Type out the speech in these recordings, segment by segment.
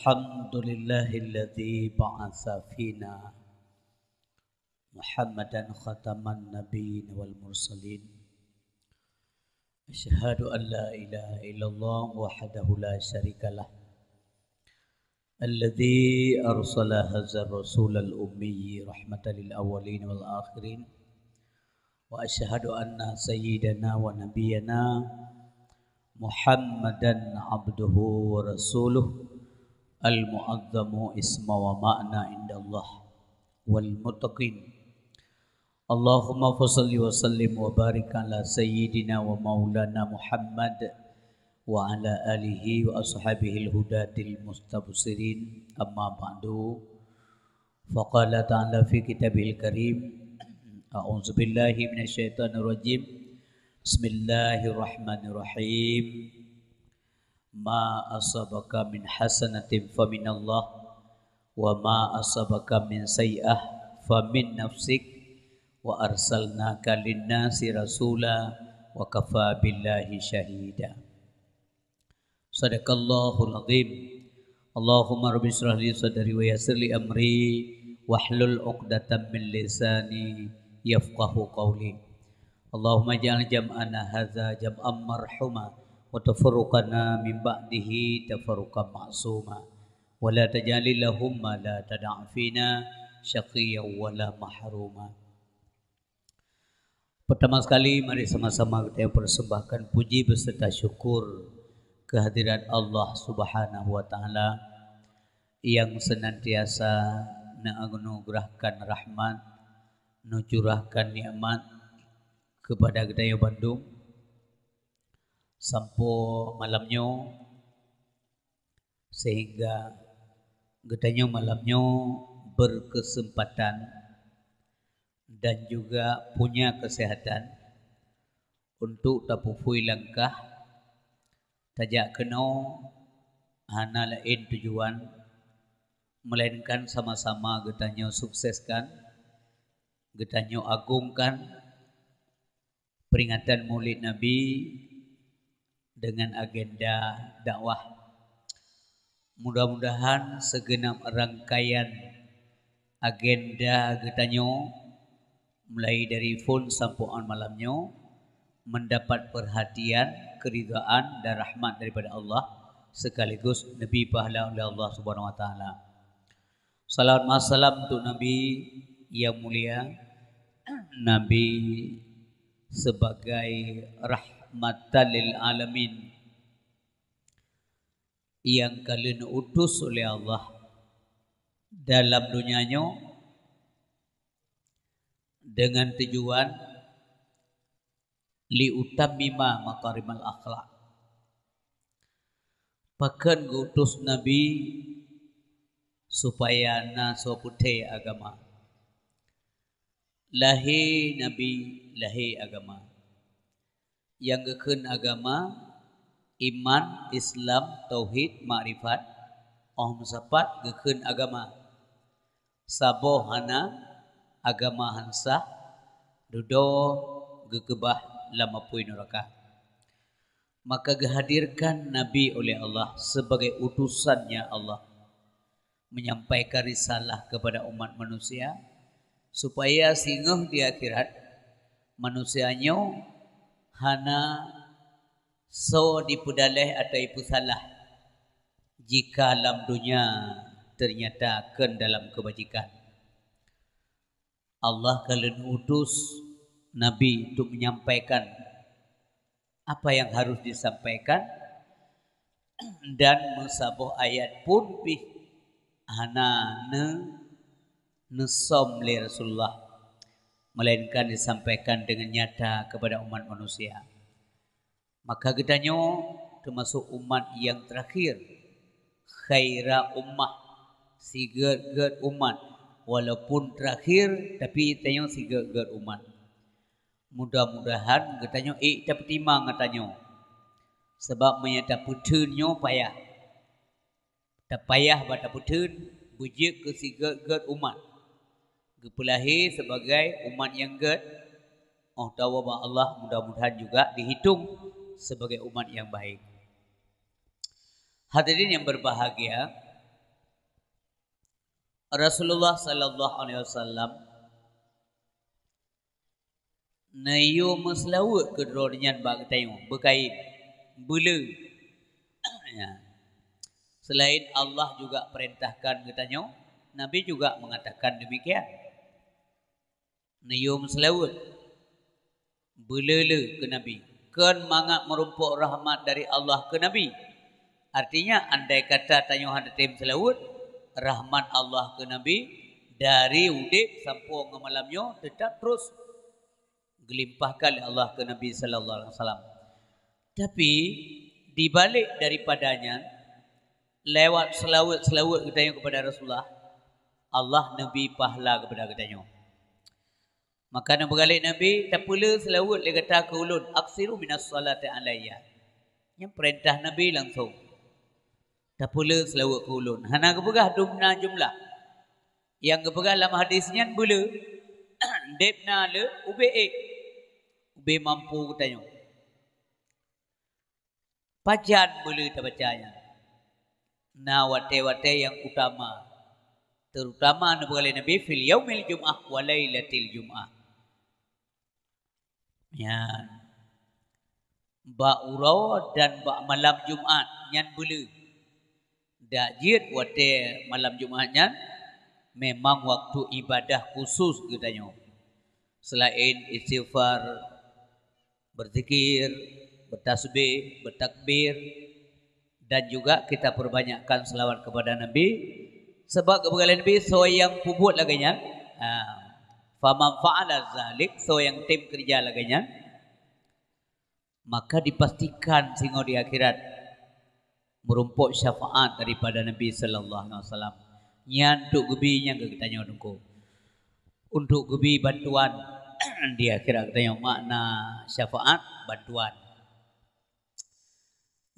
Alhamdulillahilladzi ba'atsa fina Muhammadan khataman nabiyyin wal mursalin. Asyhadu an la ilaha illallah wahdahu la syarikalah. Alladzi arsala hadzal rasulal ummi rahmatan lil awwalin wal akhirin. Wa asyhadu anna sayyidana wa nabiyyana Muhammadan abduhu wa rasuluh al-mu'azzamu isma wa ma'na indallah wal muttaqin. Allahumma fassalli wa sallim wa barik ala sayyidina wa maulana Muhammad wa ala alihi wa ashabihi al-hudatil mustabsirin. Amma ba'du. Faqala ta'ala fi kitabihil karim. A'udzu billahi minasyaitonir rajim. Bismillahirrahmanirrahim. Ma asabaka min hasanatin faminallah wa ma asabaka min sayyi'ah famin nafsik wa arsalnaka linnasi rasula wa kafa billahi syahida. Sadaqallahul azim. Allahumma rabbi shrah li sadri wa yassir li amri wahlul 'uqdatam min lisani yafqahu qawli. Allahumma ja'al jam'ana hadza jam'an marhuma wa tafarruqana min ba'dihi tafarruqan ma'suma wa la taj'alil lahum ma la tad'a fina syaqiyyan wa la mahruma. Pertama sekali mari sama-sama kita persembahkan puji beserta syukur kehadiran Allah Subhanahu wa taala yang senantiasa menganugerahkan rahmat, mencurahkan nikmat kepada Gedaya Bandung sampai malamnya, sehingga Gedanya malamnya berkesempatan dan juga punya kesehatan untuk tapufui langkah tajak kena hana lain tujuan melainkan sama-sama Gedanya sukseskan, Gedanya agungkan peringatan Maulid Nabi dengan agenda dakwah. Mudah-mudahan segenap rangkaian agenda Gedanya mulai dari phone sampai on malamnya mendapat perhatian, keridhaan dan rahmat daripada Allah sekaligus Nabi pahala oleh Allah Subhanahu wa taala. Salawat wa salam untuk Nabi yang mulia, Nabi sebagai rahmatan lil alamin yang kalian utus oleh Allah dalam dunianya dengan tujuan liutammima makarimal akhlak. Pakan gutus Nabi supaya nasoputai agama. Lahi Nabi, lahi agama. Yang geken agama iman, Islam, tauhid, makrifat. Sapat geken agama. Sabo hana agama hansa dudo gekebah lama pui neraka. Maka dihadirkan Nabi oleh Allah sebagai utusannya Allah menyampaikan risalah kepada umat manusia supaya singgah di akhirat manusianya hana so dipudaleh atau ipu salah jika dalam dunia ternyata ken dalam kebajikan. Allah kalian utus Nabi untuk menyampaikan apa yang harus disampaikan dan mensabuh ayat pun bih hana nesom li Rasulullah melainkan disampaikan dengan nyata kepada umat manusia. Maka Gedanya termasuk umat yang terakhir, khaira ummah, si gerd umat. Walaupun terakhir tapi tanya si gerd umat. Mudah-mudahan Gedanya dapat timang katanya. Sebab menyata putunnya payah. Tak payah bata putun bujik ke si gerd umat. Gepelahi sebagai umat yang gerd. Oh tahu Allah mudah-mudahan juga dihitung sebagai umat yang baik. Hadirin yang berbahagia, Rasulullah sallallahu alaihi wasallam nayu meslawut ke dronyan bak tayo berkain bela. Ya. Selain Allah juga perintahkan katanya, Nabi juga mengatakan demikian. Nayu meslawut belele ke Nabi. Kan mangat merumpuk rahmat dari Allah ke Nabi. Artinya andai kata tanya hadatim selawut, rahmat Allah ke Nabi dari udip sampai ke malamnya tetap terus gelimpahkan oleh Allah ke Nabi sallallahu alaihi wasallam. Tapi dibalik daripadanya lewat selawut katanya kepada Rasulullah, Allah Nabi pahala kepada katanya. Maka nak bergalik Nabi tak pula selawut dia kata ke ulun, aksiru minas salati alayya. Yang perintah Nabi langsung. Tak pula selawut ke ulun. Hana kepegah dumna jumlah. Yang kepegah dalam hadisnya bula debna le ube ube mampu katanya. Pajan bula tak bacanya. Nah wate-wate yang utama. Terutama nak bergalik Nabi fil yaumil jum'ah wa lailatil jum'ah. Ya. Ba urau dan ba malam Jumaat nyan bela. Dak jid wate malam Jumaatnya memang waktu ibadah khusus katanya. Selain istighfar, berzikir, bertasbih, bertakbir dan juga kita perbanyakkan selawat kepada Nabi sebab kepada Nabi so yang puput laganya. Faman fa'ala zalik, so yang tim kerja laganya, maka dipastikan sehingga di akhirat merumpuk syafaat daripada Nabi sallallahu alaihi wasallam. Nyan untuk gebi nya katanya dengko. Untuk gebi bantuan di akhirat katanya makna syafaat bantuan.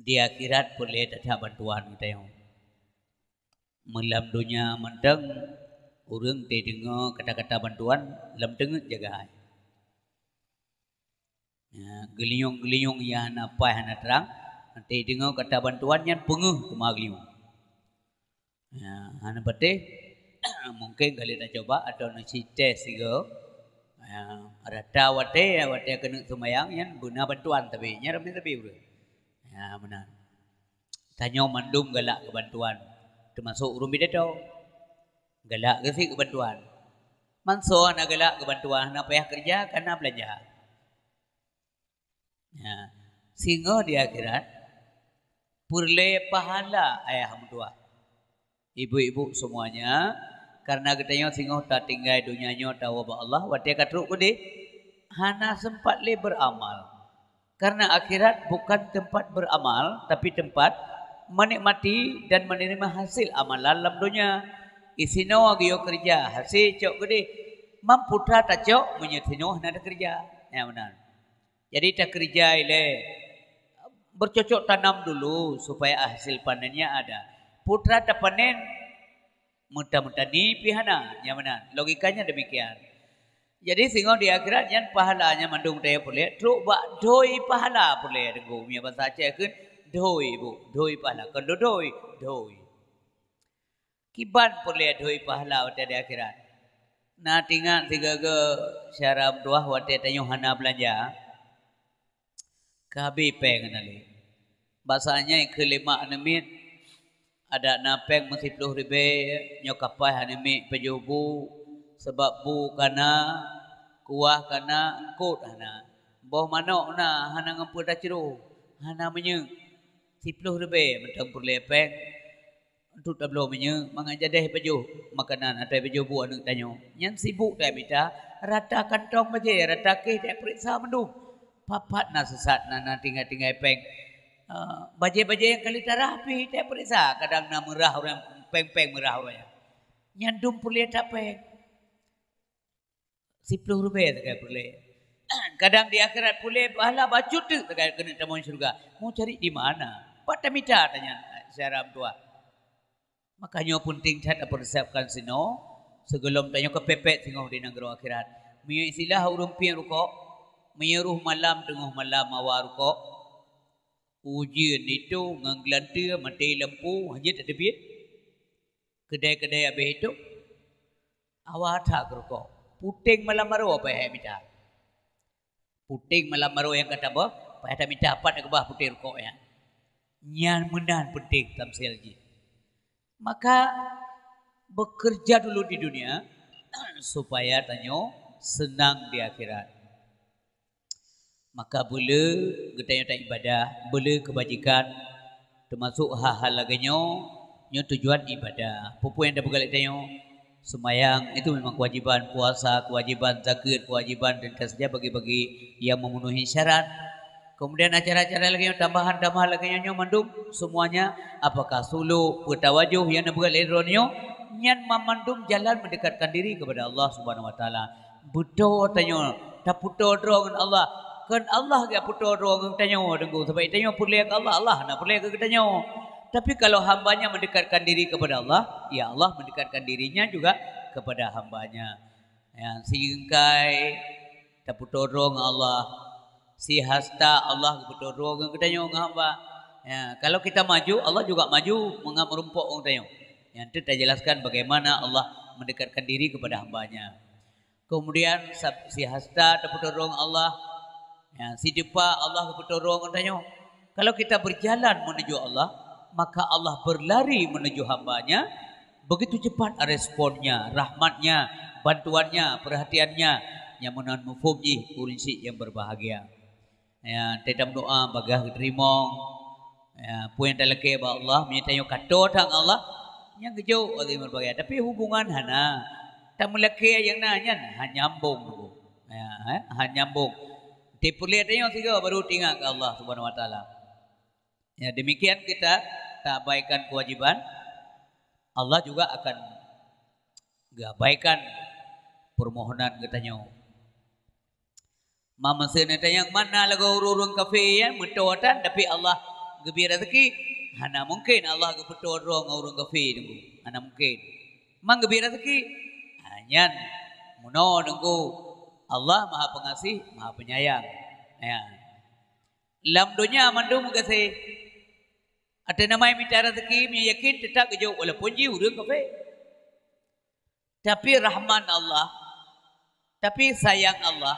Di akhirat boleh ada bantuan katanya. Malam dunia mendeng urang te dengar kata-kata bantuan lam tengah jaga. Ya, geliung-geliung ya napai hana terang nanti dengar kata bantuan yang penguh ke mageliung. Ya, hana bete mungkin kali nak coba atau nak tes juga. Ya, rata wate kena semayang yang guna bantuan tapi nya ramai tapi bro. Ya, benar. Tanya mandum galak ke bantuan. Termasuk urung bidato. Galak ke si kebantuan. Manso nak galak kebantuan, nak payah kerja karena belanja. Ya. Sehingga di akhirat purle pahala ayah mentua. Ibu-ibu semuanya karena katanya sehingga tak tinggal dunianya tahu bahwa Allah watia katruk kudi hana sempat le beramal. Karena akhirat bukan tempat beramal tapi tempat menikmati dan menerima hasil amalan dalam dunia. Isino agio kerja hasil cok gede mampu tak cok menyetino nak kerja ya benar. Jadi tak kerja ile bercocok tanam dulu supaya hasil panennya ada. Putra tak panen mudah-mudahan ni pihana ya benar. Logikanya demikian. Jadi sehingga di akhirat yang pahalanya mandung daya boleh truk bak doi pahala boleh dengo punya bahasa Aceh kan doi bu doi pahala kan doi kiban boleh doi pahala pada di akhirat. Nah tinggal tiga ke syarab doah wate tanyo hana belanja. Kabi peng nali. Bahasanya yang kelima anemit ada napeng mesti 10 ribu nyokapai anemit pejubu sebab bu kana kuah kana engkut hana. Boh manok na hana ngampur dah ciru. Hana menye 10 ribu mentang perlepeng. Untuk tak belum punya mengajar baju makanan atau baju buah nak tanya. Yang sibuk dah minta rata kantong baje rata ke tak periksa mendung. Papat nak sesat nak tinggal peng. Baje-baje yang kali terapi tak periksa kadang nak merah orang peng merah orang. Yang dum boleh tak peng. 10 rupiah tak boleh. Kadang di akhirat boleh pahala baju tu tak kena tamu syurga. Mau cari di mana? Pada minta tanya syarab tua. Makanya penting kita persiapkan sino sebelum tanya kepepet tengok di negara akhirat. Mia istilah urung pi rukuk, menyuruh malam tengah malam awal rukuk. Ujian itu nganggelante mati lampu hanya tak terbit. Kedai-kedai habis itu Awak tak rokok. Puting malam maru apa yang minta? Puting malam maru yang kata apa? Pada minta apa nak bah puting rokok ya? Nyan menan penting tamsil ji. Maka bekerja dulu di dunia supaya tanyo senang di akhirat. Maka boleh kita tak ibadah, boleh kebajikan, termasuk hal-hal lainnya, nyo tujuan ibadah. Pupu yang dah bergalak tanyo, semayang itu memang kewajiban, puasa kewajiban, zakat kewajiban, dan saja bagi-bagi yang memenuhi syarat. Kemudian acara-acara lagi yang tambahan lagi yang mandum semuanya apakah suluk, bertawajuh yang nak bergalak ronyo, nyan memandum jalan mendekatkan diri kepada Allah Subhanahu Wa Taala. Betul tanyo, tak putar dengan Allah. Kan Allah gak putar dengan tanyo dengku sebab tanyo perlu ke Allah, Allah nak perlu ke tanyo. Tapi kalau hambanya mendekatkan diri kepada Allah, ya Allah mendekatkan dirinya juga kepada hambanya. Ya, singkai tak putar dengan Allah. Si hasta Allah putar dengan tanyo dengan hamba. Ya, kalau kita maju, Allah juga maju mengamerumpuk dengan tanyo. Yang itu kita jelaskan bagaimana Allah mendekatkan diri kepada hambanya. Kemudian si hasta terputarong Allah, ya, si depa Allah terputarong tanya. Kalau kita berjalan menuju Allah, maka Allah berlari menuju hambanya. Begitu cepat responnya, rahmatnya, bantuannya, perhatiannya, yang menahan mufubji urinsi yang berbahagia. Ya, tetap doa bagah terima. Ya, puan dalake ba Allah mintayo kato tang Allah yang kejauh oleh berbagai, tapi hubungan hana tak melaki yang nanya nyambung, ya, nyambung. Diperlihat yang tiga baru tinggal ke Allah Subhanahu Wa Taala. Ya, demikian kita tak abaikan kewajiban, Allah juga akan abaikan permohonan katanya. Mama seneta yang mana lagu urung kafe ya mentawatan, tapi Allah gembira rezeki. Hana mungkin Allah kebetul orang orang kafir dengku. Hana mungkin. Mang gembira rezeki. Hanya muno dengku. Allah Maha Pengasih, Maha Penyayang. Ya. Lam dunia mandum kasih. Ada nama yang minta rezeki, yakin tetap kejauh walaupun ji urang kafir. Tapi rahman Allah, tapi sayang Allah,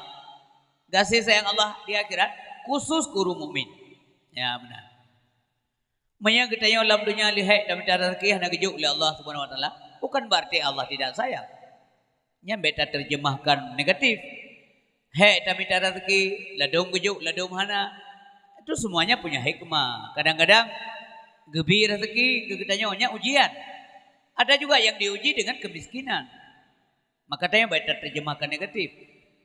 kasih sayang Allah di akhirat khusus guru mukmin. Ya benar. Maya kita yang dalam dunia lihat dan minta rezeki hanya kejuk oleh Allah Subhanahu Wa Taala, bukan berarti Allah tidak sayang. Nya beta terjemahkan negatif. Hei tak minta rezeki, ladung kejuk, ladung hana, itu semuanya punya hikmah. Kadang-kadang gebir rezeki kita nya ujian. Ada juga yang diuji dengan kemiskinan. Maka tanya beta terjemahkan negatif.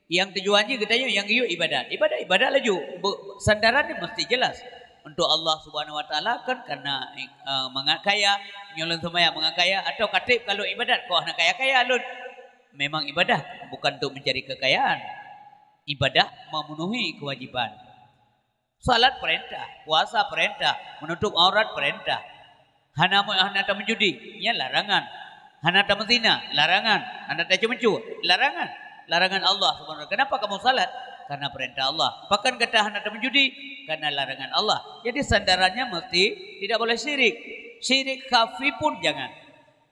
Yang tujuannya kita yang ibadat. Ibadat laju. Sandarannya mesti jelas. Untuk Allah Subhanahu Wa Taala kan karena mengakaya nyolong semaya mengakaya atau katib kalau ibadat kau nak kaya alun memang ibadah bukan untuk mencari kekayaan, ibadah memenuhi kewajiban. Salat perintah, puasa perintah, menutup aurat perintah. Hana tak menjudi, ya larangan. Hana tak menzina, larangan. Hana tak mencu, larangan. Larangan Allah Subhanahu Wa Taala. Kenapa kamu salat? Karena perintah Allah. Bahkan kata hendak menjudi karena larangan Allah. Jadi sandarannya mesti tidak boleh syirik. Syirik khafi pun jangan.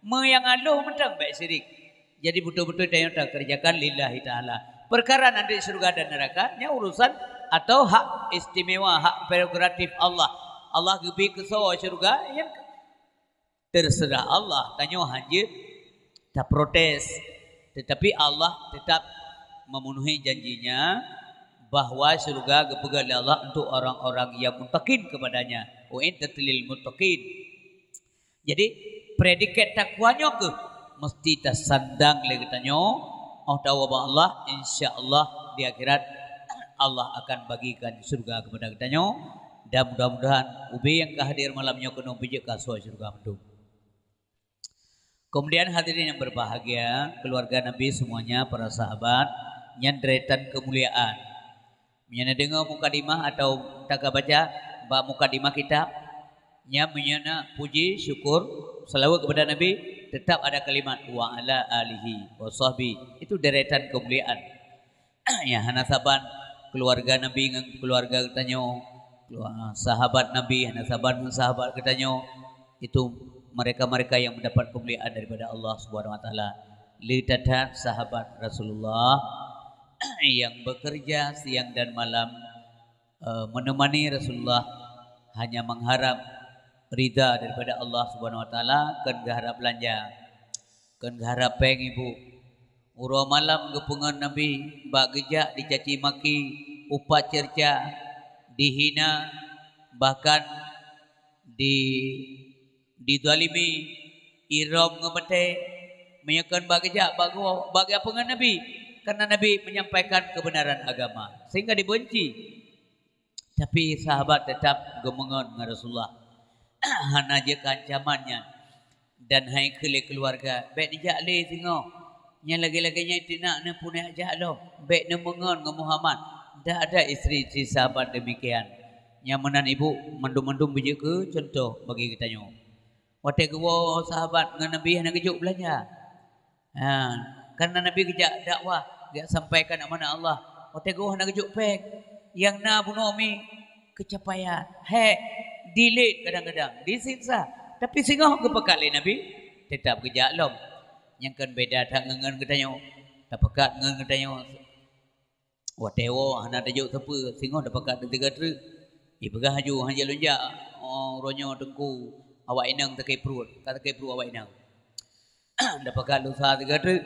Yang aluh mentang baik syirik. Jadi betul-betul yang tak kerjakan lillahi ta'ala. Perkara nanti surga dan neraka, ini urusan atau hak istimewa, hak prerogatif Allah. Allah gebi ke surga yang terserah Allah. Tanya hanya tak protes. Tetapi Allah tetap memenuhi janjinya bahwa surga dipegang oleh Allah untuk orang-orang yang muttaqin kepadanya. Uiddat lil muttaqin. Jadi predikat takwanya ke mesti tersandang lagi tanya. Tahu Allah insyaallah di akhirat Allah akan bagikan surga kepada kitanya. Dan mudah-mudahan ubi yang kehadir malamnya kena bijak kasih surga mendung. Kemudian hadirin yang berbahagia, keluarga Nabi semuanya, para sahabat, nyandretan kemuliaan. Menyana dengar mukadimah atau tak baca bab mukadimah kitab, nya menyana puji syukur selawat kepada Nabi, tetap ada kalimat wa ala alihi wa sahbi. Itu deretan kemuliaan. Ya hana saban keluarga Nabi dengan keluarga katanya, sahabat Nabi hana saban sahabat katanya, itu mereka-mereka yang mendapat kemuliaan daripada Allah Subhanahu Wa Taala. Litatat sahabat Rasulullah yang bekerja siang dan malam menemani Rasulullah hanya mengharap ridha daripada Allah Subhanahu wa taala, kan harap belanja, kan harap peng ibu. Uro malam gepungan Nabi bak gejak dicaci maki, upat cerca, dihina, bahkan dizalimi, iram ngebete, menyakan bak gejak bagi apungan Nabi karena Nabi menyampaikan kebenaran agama sehingga dibenci. Tapi sahabat tetap gemengon dengan Rasulullah. Hana je kancamannya dan hai kele keluarga baik dijak le tengok nya lagi-laginya tidak ne punai ajak lo baik ne mengon dengan Muhammad. Dah ada isteri sahabat demikian yang menan ibu mendum-mendum biji ke contoh bagi kita nyo wate gewo sahabat dengan Nabi hana kejuk belanja karena Nabi kejak dakwah dia sampaikan amanah Allah wate gewo hana kejuk pek yang na bunuh mi kecapaian delete kadang-kadang disiksa tapi singoh ke pekat le Nabi tetap kejak lom yang kan beda tak ngengen ketanyo tak pekat ngengen ketanyo watewo hana tajuk tepe singoh dah pekat tiga tru ibegah haju hanja lonjak ronyo tengku awak inang takai perut kata takai perut awak inang dah pekat lusa tiga tru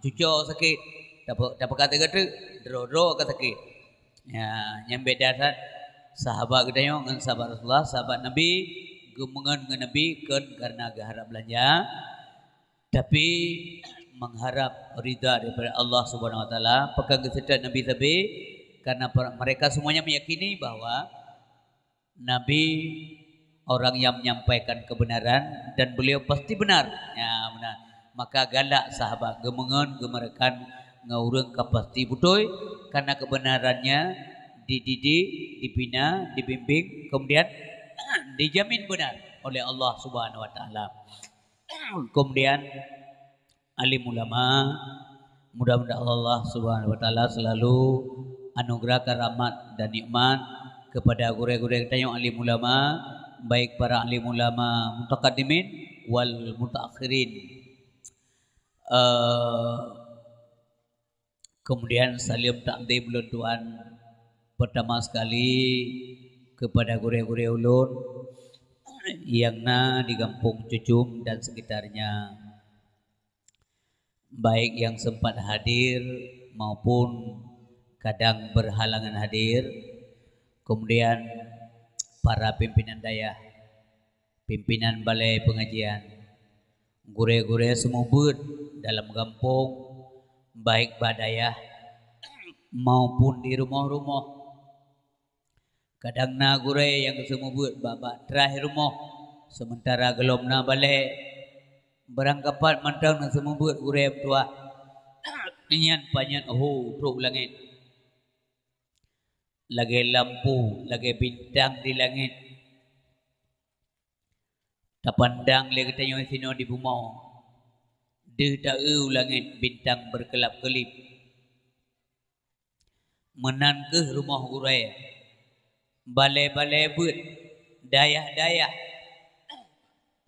cuco sakit dah pekat tiga tru dro kata sakit ya yang beda tak sahabat ketanyo dengan sahabat Rasulullah sahabat Nabi gemengan dengan Nabi kan karena harap belanja tapi mengharap ridha daripada Allah Subhanahu wa taala pegang kesedat Nabi sabi karena mereka semuanya meyakini bahwa Nabi orang yang menyampaikan kebenaran dan beliau pasti benar ya benar maka galak sahabat gemengan gemerakan ngaurang kapasti butoy karena kebenarannya dididik, dibina, dibimbing, kemudian dijamin benar oleh Allah Subhanahu wa taala. Kemudian alim ulama, mudah-mudahan Allah Subhanahu wa taala selalu anugerahkan rahmat dan nikmat kepada guru-guru kita yang alim ulama, baik para alim ulama mutaqaddimin wal mutaakhirin. Kemudian salim takdim luntuan pertama sekali kepada guru-guru ulun yang di Kampung Cucum dan sekitarnya, baik yang sempat hadir maupun kadang berhalangan hadir. Kemudian para pimpinan daya, pimpinan balai pengajian, gure-gure semua dalam kampung, baik badayah maupun di rumah-rumah. Kadang na gure yang semua babak terakhir rumah, sementara gelom na balai berangkapan mantau na semua gure tua inyan panyan truk langit. Lagi lampu, lagi bintang di langit. Tak pandang lagi tanya sino di bumau. Deh tak langit bintang berkelap-kelip. Menan ke rumah gurai. Balai-balai but, dayah-dayah.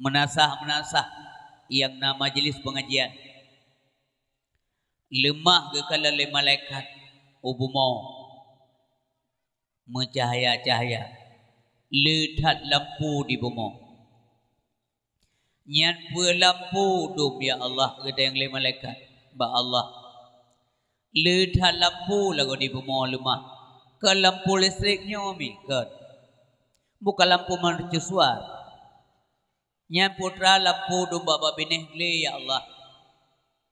Menasah-menasah yang nama majlis pengajian. Lemah ke kala le malaikat ubumau. Mencahaya-cahaya, letat lampu di bumi. Nyan pua lampu dum ya Allah kata yang le malaikat. Ba Allah. Letat lampu lagu di bumi lemah. Ke lampu listriknya mi kan. Bukan lampu mercusuar. Nyan putra lampu dum baba binih le ya Allah.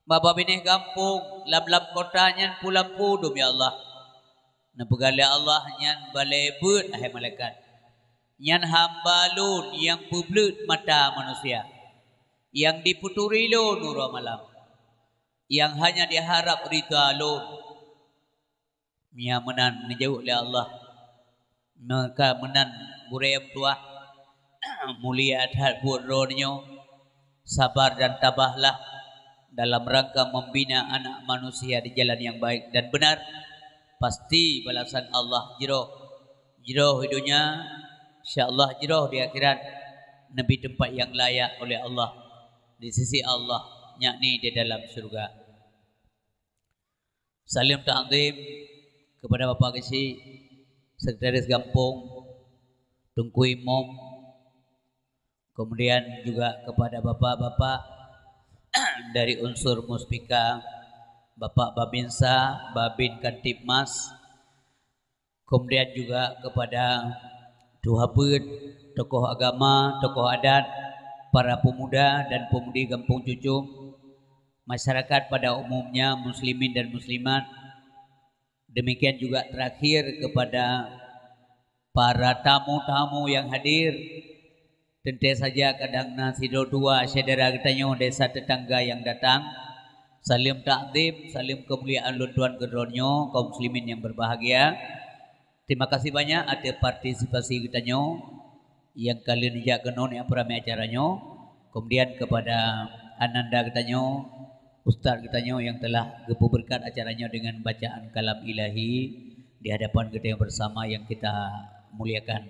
Baba binih kampung lam-lam kota nyan pu lampu dum ya Allah. Napegala Allah nyan balai but ahai malaikat. Nyan hambalun yang publut mata manusia. Yang diputuri lo nurul malam. Yang hanya diharap rida lo. Mia menan menjauh oleh Allah. Maka menan burayam tua. Mulia adhat buat rohnyo. Sabar dan tabahlah. Dalam rangka membina anak manusia di jalan yang baik dan benar. Pasti balasan Allah jiroh hidupnya, insyaAllah jiroh di akhirat. Nabi tempat yang layak oleh Allah di sisi Allah. yakni di dalam surga. Salim ta'zim kepada Bapak Kesi, Sekretaris Kampung, Tunku Imam, kemudian juga kepada bapak-bapak dari unsur Muspika, Bapak Babinsa, Babin Kantipmas, kemudian juga kepada Duhabut, tokoh agama, tokoh adat, para pemuda dan pemudi Kampung Cucung, masyarakat pada umumnya, muslimin dan muslimat. Demikian juga terakhir kepada para tamu-tamu yang hadir. Tentu saja kadang nasido dua saudara katanya desa tetangga yang datang. Salim ta'zim, salim kemuliaan luntuan kedronyo kaum muslimin yang berbahagia. Terima kasih banyak atas partisipasi katanya yang kalian jakenon yang beramai acaranya. Kemudian kepada Ananda katanya, Ustaz katanya yang telah gepu berkat acaranya dengan bacaan kalam ilahi di hadapan kita yang bersama yang kita muliakan.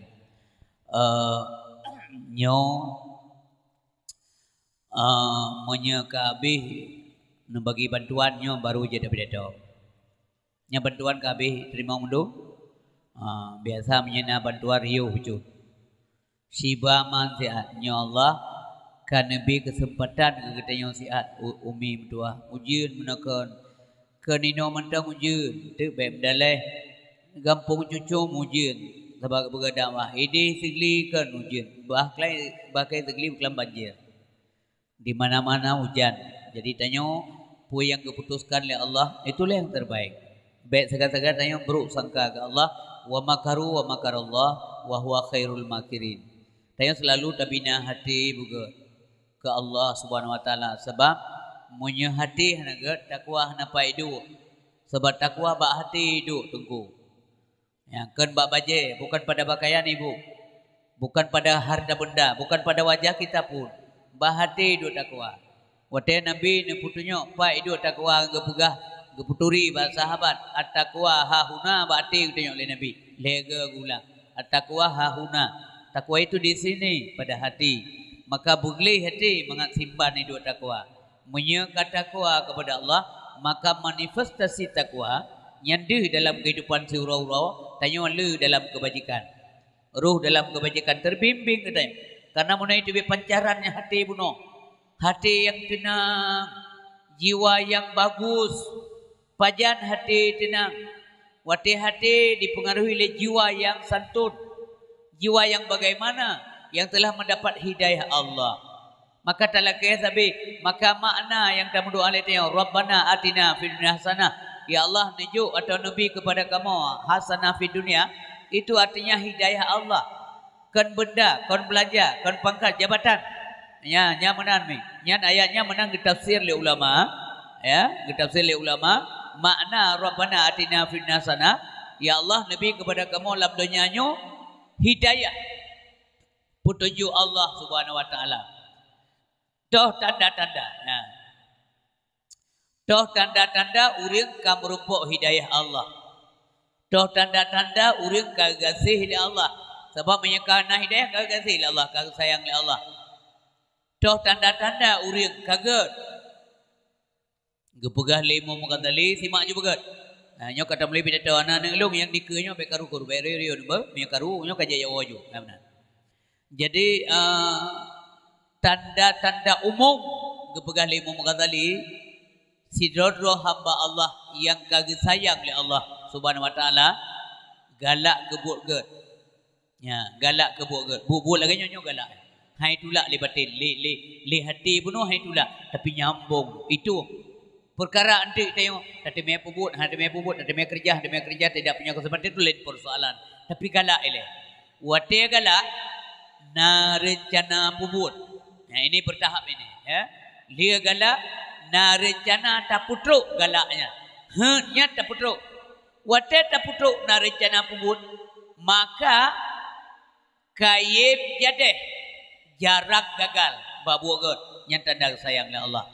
Menyekabih membagi bantuannya baru jadi beda. Nya bantuan kabih terima mundur. Biasa menyena bantuan riuh hucu. Siba man siatnya Allah kan nabi kesempatan katanya siat umi mentua ujian menakan kenino mentang ujian tu baik daleh Kampung Cucung ujian sebab berdakwah ini segli kan ujian bakai segli kelam banjir di mana-mana hujan. Jadi tanya pui yang keputuskan oleh Allah itulah yang terbaik. Baik segar-segar tanya buruk sangka ke Allah, wa makaru wa makarallah wa huwa khairul makirin. Tanya selalu tabina hati buka ke Allah Subhanahu wa taala sebab munye hati hanaga takwa hanapai du. Sebab takwa bak hati du tunggu. Ya kan bak baje bukan pada pakaian ibu. Bukan pada harta benda, bukan pada wajah kita pun. Bak hati du takwa. Wate Nabi ne putunyo pai du takwa gepegah geputuri bahasa sahabat at-taqwa hahuna bati tengok oleh Nabi lega gula at-taqwa hahuna takwa itu di sini pada hati maka boleh hati mengatsimban itu takwa menyekat takwa kepada Allah maka manifestasi takwa nyandi dalam kehidupan surau-urau tanya le dalam kebajikan ruh dalam kebajikan terbimbing katanya karena munai itu pancarannya hati bunuh hati yang tenang jiwa yang bagus pajan hati tenang, wati hati dipengaruhi oleh jiwa yang santun, jiwa yang bagaimana, yang telah mendapat hidayah Allah. Maka talakih sabi, maka makna yang kamu doa oleh dia, Rabbana atina fid dunya hasanah, ya Allah tunjuk atau Nabi kepada kamu hasanah fid dunya, itu artinya hidayah Allah. Kan benda, kan belajar, kan pangkat jabatan. Ya, nya menang ni. Nya ayatnya menang ditafsir oleh ulama, ya, ditafsir oleh ulama. Makna Rabbana atina fid dunya hasanah, ya Allah Nabi kepada kamu dalam dunianya hidayah petunjuk Allah Subhanahu wa taala. Toh tanda-tanda. Nah. Toh tanda-tanda urang ka merumpuk hidayah Allah. Toh tanda-tanda urang ka gasih hidayah Allah. Sebab menyekana hidayah ka gasih Allah, ka sayang Allah. Toh tanda-tanda urang kaget gepegah lemo mukatali simak je begat. Nyo kata meli pidata ana ngelung yang dikenya be karu be rio be mi karu nyo kaja yawo ju. Jadi tanda-tanda umum gepegah lemo mukatali sidrodro hamba Allah yang kagak sayang oleh Allah Subhanahu wa taala galak gebuk get. Ya, galak gebuk get. Bubul lagi nyo galak. Hai tulak le batin le hati penuh hai tulak tapi nyambung itu perkara antik tengok tadi me pubut tadi me kerja tidak punya kesempatan itu lain persoalan tapi galak ile wate galak na rencana pubut nah ini bertahap ini ya dia galak na rencana tak putruk galaknya nya tak putruk wate tak putruk na rencana pubut maka kayib jadeh jarak gagal babu god nya tanda sayangnya Allah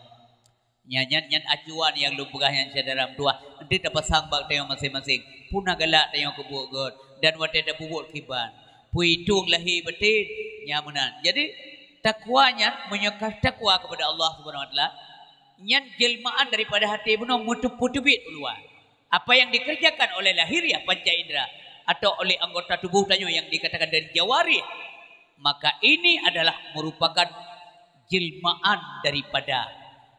nyan acuan yang lumpugah yang sederam tua nanti dapat sangbak tayong masing-masing punah galak tayong kebuk god dan wate da bubuk kiban puitung lahi betin nyamunan jadi takwanya menyekat takwa kepada Allah Subhanahu wa taala nyan jelmaan daripada hati bunuh mutu-putubit uluan. Apa yang dikerjakan oleh lahiriah panca indera atau oleh anggota tubuh tanyo yang dikatakan dari jawari, maka ini adalah merupakan jelmaan daripada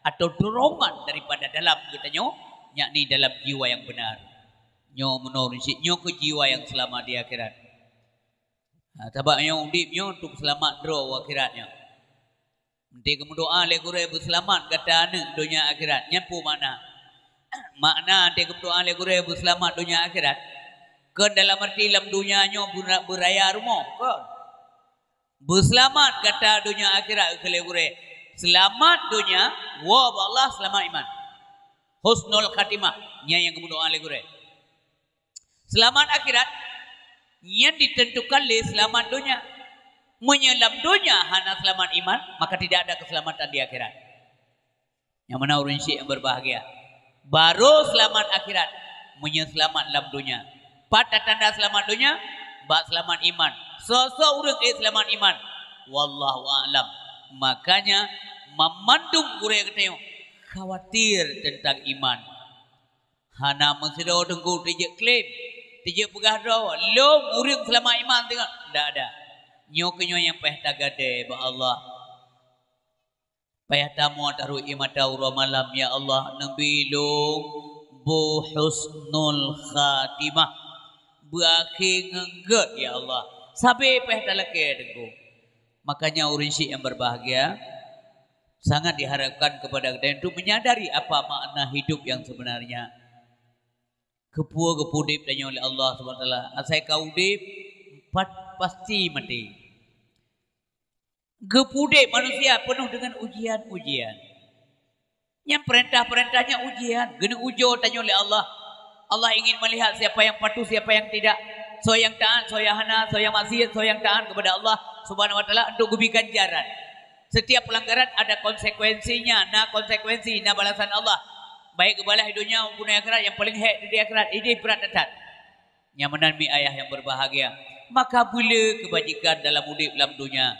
atau dorongan daripada dalam katanya, yakni dalam jiwa yang benar. Nyo menurut nyo ke jiwa yang selamat di akhirat. Tabak nyo udip nyo untuk selamat dro akhiratnya. Nanti kamu doa le gure berselamat kata anak dunia akhirat. Nyampu mana? Makna nanti kamu doa le gure berselamat dunia akhirat. Ke dalam arti dalam dunia nyo beraya rumah. Ke berselamat kata dunia akhirat ke le gure. Selamat dunia, wa Allah selamat iman. Husnul khatimah. Nya yang kamu doa le gure. Selamat akhirat. Nya ditentukan le selamat dunia. Menyelam dunia hanya selamat iman, maka tidak ada keselamatan di akhirat. Yang mana orang syekh yang berbahagia. Baru selamat akhirat, menyelamat dalam dunia. Pada tanda selamat dunia, bak selamat iman. Sosok orang selamat iman. Wallahu a'lam. Makanya memandung gure katanya khawatir tentang iman. Hana mesido tengku tijek klaim, tijek pegah dawa. Lo murid selamat iman tengok, tidak ada. Nyo yang payah tagade ba Allah. Payah tamu taruh imata ura malam ya Allah nabilung bu husnul khatimah. Berakhir ngengget ya Allah. Sampai payah talake dengku. Makanya orang syekh yang berbahagia sangat diharapkan kepada kita untuk menyadari apa makna hidup yang sebenarnya. Kepu dip tanya oleh Allah SWT. Asai kau dip pasti mati. Gepudek manusia penuh dengan ujian-ujian. Yang perintah-perintahnya ujian. Gena ujo tanya oleh Allah. Allah ingin melihat siapa yang patuh, siapa yang tidak. So yang taat, so yang hana, so yang maksiat, so yang taat kepada Allah Subhanahu wa taala untuk gubi ganjaran. Setiap pelanggaran ada konsekuensinya. Nah konsekuensi, nah balasan Allah. Baik kebalah hidupnya maupun akhirat, yang paling hak di akhirat. Ini berat tetat. Yang menanmi ayah yang berbahagia. Maka bila kebajikan dalam hidup dalam dunia.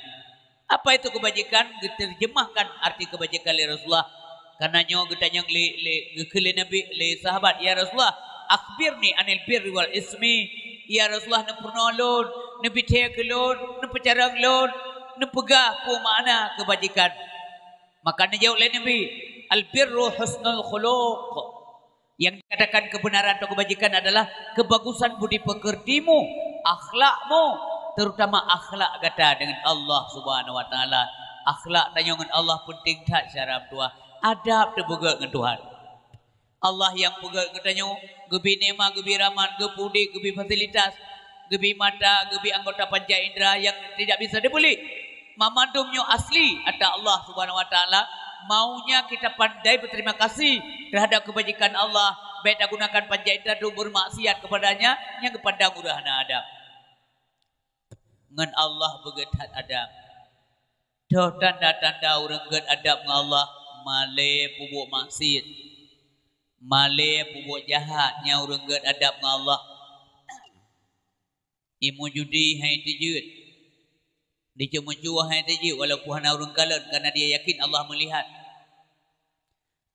Apa itu kebajikan? Diterjemahkan arti kebajikan oleh Rasulullah. Karena nyo getanya le Nabi le sahabat, ya Rasulullah, akhbirni anil birri wal ismi. Ya Rasulullah, ne pernolon, ne bicara kelon, ne pecarang lon, ne pegah pu makna kebajikan. Maka ne jawab oleh Nabi, al birru husnul khuluq. Yang dikatakan kebenaran atau kebajikan adalah kebagusan budi pekertimu, akhlakmu. Terutama akhlak kata dengan Allah Subhanahu wa taala. Akhlak tanya dengan Allah penting tak secara tua. Adab terbuka dengan Tuhan. Allah yang pegang katanya gebi nema, gebi raman, gebi gebi fasilitas, gebi mata, gebi anggota panca indera yang tidak bisa dibeli. Mamandumnya asli ada Allah Subhanahu wa taala. Maunya kita pandai berterima kasih terhadap kebajikan Allah. Baik gunakan panca indera untuk bermaksiat kepadanya yang kepandang urahana adab. Ngan Allah begetat adab. Dah tanda-tanda orang get adab dengan Allah. Male pubuk maksiat. Male pubuk jahatnya orang get adab dengan Allah. Imu judi hai tejut. Dia cuma jual hai tejut walaupun hana orang kalan. Karena dia yakin Allah melihat.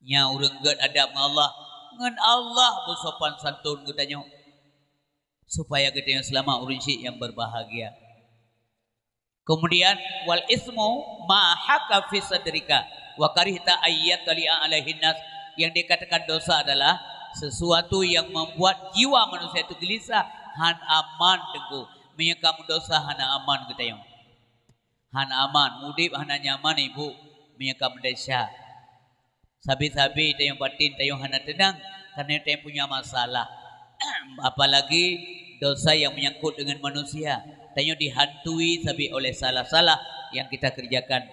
Nya orang get adab dengan Allah. Ngan Allah bersopan santun katanya. Supaya kita yang selamat orang syik yang berbahagia. Kemudian wal ismu ma haka fi sadrika wa karihta ayyat tali'a alaihin nas. Yang dikatakan dosa adalah sesuatu yang membuat jiwa manusia itu gelisah. Han aman dengku. Menyekam dosa hana aman kita yang. Han aman mudib hana nyaman ibu menyekam desa. Sabi-sabi tayang batin tayang hana tenang karena tayang punya masalah. Apalagi dosa yang menyangkut dengan manusia. Tanya dihantui sabi oleh salah-salah yang kita kerjakan.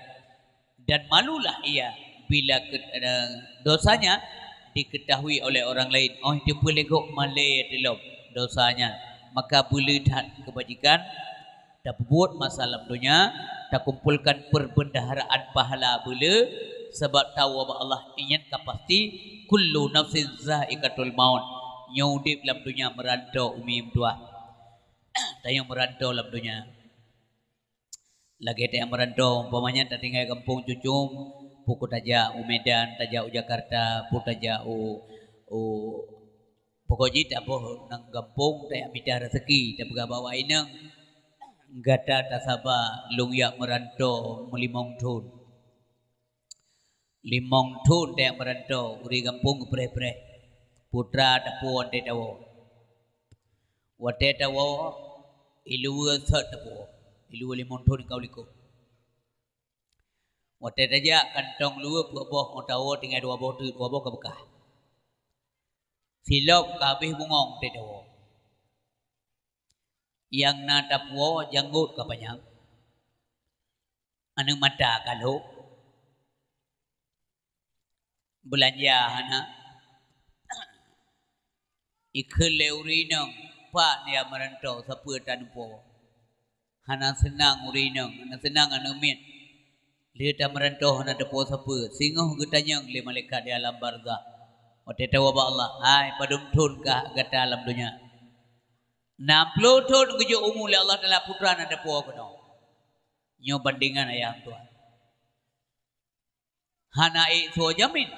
Dan malulah ia bila dosanya diketahui oleh orang lain. Oh dia boleh kok malai dalam dosanya. Maka boleh tak kebajikan. Tak buat masalah dunia. Tak kumpulkan perbendaharaan pahala boleh. Sebab tahu apa Allah ingin pasti. Kullu nafsin za'iqatul maut. Nyudip dalam dunia merantau umim dua. Tayang merantau dalam dunia. Lagi tayang merantau, umpamanya tak tinggal kampung cucum, pukul taja Medan, taja Jakarta, pukul taja pokoknya tak boh nang kampung tak minta rezeki tak bergabawa inang gata tak sabar lung yak merantau melimong tun limong tun tak merantau uri kampung preh-preh putra tak puan tak tahu wate tahu ilu sat tak puan ilu limong tun kau liku wate taja kantong lu buah tahu tinggal dua buah kebekah silap kabeh bungong tak tahu yang natap wo janggut kapanyang anu mata kalau belanja hana ikut leuri nang pak dia merantau siapa tanpo hana senang uri nang hana senang anu mit dia tak merantau hana depo siapa singoh getanyang le malaikat di alam barzah wate tahu ba Allah hai padum tun ka gata alam dunia 60 tahun kejo umur le Allah Taala putra na depo kono nyo bandingan ayam Tuhan hanai so jamin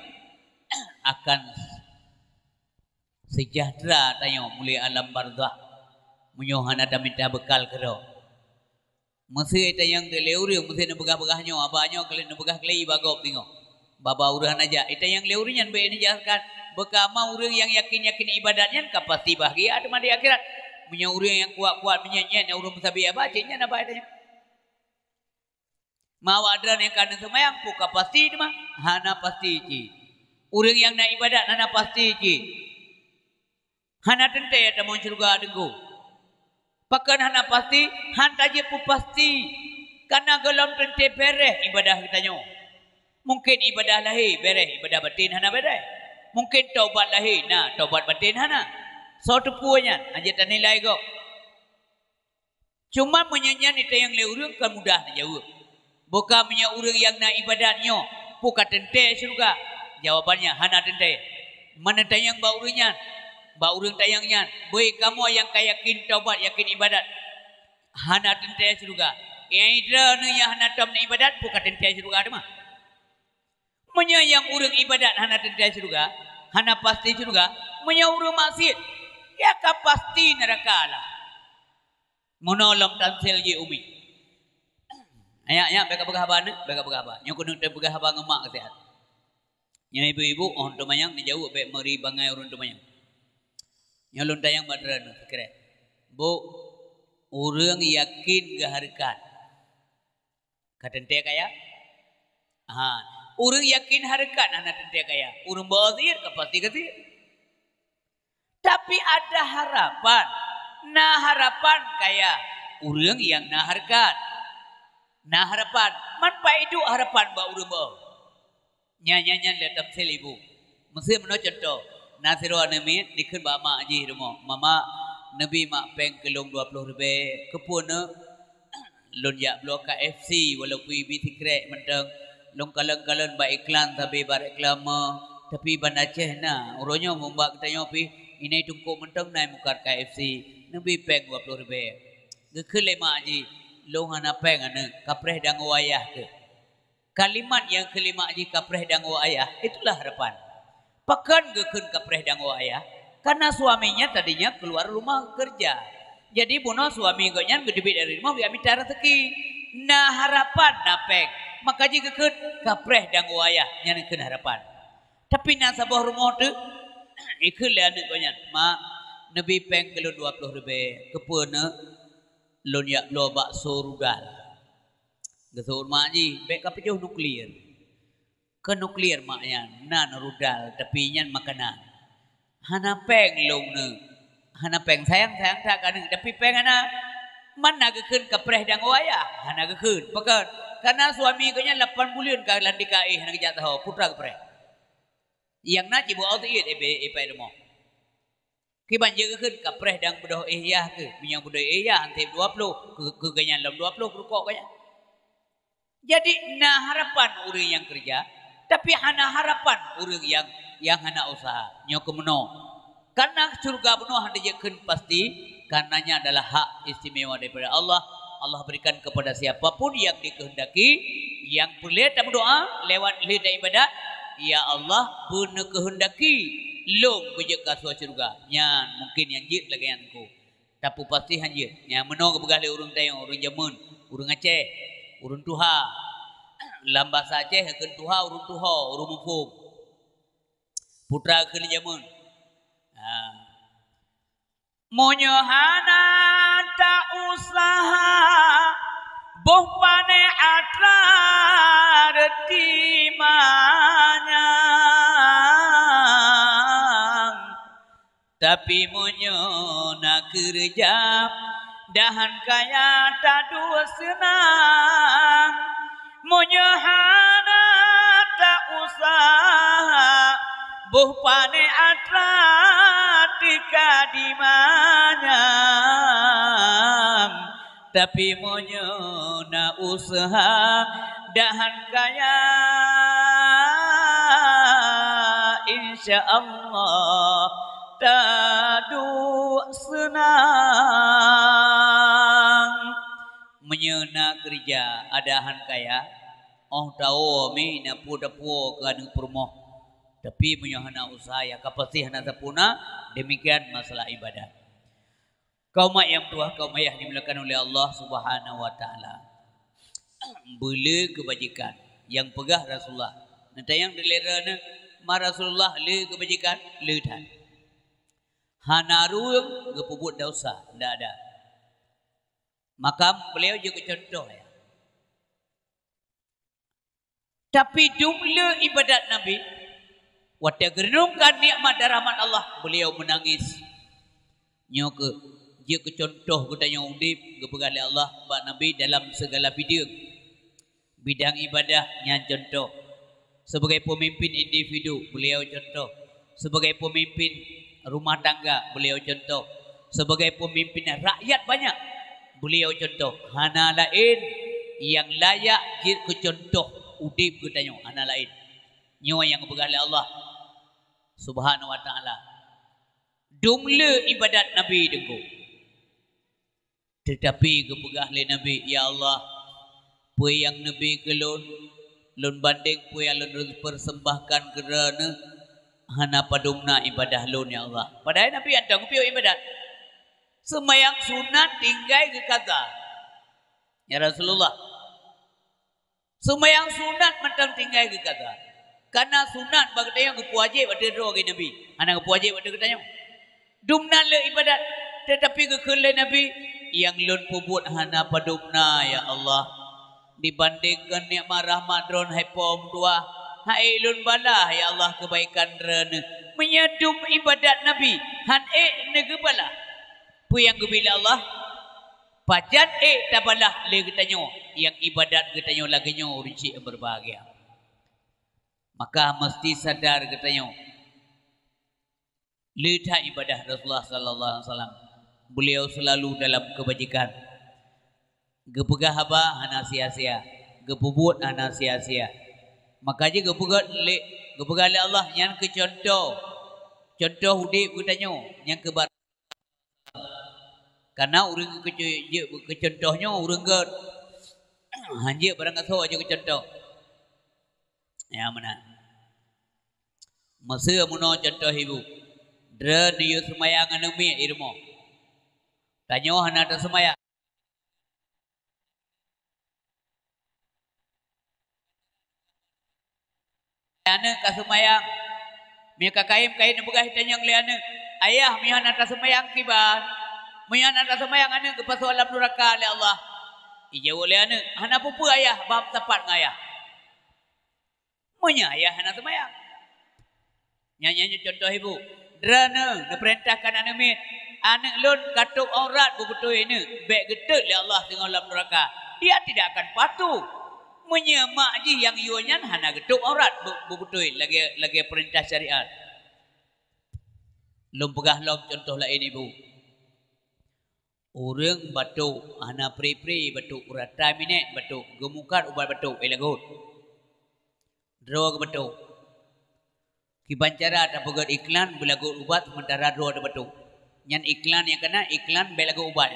akan sejahtera tayo mulai alam barzah munyo hana da minta bekal kero mesti tayang de leuri mesti na begah-begah nyo abanyo kali na begah klei bagop tingo baba urang aja ita yang leuri nyan be ni jakan bekama urang yang yakin-yakin ibadatnya kapasti bahagia ada di akhirat punya urang yang kuat-kuat menyanyian yang urang sabi abacanya apa adanya mau adran yang kana semayang puka pasti mah hana pasti ci urang yang nak ibadat hana pasti ci hana tente ya mau surga dengku pakan hana pasti hanta je pu pasti karena gelam tente bereh ibadah kita nyo mungkin ibadah lahir bereh ibadah batin hana bereh mungkin taubat lahir nah taubat batin hana suatu puanya aja tak nilai kok. Cuma menyanyian itu yang leurung kan mudah jawab. Bukan punya urang yang nak ibadatnya. Bukan tente surga. Jawabannya hana tente. Mana tayang bau urangnya? Bau urang tayangnya. Boy kamu yang yakin taubat yakin ibadat. Hana tente surga. Yang ida yang hana tam ibadat bukan tente surga ada mah. Menyayang urang ibadat hana tente surga. Hana pasti surga. Menyayang urang maksiat. Ya pasti neraka lah. Monolom tansel je umi. Ayak beka begah ban, beka begah ban. Nyo kudu te begah ban ngemak sehat. Nya ibu-ibu on tu mayang ni jauh be meri bangai urun tu mayang. Nya lun tayang badran sekret. Bu urang yakin gaharkan. Katente kaya? Urang yakin harkan ana tente kaya. Urang bazir ka pasti kasih. Tapi ada harapan. Nah harapan kaya urang yang nah harkat. Nah harapan. Man pa itu harapan ba urang ba. Nyanyanyan le tamsil ibu. Mesti meno contoh. Nasiro anami dikun ba mak haji rumo. Mama nabi mak peng kelong 20 ribu. Kepuna lon ya blok KFC walau kui biti krek mentang long kalang-kalang ba iklan tapi bar reklama tapi ban Aceh na uronyo membak tanya pi ini tungku mentang naik mukar KFC nabi peng 20 ribu gekele lemak ji lohana peng ane kapreh dan wayah ke kalimat yang kelima ji kapreh dan wayah itulah harapan pakan gekun kapreh dan wayah karena suaminya tadinya keluar rumah kerja jadi buno suami gonya gedebit dari rumah biar minta rezeki nah harapan napeng maka ji gekun kapreh dan wayah nyanikeun harapan tapi na sabah rumah tu ikut le anak banyak mak nabi peng kelo 20 ribu kepuna lon yak lo bakso rudal gesur mak ji bek kapejuh nuklir ke nuklir maknya nan rudal tapi nyan makanan hana peng long ne hana peng sayang tak kan tapi peng hana mana gekeun kapreh dang wayah hana gekeun pakan karena suami ko nya 8 bulan ka landikaih hana gejat tahu putra kapreh yang nak cibu auto iet ebe demo. Kiban je keun kapreh dang bedoh ihyah ke, binyang bedoh ihyah antep 20 ke ganyan 20 rukuk kaya. Jadi nah harapan urang yang kerja, tapi hana harapan urang yang hana usaha. Nyo kemeno. Karena surga penuh handa jekeun pasti, karenanya adalah hak istimewa daripada Allah. Allah berikan kepada siapapun yang dikehendaki, Yang boleh dalam doa lewat lidah ibadat, ya Allah pun kehendaki long bejek kasua surga. Nyan mungkin yang jit lagi yang ku. Tapi pasti hanya yang menong begal urang tayong, urang Jamun, urang Aceh, urang Tuha. Lamba Aceh ke Tuha, urang Tuha, urang Mufum. Putra ke Jamun. Monyohana tak usaha boh pane atrar timanya, tapi monyo nak kerja dahan kaya tak dua senang. Monyo hana tak usaha boh pane atrar tika dimanya, tapi monyo na usaha dahan kaya insya Allah tadu senang. Menyena kerja adahan kaya oh tahu mi na pudapu kan permoh, tapi menyahana usaha ya kapasih hana sapuna. Demikian masalah ibadah. Kaum yang tua, kaum yang dimulakan oleh Allah Subhanahu wa taala. Bela kebajikan yang pegah Rasulullah. Nanti yang dilerana ma Rasulullah le kebajikan le dan. Hanaru gepubut dosa ndak ada. Maka beliau juga contoh ya. Tapi jumlah ibadat Nabi waktu gerenungkan nikmat dan rahmat Allah, beliau menangis. Nyoke dia ke contoh katanya udip kepegali Allah Pak Nabi dalam segala bidang. Bidang ibadah yang contoh. Sebagai pemimpin individu beliau contoh. Sebagai pemimpin rumah tangga beliau contoh. Sebagai pemimpin rakyat banyak beliau contoh. Hana lain yang layak dia ke contoh udip katanya hana lain. Nyawa yang kepegali Allah Subhanahu wa taala. Jumlah ibadat Nabi dengku. Tetapi kepegah le Nabi, ya Allah, apa yang Nabi kelon lon banding apa yang lon persembahkan kerana hana padumna ibadah lon ya Allah. Padahal Nabi antang piu ibadat. Semayang sunat tinggal ke kata. Ya Rasulullah. Semayang sunat mentang tinggal ke kata. Karena sunat bagi yang wajib ada doa ke Nabi. Anak wajib ada katanya. Dumna le ibadat, tetapi kekelai Nabi yang lun pubut hana padumna ya Allah. Dibandingkan nikmat rahmat dron hai pom tua, hai lun bala ya Allah kebaikan rene. Menyadum ibadat Nabi, han negebala. Pu yang gebila Allah, pajan tabalah le katanya yang ibadat katanya laginya urusi berbahagia. Maka mesti sadar katanya lidah ibadah Rasulullah sallallahu alaihi wasallam. Beliau selalu dalam kebajikan. Gepegah haba hana sia-sia, gepubut hana sia-sia. Maka je gepegah le Allah yang ke contoh udip katanya yang kebar. Karena urang ke contohnya urang ke hanje barang aso aja ke contoh. Ya mana? Masa muno contoh ibu. Dre niyo semayang anemi irmo. Tanyo hana ta semayang. Ana ka semayang. Mi ka kaim begah tanyang liana. Ayah mi hana ta semayang kiban. Mi hana ta semayang ana ke pasu alam neraka oleh Allah. Ijau liana hana pupu ayah bab tepat ngayah. Monya ayah hana semayang. Nyanyi contoh ibu. Drana diperintahkan anak mit. Anak lun katuk aurat betul ini. Baik getul oleh Allah dengan alam neraka. Dia tidak akan patuh. Menyemak je yang iunya hana getuk aurat betul lagi perintah syariat. Lum pegah lom contoh lain ibu. Orang batuk hana pri-pri batuk urata minit batuk gemukan ubat batuk elagut. Drog batuk. Kibancara ada pegat iklan belagu ubat sementara dua ada batuk. Yang iklan yang kena iklan belagu ubat.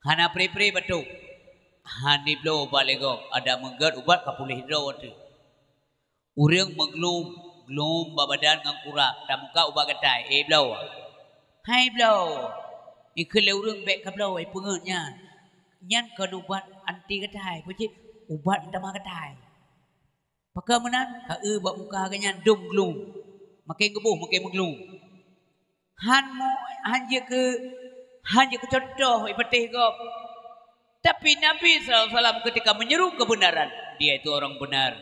Hana pri-pri batuk. Hani blo balego ada menggat ubat kapulih hidro tu. Urang menglum glum babadan ngang kurak tamuka ubat gatai blo. Hai blo. Ikhle urang bek ka blo ai pengeutnya. Nyan kan ubat anti gatai puji ubat tama gatai. Paka menan ka bak muka ganyan dum glum. Makin gebuh makin menglum. Hanya ke contoh ipatih gop. Tapi Nabi SAW ketika menyeru kebenaran, dia itu orang benar.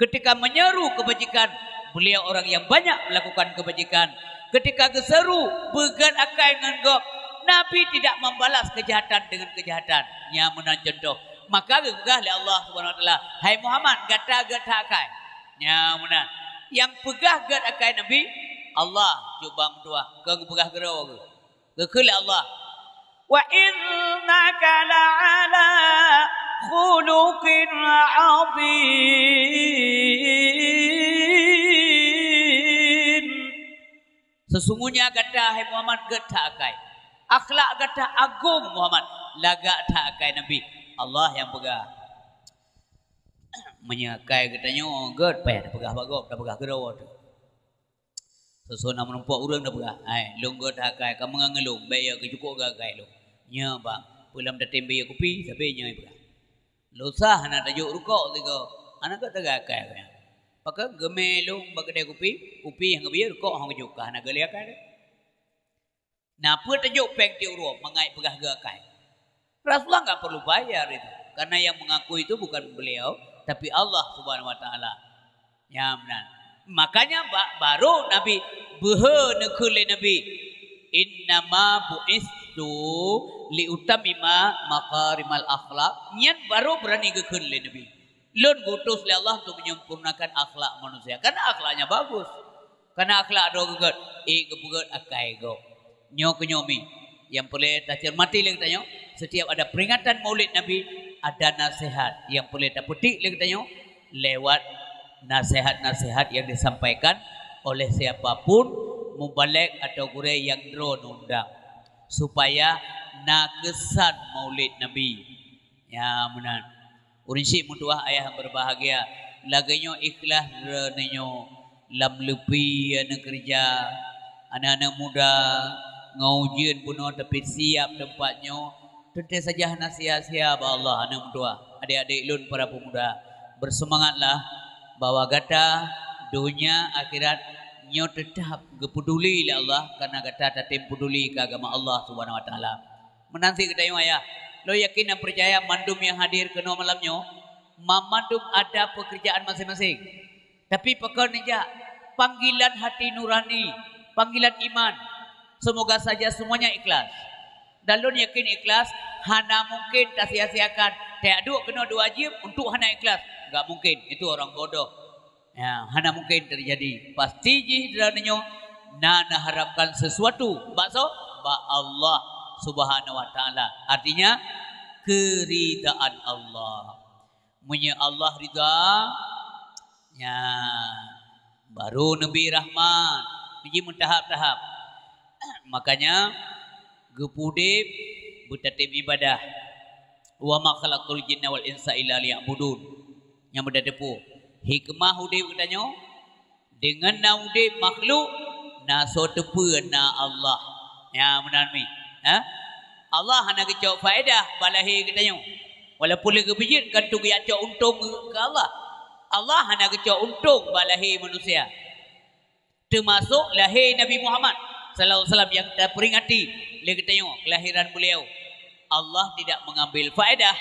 Ketika menyeru kebajikan, beliau orang yang banyak melakukan kebajikan. Ketika geseru, began akai nganggap, Nabi tidak membalas kejahatan dengan kejahatan. Nya menan contoh. Maka gegah oleh Allah Subhanahu Wa Taala. Hai Muhammad, gata akai. Nya menan. Yang pegah gat akai Nabi, Allah coba mendua. Kau pegah gerau ke? Gekele Allah. Wa innaka la'ala khuluqin 'azim. Sesungguhnya kata hai Muhammad gata akai. Akhlak kata agung Muhammad. Laga tak akai Nabi. Allah yang pegah. Menyakai katanya gad payah dah pegah bagok, dah pegah gerau tu. Sesona menumpak urang dah pegah. Ai, long gad akai ka mengangelung, bayar ke cukup gagai lu. Nya bang, pulam dah tembe kopi, sampai nya pegah. Losah nak tajuk rukuk tiga. Anak kat tagakai kan. Pakai gemelung bagedai kopi yang biar rukuk hang juk ka nak gali akai. Nah, apa tajuk pek ti urut mengai pegah gakai. Rasulullah enggak perlu bayar itu. Karena yang mengaku itu bukan beliau, tapi Allah Subhanahu Wa Taala. Ya benar. Makanya baru Nabi behe nekule Nabi. Innama bu'istu liutamima makarimal akhlak. Nyan baru berani gekun le Nabi. Lun gutus le Allah untuk menyempurnakan akhlak manusia. Karena akhlaknya bagus. Karena akhlak do geget. Gebuget akai go. Nyo kenyomi. Yang boleh tak cermati le katanya. Setiap ada peringatan Maulid Nabi, ada nasihat yang boleh tak petik le katanya lewat nasihat-nasihat yang disampaikan oleh siapapun mubalik atau gure yang drone undang supaya nakesan Maulid Nabi. Ya benar. Urinsi mutuah ayah berbahagia laganya ikhlas renyo lam lepi anak kerja anak-anak muda ngaujian bunuh tapi siap tempatnya. Tentu saja nasihat-nasihat Allah anak muda adik-adik lun para pemuda bersemangatlah bahwa gata dunia akhirat nyo tetap gepeduli le Allah karena gata tatim peduli ke agama Allah Subhanahu Wa Taala. Menanti kita yang ayah, lo yakin dan percaya mandum yang hadir ke malamnya, mandum ada pekerjaan masing-masing. Tapi pekerja panggilan hati nurani, panggilan iman. Semoga saja semuanya ikhlas. Dan lo yakin ikhlas, hana mungkin tak sia-siakan. Tak ada kena dua wajib untuk hana ikhlas. Enggak mungkin, itu orang bodoh. Ya, hana mungkin terjadi. Pasti jihrannya nana harapkan sesuatu. Bakso ba Allah Subhanahu Wa Taala. Artinya keridaan Allah. Munya Allah ridha. Ya, baru Nabi Rahman. Biji mentahap-tahap. Makanya gepudip betatim ibadah. Wa ma khalaqul jinna wal insa illa liya'budun. Yang berdepu hikmah udip katanya dengan na udip makhluk na so tepe na Allah. Ya benar mi. Ha? Allah hana kecok faedah balahi katanya. Walaupun lagi bijit kan tu ya cok untung ke Allah. Allah hana kecok untung balahi manusia. Termasuk lahir Nabi Muhammad sallallahu alaihi wasallam yang kita peringati lagi katanya kelahiran beliau. Allah tidak mengambil faedah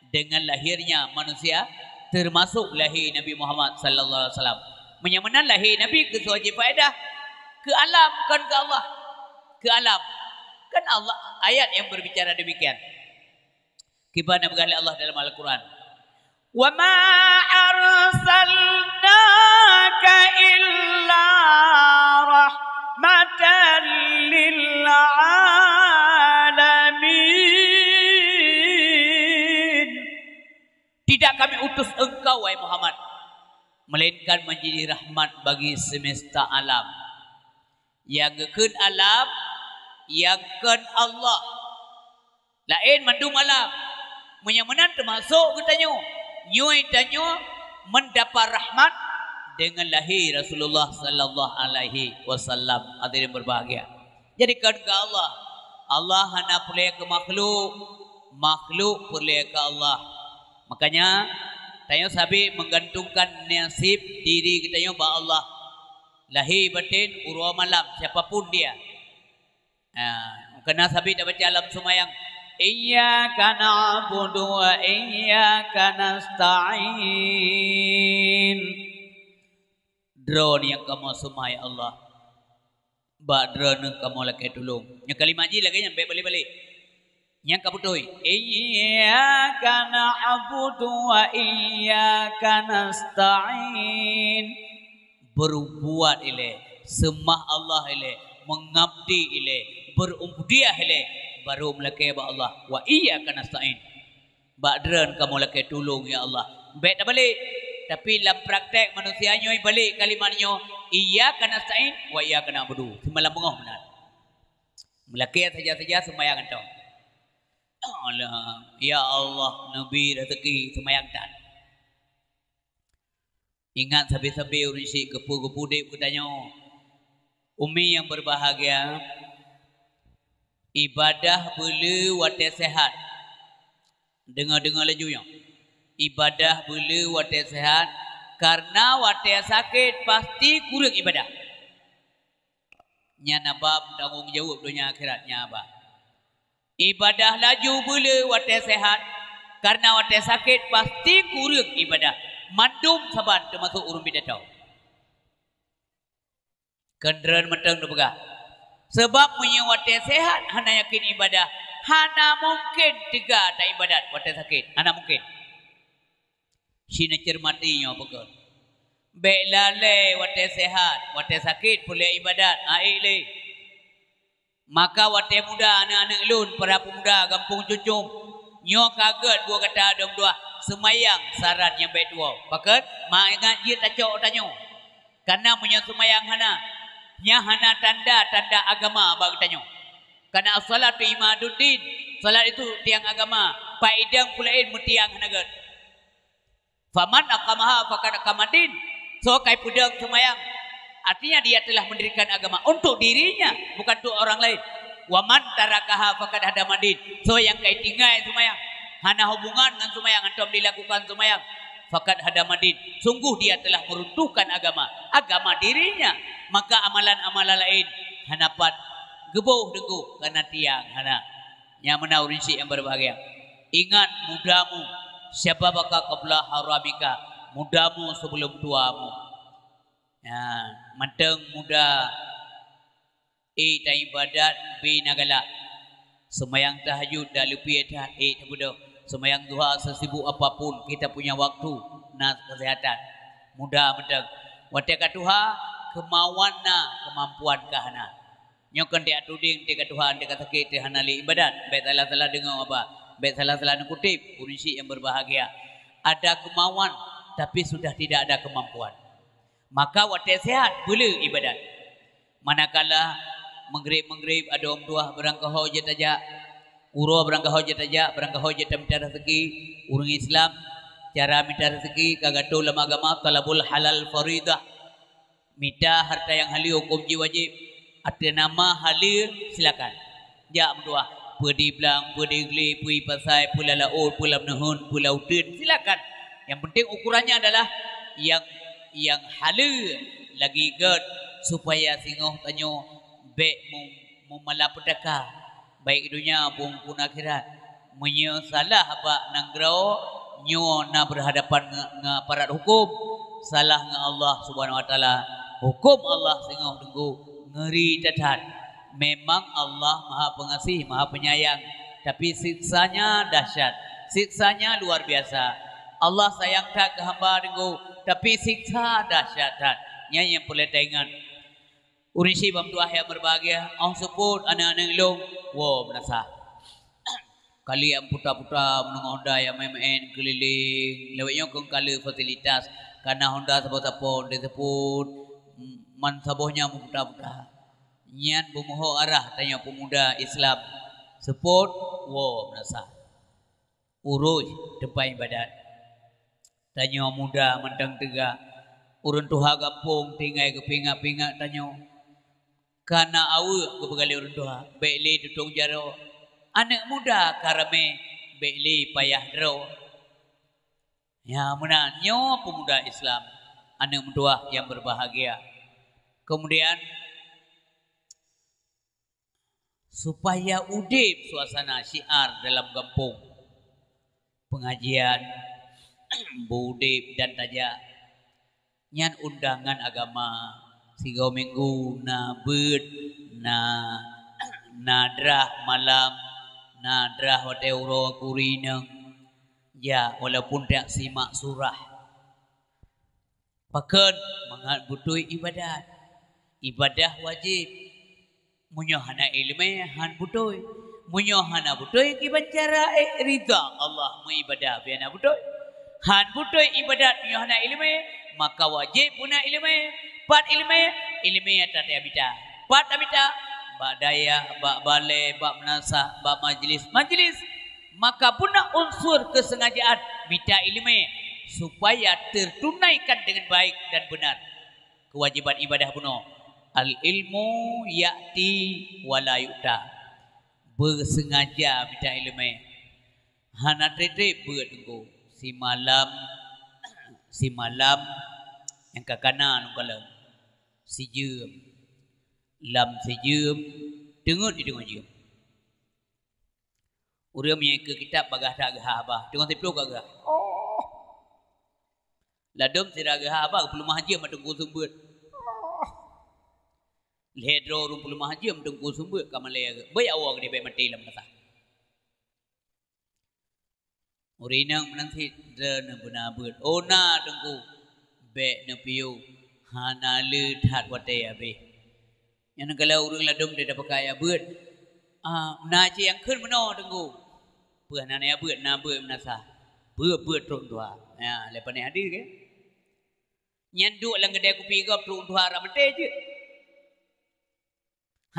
dengan lahirnya manusia. Termasuk lahir Nabi Muhammad sallallahu alaihi wasallam. Menyamanan lahir Nabi ke suatu faedah ke alam kan ke Allah. Ke alam. Kan Allah ayat yang berbicara demikian. Kibana berkali Allah dalam Al-Quran. Wa ma arsalnaka illa rahmatan lil alamin. Tidak kami utus engkau wahai Muhammad melainkan menjadi rahmat bagi semesta alam. Yang keun alam, yang keun Allah. Lain mandum alam. Menyamenan termasuk katanya. Nyoi tanyo mendapat rahmat dengan lahir Rasulullah sallallahu alaihi wasallam. Hadirin berbahagia. Jadi kan ke Allah. Allah hanya boleh ke makhluk, makhluk boleh ke Allah. Makanya tayo sabi menggantungkan nasib diri kita yo ba Allah. Lahir batin urwa malam siapapun dia. Kena sabi dah baca alam semayang. Iyyaka na'budu wa iyyaka nasta'in. Drone yang kamu semai Allah. Ba drone kamu lagi tolong. Yang kalimat ji lagi nyampe balik-balik. Yang kamu tuh. Iyyaka na'budu wa iyyaka nasta'in. Berbuat ile, semah Allah ile, mengabdi ile, berumbudiah ile, baru melakai ba Allah. Wa iyyaka nasta'in. Badran kamu lakai tolong ya Allah. Baik dah balik. Tapi dalam praktek manusianya balik kalimatnya iyyaka nasta'in wa iyyaka na'budu. Semalam bengah benar. Melakai saja-saja sembahyang entau. Allah, ya Allah, Nabi rezeki sembahyang tak. Ingat sabi-sabi urisi kepu-kepu dek katanya. Umi yang berbahagia, ibadah boleh wate sehat. Dengar-dengar laju yang. Ibadah boleh wate sehat karena wate sakit pasti kurang ibadah. Nya nabab tanggung jawab dunia akhiratnya apa? Ibadah laju boleh wate sehat karena wate sakit pasti kurang ibadah. Mandum saban termasuk urun bidatau. Kenderan matang tu pegah. Sebab punya wate sehat hana yakin ibadah. Hana mungkin tiga tak ibadat wate sakit. Hana mungkin. Sina cermatinya pegah. Baik lalai wate sehat, wate sakit boleh ibadat. Aik. Maka wate muda anak-anak lun para pemuda kampung Cucung. Nyo kaget gua kata ada dua semayang saran yang baik dua. Pakat mak ingat dia tacok tanyo. Karena punya semayang hana. Nya hana tanda-tanda agama bagi tanyo. Karena salat imaduddin, salat itu tiang agama. Paidang pulain mutiang hanagat. Faman aqamaha faqad aqamadin. So kai pudang semayang. Artinya dia telah mendirikan agama untuk dirinya, bukan untuk orang lain. Waman tarakaha faqad hadamadin. So yang kai tinggal semayang, hana hubungan dengan semayang antum dilakukan semayang, faqad hadamadin. Sungguh dia telah meruntuhkan agama dirinya. Maka amalan-amalan lain hana pat gebuh dengku karena tiang hana. Yang menauri si yang berbahagia. Ingat mudamu, siapa bakal qabla haramika, mudamu sebelum tuamu. Ya, mateng muda tak ibadat B nagala. Semayang tahajud dah lebih dah budak. Semayang duha sesibuk apapun kita punya waktu nak kesehatan. Muda mateng. Wate katuha kemauan na kemampuan kahana. Nyokan dia tuding dia Tuhan dia sakit dia hana li ibadat. Baik salah-salah dengar apa? Baik salah-salah kutip urisi yang berbahagia. Ada kemauan tapi sudah tidak ada kemampuan. Maka wate sehat boleh ibadat. Manakala Maghrib ada om tua berangkah hojat aja, uro berangkah hojat aja, berangkah hojat minta rezeki. Urang Islam cara minta rezeki kagatu dalam agama talabul halal faridah. Minta harta yang halal hukum wajib. Ada nama halal silakan. Ja dua pedi belang, pedi geli, pui pasai, pula laut, pula menehun, pula udin silakan. Yang penting ukurannya adalah yang halal lagi ged supaya singoh tanyo baik memalapetaka baik dunia pun akhirat menyesalah apa nanggrau nyo na berhadapan dengan aparat hukum salah dengan Allah Subhanahu wa taala hukum Allah singoh tunggu ngeri tetat. Memang Allah Maha Pengasih Maha Penyayang tapi siksanya dahsyat, siksanya luar biasa. Allah sayang tak ke hamba tunggu tapi siksa dahsyat nya yang boleh ingat. Urisi bam tuah yang berbahagia, ang support anak-anak ilong, wow menasa. Kali yang putra-putra menengah Honda yang main keliling, lewatnya kong kali fasilitas, karena Honda sabot-sabot, dia sebut man sabohnya putra-putra. Nyan bumuho arah tanya pemuda Islam, support, wow menasa. urus tempat ibadat. Tanya muda mentang tegak. Urun tuha kampung tinggal ke pingak-pingak tanya. Karena awu ke begali urun tuha. Baikli tutung jaro. Anak muda karame baikli payah dero. Ya menanyo pemuda Islam. Anak muda yang berbahagia. Kemudian supaya udip suasana syiar dalam kampung. Pengajian budip dan tajak nyan undangan agama sigo minggu na bud na nadrah malam nadrah wateuro kurina ya walaupun tak simak surah pakan mangat butuh ibadah wajib munyohana ilmu han butuh munyohana butuh kibancara ridha Allah mengibadah biana butuh han butuh ibadat munyohana ilmu maka wajib puna ilmu pat ilmu tata abita pat abita bak daya bak balai bak menasah bak majlis maka puna unsur kesengajaan bita ilmu supaya tertunaikan dengan baik dan benar kewajiban ibadah puno al ilmu ya'ti wala yu'ta bersengaja bita ilmu hana trete beut engko si malam yang kakanan kalau si jem lam si jem dengut jem urang punya ke kitab bagah dak gah abah tengok tiplo gagah ladom sira gah abah perlu mahjam tengku sumbut ledro rum perlu mahjam tengku sumbut kamale bay awak dia bay mati lam kata urinang menanti dana benabut ona tengku be na piu hana le that wate abe yang kalau urang ladom dia dapat kaya beut na ci yang keun meno tengku peuh na ya beut na beut menasa beut tron tua ya lepas ni hadir ke nyandu lang gede kopi gop tron tua ra mate je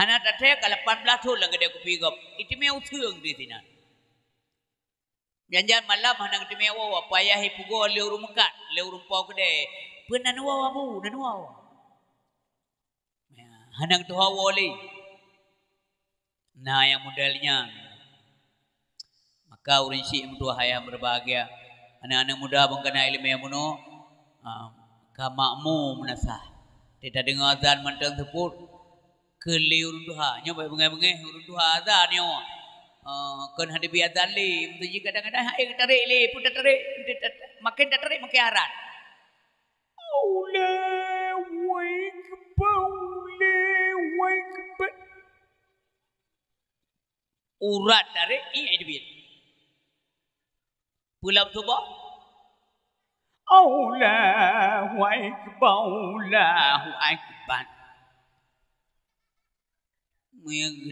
hana tate ka 18 tahun lang gede kopi gop itu me utheung di tina janjan malam hanang timewa payah ipugo le urung mekat le urung pau gede penan wawa bu nan wawa hanang tu hawali nah yang modelnya maka urang syik muda hayam berbahagia anak-anak muda bangkana ilmu yang muno kamakmu menasah tidak dengar azan mantang teput keli urang tuha nyoba bengai-bengai urang tuha azan nyo kan hadapi azan li mesti kadang-kadang hai tarik li putar tarik makin tarik makin harat urat tarik ini debit pulau subah Allahu akbar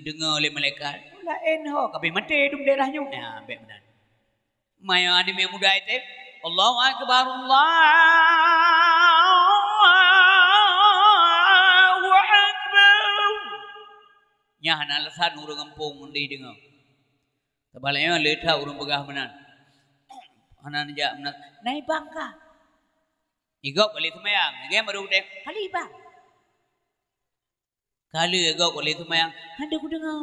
dengar oleh malaikat lain ho kabeh mati dum daerahnya ya baik benar maya ada yang muda itu Allahu akbar Allahu akbar nya hana alasan urang kampung mundi dengar tebalnya letha urang pegah menan hana nja menan nai bangka igok kali semayang ge baru dek kali bang kali agak oleh tu mayang anda ku dengar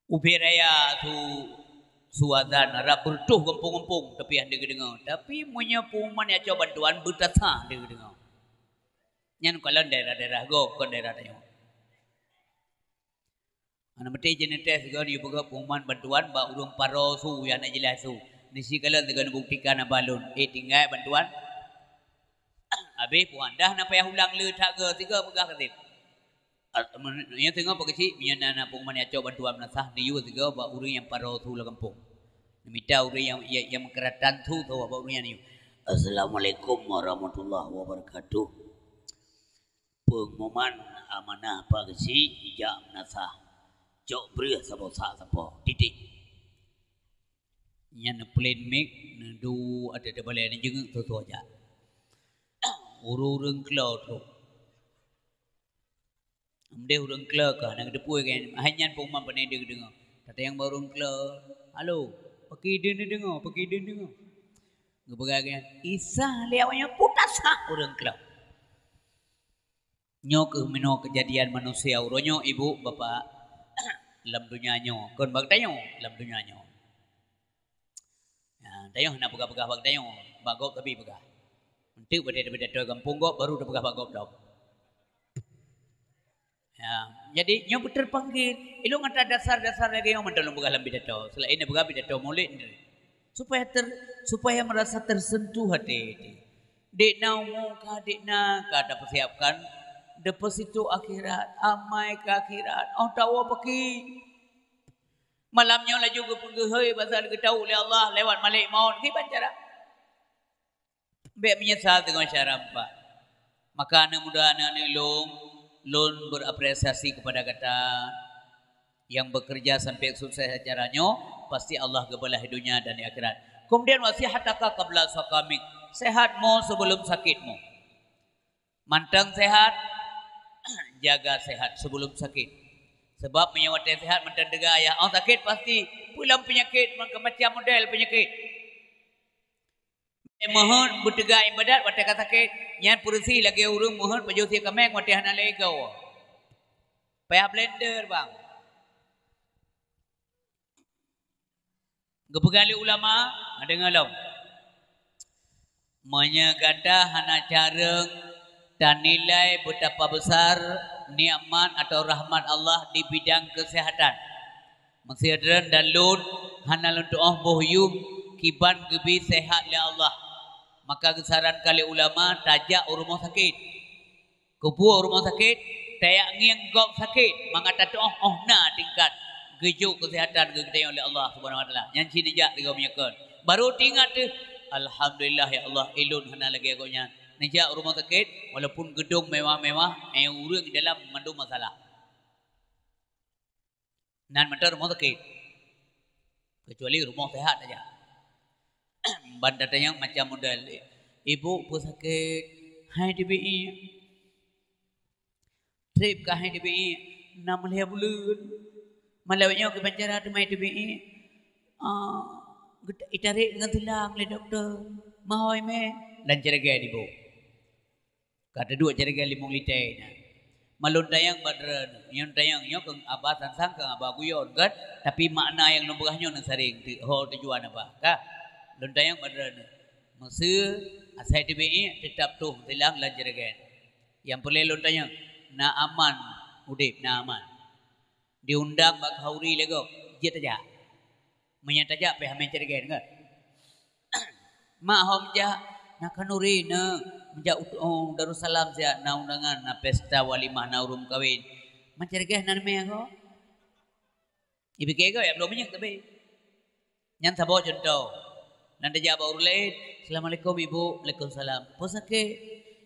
uberaya tu suadan harap bertuh kampung-kampung tapi anda ku dengar tapi punya pengumuman yang coba bantuan bertasa anda ku dengar nyan kalau daerah-daerah go kon daerah tanya ana mesti jenetes go di buka pengumuman bantuan ba urung paro su yang nak jelas su nisi kalau dengan buktikan balun tinggal bantuan abe puan dah nak payah ulang le tak ke tiga pegah ketip nya tengok apa kecil nya nana pengumuman yang coba bantuan nasah ni yu tiga ba urang yang paro tu la kampung minta urang yang keratan tu tahu apa urang ni Assalamualaikum warahmatullahi wabarakatuh pengumuman amanah apa kecil ijak nasah jok beri sabo titik nya plain make du ada balai ni jeung tu aja urang klau tu amde urang klau ka nang depui kan hanya pengumuman pandai dengar kata yang baru klau halo Pakai dia dengar, pakai dia dengar. Ngebegagan isah liawanya putasa urang kelap. Nyo ke mino kejadian manusia uronyo ibu bapak dalam dunia nyo. Kon bag tayo dalam dunia nyo. Ya, tayo nak pegah-pegah bag tayo. Bagok tapi pegah. Nanti beda-beda kampung gok baru dah pegah bagok dah. Ya, jadi nyo terpanggil, ilung ada dasar-dasar lagi yang mendalam begalam bidato. Selain begal bidato mulit supaya merasa tersentuh hati. Dek naumu ka dek na ka ada persiapkan deposito akhirat, amai ke akhirat. Oh tahu pergi. Malamnya laju ke penggehoi pasal ke tahu oleh Allah lewat malik maut ki pancara. Bek menyesal dengan syarat pak. Maka anak muda anak Lun berapresiasi kepada kata yang bekerja sampai sukses acaranya, pasti Allah gebelah dunia dan di akhirat. Kemudian wasihataka qabla sakamik, sehatmu sebelum sakitmu. Mantang sehat, jaga sehat sebelum sakit. Sebab menyawat sehat mantang dega ayah. Oh sakit pasti pulang penyakit macam model penyakit. Mohon bertegak ibadat wate sakit nyan pursi lagi urung mohon pajusi kamek wate hana lego. Payah blender bang. Gepegali ulama ada ngalom. Menyegada hana careng dan nilai betapa besar nikmat atau rahmat Allah di bidang kesehatan. Mesiadran dan lun hana luntuh bohyum kiban gebi sehat li Allah. Maka kesaran kali ulama tajak rumah sakit. Kupu rumah sakit, tayak ngianggap sakit. Mengata tu na tingkat gejuk kesehatan gegedai oleh Allah Subhanahu wa taala. Yang sini jak tiga menyakon. Baru tingkat tu alhamdulillah ya Allah ilun hana lagi agaknya. Nejak rumah sakit walaupun gedung mewah-mewah urang di dalam mandu masalah. Nan mantar rumah sakit. Kecuali rumah sehat aja. Bandatanya macam model ibu pun sakit hai DBI trip ke hai DBI 6 bulan malawnya ke penjara tu mai DBI itarik dengan tulang le doktor mahoi me dan cerega ibu kata dua cerega 5 liter malun tayang badran yang tayang nyo ke abah sansang ke abah guyon kan tapi makna yang nombahnya nang saring ho tujuan apa ka lontayang badran masa asai DBI tetap tuh tilang lanjeragan yang perlu lontayang na aman udip na aman diundang bak hauri lego je taja menyataja pe hamen ceregen kan mak hom ja na kanuri na menja Darussalam sia na undangan na pesta walimah na urum kawin mencergeh nan me ko ibike ko ya belum banyak tapi nyan sabo contoh nanti jawab orang lain. Assalamualaikum ibu. Waalaikumsalam. Posake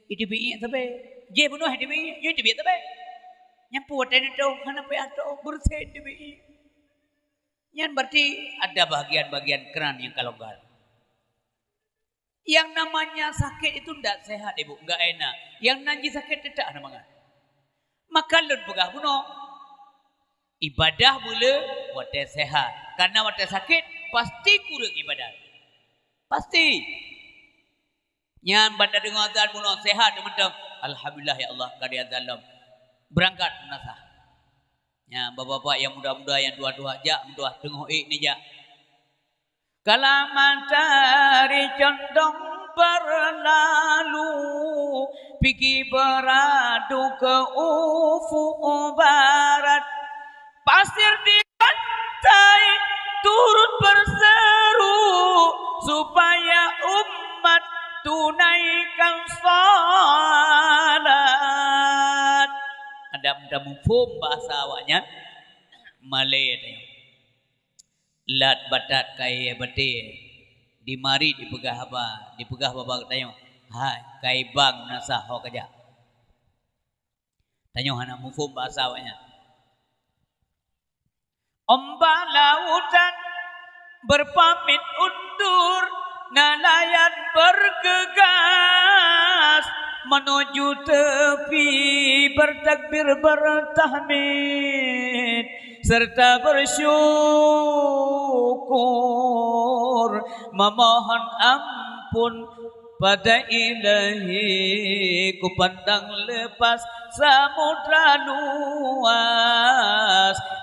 IDBI tapi je bunuh IDBI. Yo IDBI tapi nyampu tadi tu kana pe atau bersih IDBI. Yang berarti ada bagian-bagian keran yang kalonggar. Yang namanya sakit itu tidak sehat ibu, enggak enak. Yang nanti sakit tidak namanya. Maka lun pegah bunuh. Ibadah boleh wate sehat. Karena wate sakit pasti kurang ibadah. Pasti. Nyan banda dengar azan bunuh sehat teman-teman. Alhamdulillah ya Allah kadi azan berangkat menasah. Ya bapak-bapak yang muda-muda yang tua-tua jak muda tengok ni jak. Kala matahari condong berlalu pergi beradu ke ufuk barat pasir di pantai turut berseru supaya umat tunaikan salat. Ada mufum bahasa awaknya Malay tanya. Lat batat kai bete di mari dipegah apa? Dipegah bapa tanya. Hai kai bang nasah ho kaja. Tanya hana mufum bahasa awaknya. Ombak lautan berpamit undur, nelayan bergegas menuju tepi bertakbir bertahmid serta bersyukur memohon ampun pada Ilahi. Ku pandang lepas samudra luas,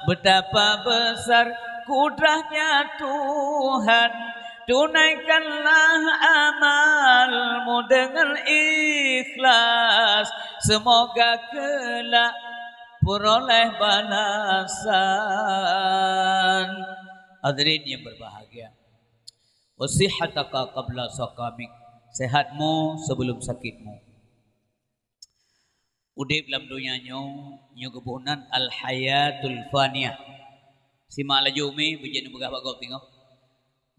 betapa besar kudrahnya Tuhan. Tunaikanlah amalmu dengan ikhlas, semoga kelak peroleh balasan. Hadirin yang berbahagia, wasihataka qabla saqamik, sehatmu sebelum sakitmu. Udip dalam dunia nyo kebunan al hayatul faniyah. Simak laju umi berjana begah bagau tengok.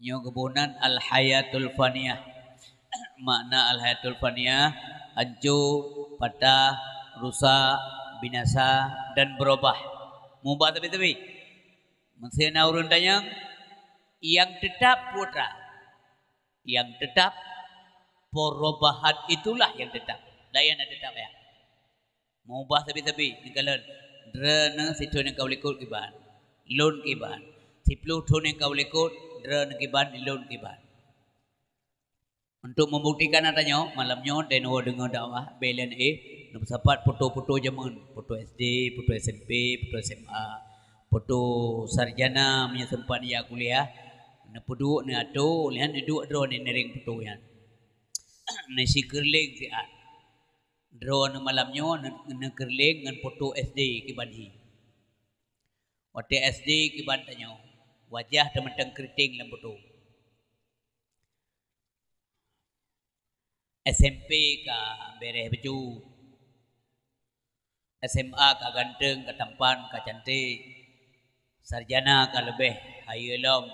Nyo kebunan al hayatul faniyah. Makna al hayatul faniyah hancur, patah, rusak, binasa dan berubah. Mubah tapi masih urun tanya yang tetap putra, yang tetap perubahan itulah yang tetap. Daya nak tetap ya. Mubah tapi nikalan drena situ yang kau likut kiban, lon kiban, siplu thun yang kau likut drena kiban, lon kiban. Untuk membuktikan adanya malamnya deno dengar dakwah BLNA nombor sapat foto-foto zaman, foto SD, foto SMP, foto SMA, foto sarjana punya sempat dia kuliah. Na peduk ni atu lian duduk drone ni nering foto yan. Na si kerling si at. Drone malamnya na kerling ngan foto SD kiban hi. Wate SD kiban tanya wajah teman-teman keriting dalam foto. SMP ka bereh baju, SMA ka ganteng, ka tampan, ka cantik, sarjana ka lebih hayelom,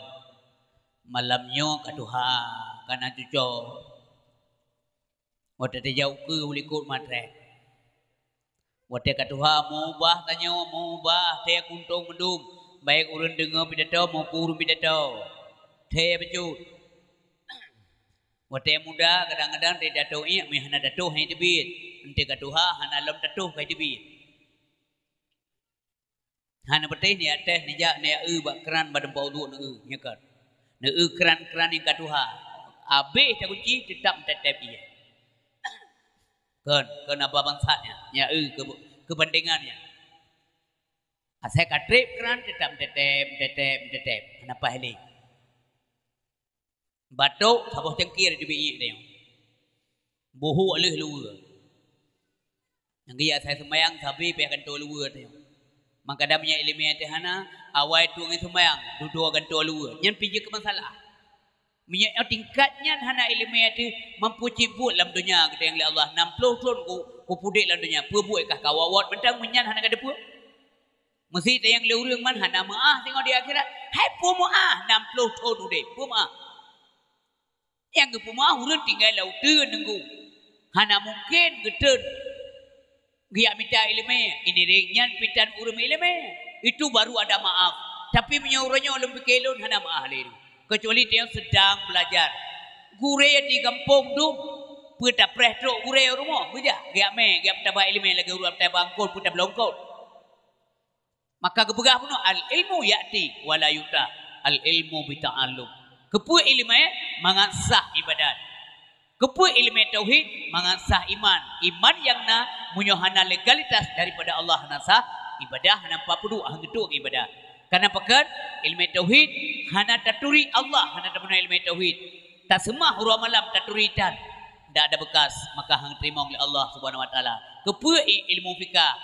malamnya ka tuha, kana cuco. Wate te jauh ke ulikut matre. Wate ka tuha mubah tanya mubah te kuntung mendum, baik urun dengar pidato mau urun pidato. Te baju. Wate muda kadang-kadang dia datuh iya mi hana datuh hai debit ente katuha hana lam datuh kai debit hana betih ni ateh ni ja ni bak keran badan bau du ne nyekat ne keran yang katuha abe ta kunci tetap tetep iya kan apa bangsanya nya kepentingannya asai katrip keran tetap tetep hana pahli batuk sabuh cengkir di biik dia. Buhu alih luar. Yang dia saya sembayang sabi pe akan tol luar dia. Maka dah punya ilmu tehana awai tu ngai sembayang duduk akan tol luar. Nyan piji ke masalah. Minyak tingkatnya hana ilmu itu mampu cibut dalam dunia kita yang Allah 60 tahun ku pudik dalam dunia. Pubuat kah kawawat mentang menyan hana kada pu. Mesti yang leurang man hana maah tengok di akhirat. Hai pu maah 60 tahun udip. Pu maah. Yang kepumah urun tinggal lautan nunggu. Hana mungkin getun. Dia minta ilmu. Ini ringan pitan urun ilmu. Itu baru ada maaf. Tapi menyuruhnya lebih kelon hana maaf liru. Kecuali dia sedang belajar. Gure di kampung tu. Peta prehtrok gure rumah. Bija. Dia peta ilmu lagi urun peta bangkul peta belongkot. Maka kepegah pun al ilmu ya'ti wala yuta. Al ilmu bita'alum. Kepu ilmu mengasah ibadat. Kepu ilmu tauhid mengasah iman. Iman yang na munyohana legalitas daripada Allah nasah ibadah nampak perlu hanggetuk ibadah. Karena pekan ilmu tauhid hana taturi Allah hana tabuna ilmu tauhid. Tak semah huruf malam taturitan. Tak ada bekas maka hang terima oleh Allah Subhanahu wa taala. Kepu ilmu fikah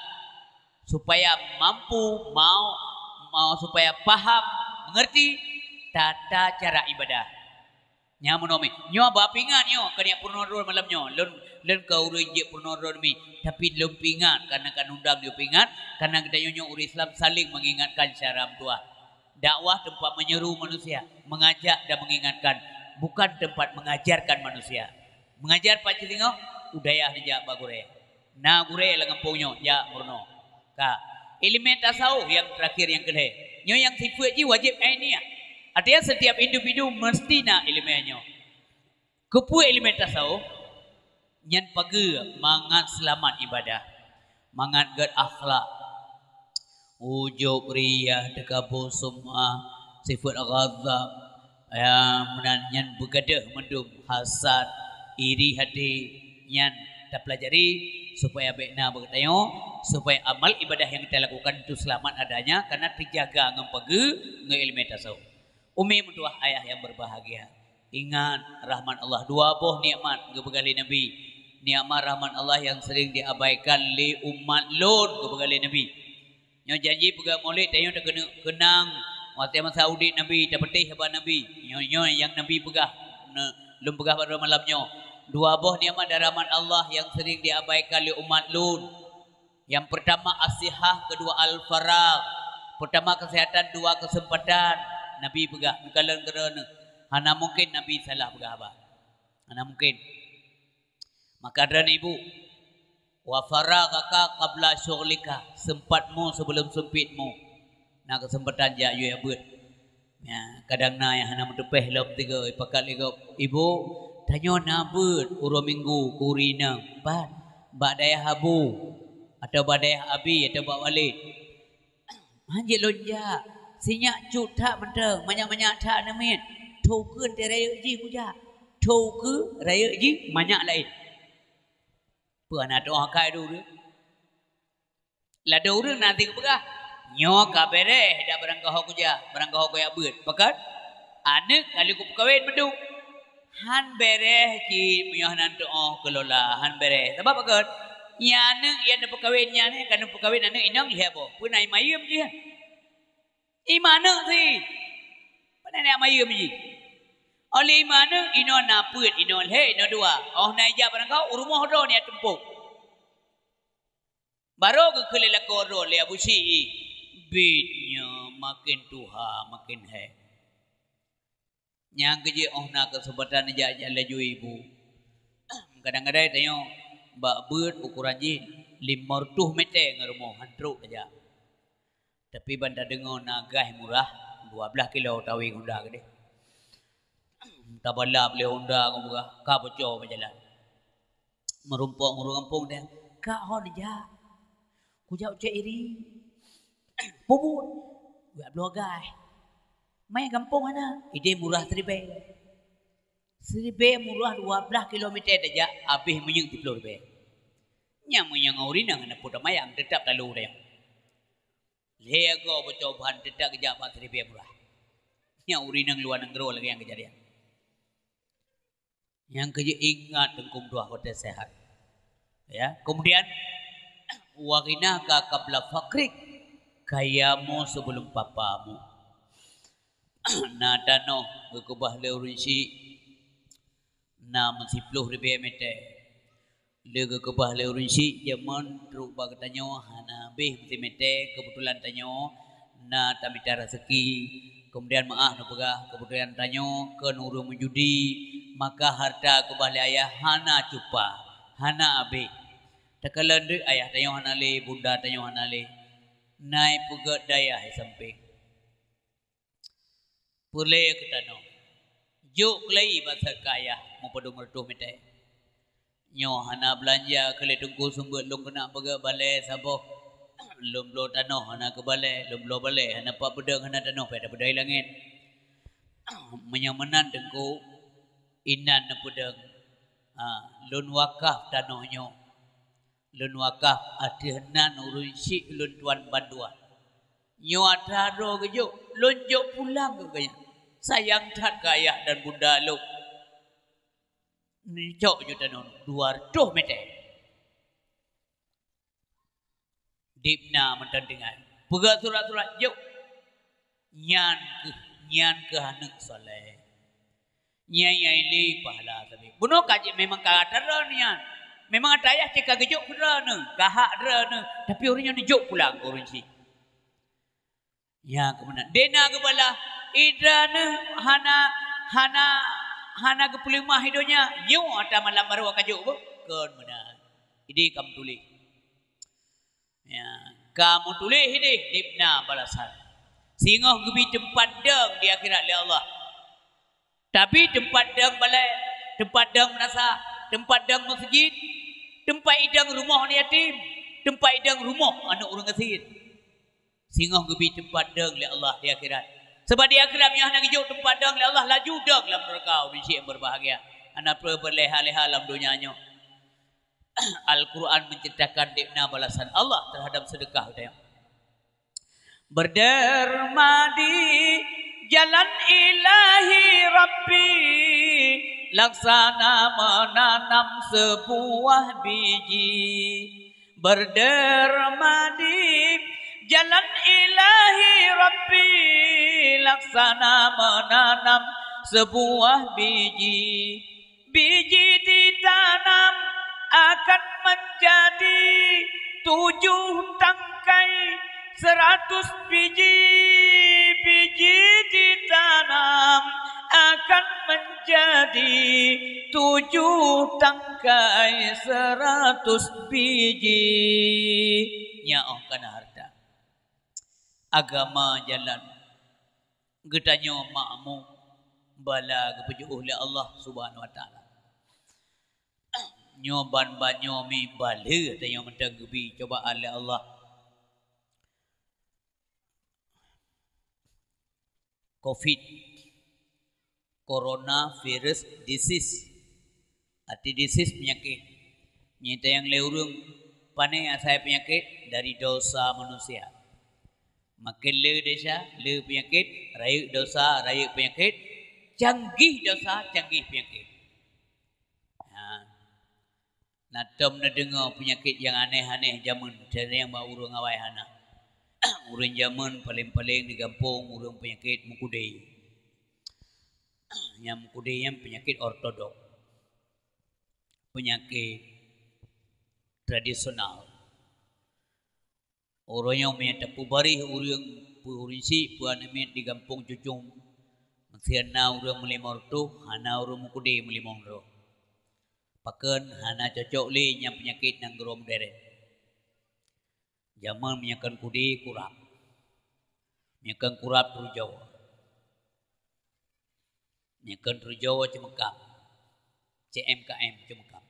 supaya mampu mau supaya paham mengerti tata cara ibadah. Nya monomi. Nyo ba pingat nyo kania purnoron malam nyo. Len kau urunje purnoron mi. Tapi lem pingat karena kan undang dia pingat karena kita nyo uri Islam saling mengingatkan secara tua. Dakwah tempat menyeru manusia, mengajak dan mengingatkan, bukan tempat mengajarkan manusia. Mengajar pak tengok udayah dia bagure. Na gure la ngampung nyo ya murno. Ka ilmu tasawuf yang terakhir yang kedua. Nyo yang sifat ji wajib ainiyah. Artinya setiap individu mesti nak ilmunya. Kepu ilmu tasawuf nyan pagi mangat selamat ibadah, mangat gad akhlak. ujub riyah dekabo sum'ah sifat ghadab menanyan begadah mendum hasad iri hati nyan kita pelajari supaya bekna bertanya supaya amal ibadah yang kita lakukan itu selamat adanya karena terjaga ngempege ngilmu tasawuf. Umi mentuah ayah yang berbahagia. Ingat rahmat Allah dua buah nikmat kebegali Nabi. Nikmat rahmat Allah yang sering diabaikan li umat lon kebegali Nabi. Nyo janji pega maulid tayo dak kenang waktu masa Saudi Nabi dapatih haba Nabi. Nyo yang Nabi pegah lum pegah pada malamnya. Dua buah nikmat dan rahmat Allah yang sering diabaikan li umat lon. Yang pertama as-sihah, kedua al-faragh. Pertama kesehatan, dua kesempatan. Nabi pegah kalau kerana hana mungkin Nabi salah pegah apa? Hana mungkin. Maka dan ibu wa faraghaka qabla syughlika, sempatmu sebelum sempitmu. Nah kesempatan ja you ya buat. Ya, kadang na yang hana mentepeh lom tiga pakat ibu tanyo na buat uro minggu kurina ban bak daya habu atau badai abi atau bak walid. Hanjit lonja sinyak cut tak menteng banyak-banyak tak namin. Thau ke raya ji puja. Thau ke raya ji banyak lain. Puana doa kai dulu. La dulu nanti ke pegah. Nyo ka bereh dak barang kau kuja, barang kau koyak beut. Pakat anak kali ku kawin medu. Han bereh ji muyah nan doa kelola han bereh. Sebab pakat nyane ia nak perkahwin nyane kan perkahwin anak inang lihat apa pun ai mayum je i mana si pada nak mayum je oleh mana ino naput ino he ino dua oh nai ja barang kau rumah do ni tempuk baru ke kelila koro le abu si bitnya makin tuha makin he nyang ke je oh nak kesempatan ja laju ibu kadang-kadang tanya bak beut ukuran je 500 meter ngerumah hantruk aja. Tapi banda dengar nagah murah 12 kilo tawi Honda gede. Tabala beli Honda ngomong ka bocor berjalan. Merumpok ngurung kampung dia. Ka hon aja. Ku jau cek iri. Puput. Gua blogai. Mai kampung ana. Ide murah 1000. 1000 murah 12 km saja habis menyeng 10,000. Nya menyang urina ngana puta mayang tetap lalu dia. Lego percobaan tetap kerja 1000 murah. Nya urina luar negeri lagi yang kejadian. Yang kerja ingat tengkum dua hotel sehat. Ya, kemudian wagina ka qabla fakrik kayamu sebelum papamu. Nadano gekubah leurunsi na mensipluh ribe mete lega kebah leurunsi jaman truk bag tanyo hana beh mesti mete kebetulan tanyo na tamita rezeki kemudian maah no pegah kebetulan tanyo ke nuru menjudi maka harta kebah le ayah hana cupa hana abe takalan de ayah tanyo hana le bunda tanyo hana le nai pugat daya sampai pule ke tanyo juk lei basar kaya mau pada mertuh mete nyo hana belanja kele tungku sumber long kena baga balai sabo lom lo tanoh hana ke balai lom lo balai hana pa pedang hana tanoh pada pedai langit menyamanan tengku inan na pedang lon wakaf tanoh nyo lon wakaf adihanan urun si lon tuan banduan nyo atado ke juk lon juk pulang ke kaya sayang tat ayah dan bunda lu. Ni cok juta non 200 meter. Dipna mentantingan. Pegat surat-surat jauh. Nyan ke hanek soleh. Nyai li pahala tapi. Bunuh kaji memang kata nian. Memang ada ayah cek kejuk kerana, kahak kerana. Tapi orangnya nejuk pulang orang si. Ya kemudian dena kepala. Idana hana kepulimah hidupnya yo ada malam baru kajuk bu kon mana ini kamu tulis ya kamu tulis ini dibna balasan singoh gebi tempat deng di akhirat li Allah tapi tempat deng balai tempat deng menasa tempat deng masjid tempat idang rumah ni yatim tempat idang rumah anak orang kasihin Singoh gebi tempat deng oleh Allah di akhirat. Sebab di akhirat yang nak hidup tempat deng oleh Allah laju deng dalam neraka biji yang berbahagia. Anak perlu berleha-leha dalam dunianya. Al-Quran menceritakan dikna balasan Allah terhadap sedekah dia. Berderma di jalan ilahi Rabbi, laksana menanam sebuah biji. Berderma di jalan ilahi Rabbi, laksana menanam sebuah biji. Biji ditanam akan menjadi 7 tangkai 100 biji. Biji ditanam akan menjadi 7 tangkai 100 biji. Nyaoh kana harta. Agama jalan. Getanyo makmu bala kepujuh oleh Allah Subhanahu wa taala. Nyoban banyo mi bala tanya mentang gebi cobaan oleh Allah. Covid, corona virus disease. Arti disease penyakit. Nyata yang leurung panai asal penyakit dari dosa manusia. Makin le desa, le penyakit, raya dosa, raya penyakit, canggih dosa, canggih penyakit. Natom na dengar penyakit yang aneh-aneh zaman dari yang baru urang awai hana. Urang zaman paling-paling di kampung urang penyakit mukudai. Yang mukudai yang penyakit ortodok. Penyakit tradisional. Orang yang punya pubari urang purisi puan emet di kampung cucung. Maksiana urang melimor tu, hana urang mukudai melimor tu. Paken hana cocok li yang penyakit nang gerom deret. Zaman menyakan kudi kurap. Menyakan kurap Trujawa. Menyakan Trujawa cemekam. CMKM cemekam.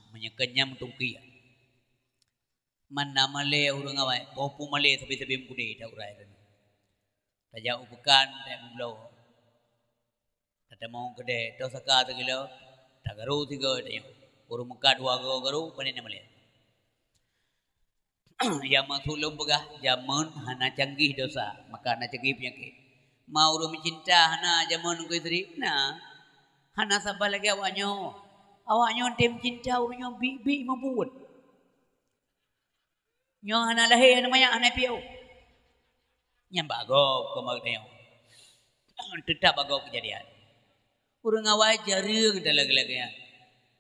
Menyakan nyam tungkian. Mana male urang awai, popu male sabi-sabi mkudi tak urai. Tajak upekan tak mublau. Kata mau kede tosaka tegilo. Tak garu 3 dia. Urung Mekah 2 garu panen melihat. Yang masulum pegah zaman hana canggih dosa, maka hana canggih penyakit. Mau urung mencinta hana zaman ke isteri, nah hana sampai lagi awaknya. Awaknya tem cinta urungnya bi membuat. Nyo hana lahir namanya hana piau. Nyam bagok kemak tetap bagok kejadian. Urang awai jarang kita lagi-lagi ya.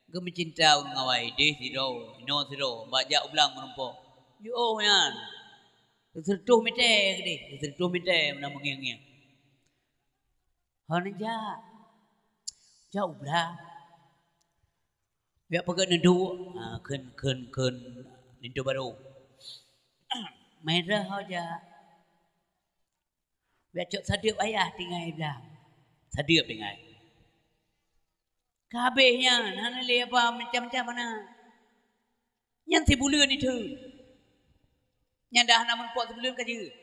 Gak mencinta urang awai deh siro, ino siro, bajak ulang menumpuk. Yo yan, sertuh mite gede, sertuh mite mana mengiang-iang. Hana jauh ulang. Biar pegang nendu, ken nendu baru. Merah aja. Biar cok sadip ayah tinggal ulang, sadip tinggal. Kabehnya, hana le apa macam-macam mana. Yang si bulan itu. Yang dah hana menpok sebulan kaje.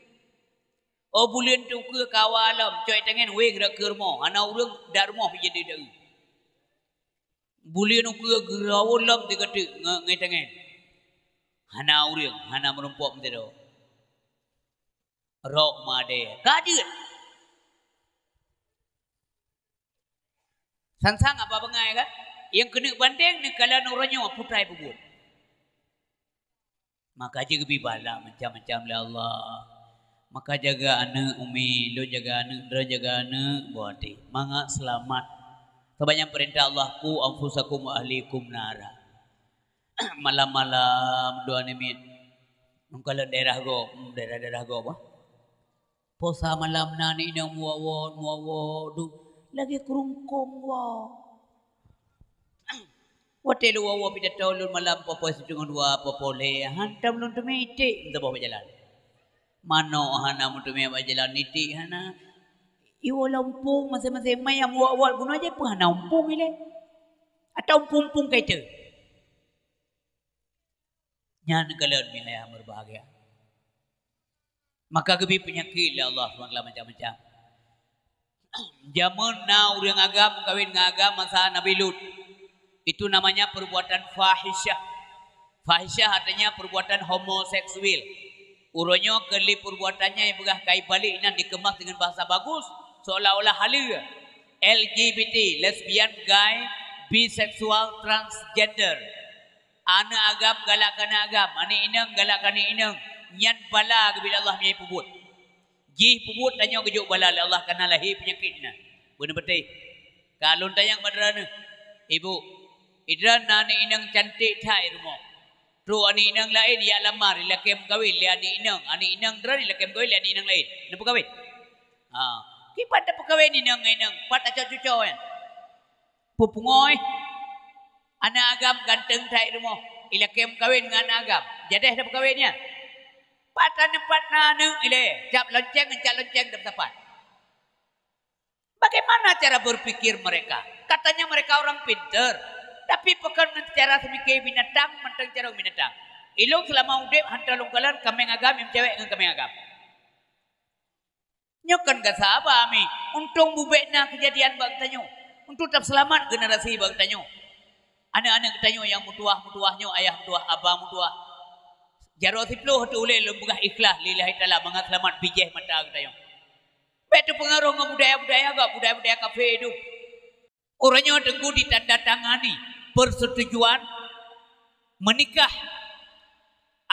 Oh bulan tu ke kawalam, coy tangan weng rak ke rumah. Hana urang dak rumah pergi jadi dak. Bulan ke gerawalam dikata ngai tangan. Hana urang, hana menpok mentero. Rok made. Kaje. Sansang apa bengai kan? Yang kena banding ni kalau orangnya putai pebut. Maka jaga bibala macam-macam lah Allah. Maka jaga anak umi, lo jaga anak, lo jaga anak, buati. Mangga selamat. Sebanyak perintah Allah ku anfusakum wa ahlikum nara. Malam-malam doa nimin. Kalau daerah go, daerah go apa? Posa malam nani nang muawon du. Lagi kerungkung wah. Hotel wah pindah tahun malam papa sedang 2 papa le hantam lun temete kita bawa jalan. Mano hana mutu me jalan niti hana. Iwo lampung masing-masing mai yang awal guna aja pun hana umpung ile. Atau umpung kaita. Nyan kalian mi ayah berbahagia. Maka gebi penyakit lah Allah SWT macam-macam. Zaman na urang agam kawin ngagam masa Nabi Lut. Itu namanya perbuatan fahisyah. Fahisyah artinya perbuatan homoseksual. Uronyo keli perbuatannya yang begah kai balik nan dikemas dengan bahasa bagus seolah-olah halal. LGBT, lesbian, gay, bisexual, transgender. Ana agam galak kana agam, ani inang galak kana inang. Nyan bala bila Allah menyai pubut. Jih pubut tanya kejuk bala Allah kana lahir penyakitna. Benar betul. Kalau tanya madrana, ibu, idran nani inang cantik thai rumah. Tru ani inang lain ya lamar lakem kawin li ani inang dran lakem kawin li ani inang lain. Napa kawin? Kipat apa kawin inang pat aca cuco ya. Pupungoy. Ana agam ganteng thai rumah. Ilakem kawin dengan agam. Jadeh apa kawinnya? Patan empat nanu ile cap lonceng dapat tepat. Bagaimana cara berpikir mereka? Katanya mereka orang pintar, tapi pekan cara semikir binatang, mentang cara binatang. Ilung selama udip hantar lungkalan kami agam yang cewek dengan kami agam. Nyokan gak sabar ami. Untung bubekna kejadian bang tanyo. Untuk tetap selamat generasi bang tanyo. Anak-anak tanyo yang mutuah-mutuahnya ayah mutuah, abang mutuah. Jaro sipluh tu uleh lembugah ikhlas lillahi ta'ala mangat selamat bijih mata kita yang. Betul pengaruh dengan budaya-budaya agak budaya-budaya kafe itu. Orangnya tenggu ditandatangani persetujuan menikah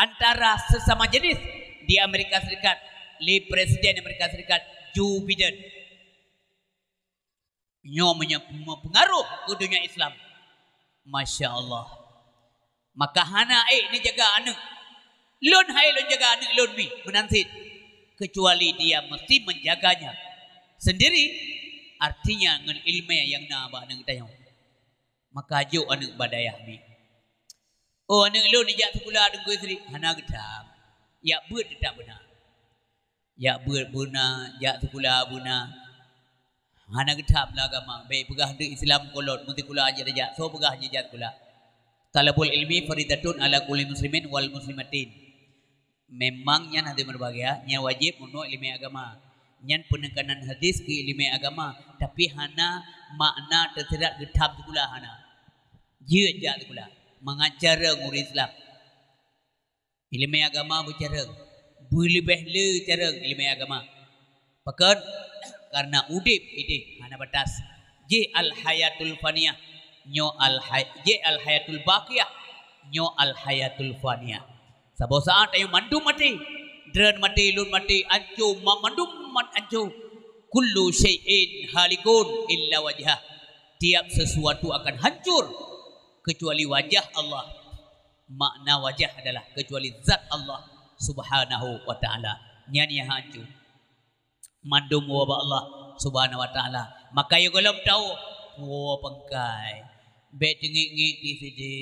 antara sesama jenis di Amerika Serikat. Li Presiden Amerika Serikat Joe Biden. Nyonya pengaruh ke dunia Islam. Masya Allah. Maka hana ni jaga anak. Lun hai lun jaga anak lun mi menansit. Kecuali dia mesti menjaganya sendiri. Artinya ngan ilmu yang nak anak kita yang. Maka jo anak badayah mi. Oh anak lun ijak sekolah dengan isteri. Hana getam. Ya buat tak benar. Ya buat benar. Ya sekolah benar. Hana getam lah agama. Baik pegah di Islam kolot. Mesti kulah aja aja. So pegah aja kulah. Talabul ilmi faridatun ala kulli muslimin wal muslimatin. Memangnya nanti berbahagia, nya wajib untuk ilmu agama. Nyan penekanan hadis ke ilmu agama, tapi hana makna terserat getap pula hana. Dia jat pula mengajar murid Islam. Ilmu agama bercara, berlebih le cara ilmu agama. Pakan karena udip ini hana batas. Je al hayatul faniyah, nyo al hayatul baqiyah, nyo al hayatul faniyah. Sabo saat ayo mandum mati, dren mati, lun mati, ancu mandum mat ancu. Kullu syai'in halikun illa wajhah. Tiap sesuatu akan hancur kecuali wajah Allah. Makna wajah adalah kecuali zat Allah Subhanahu wa taala. Nyanyi hancur. Mandum wabah Allah Subhanahu wa taala. Maka yo golom tahu, wo pangkai. Be tengik-ngik di sini,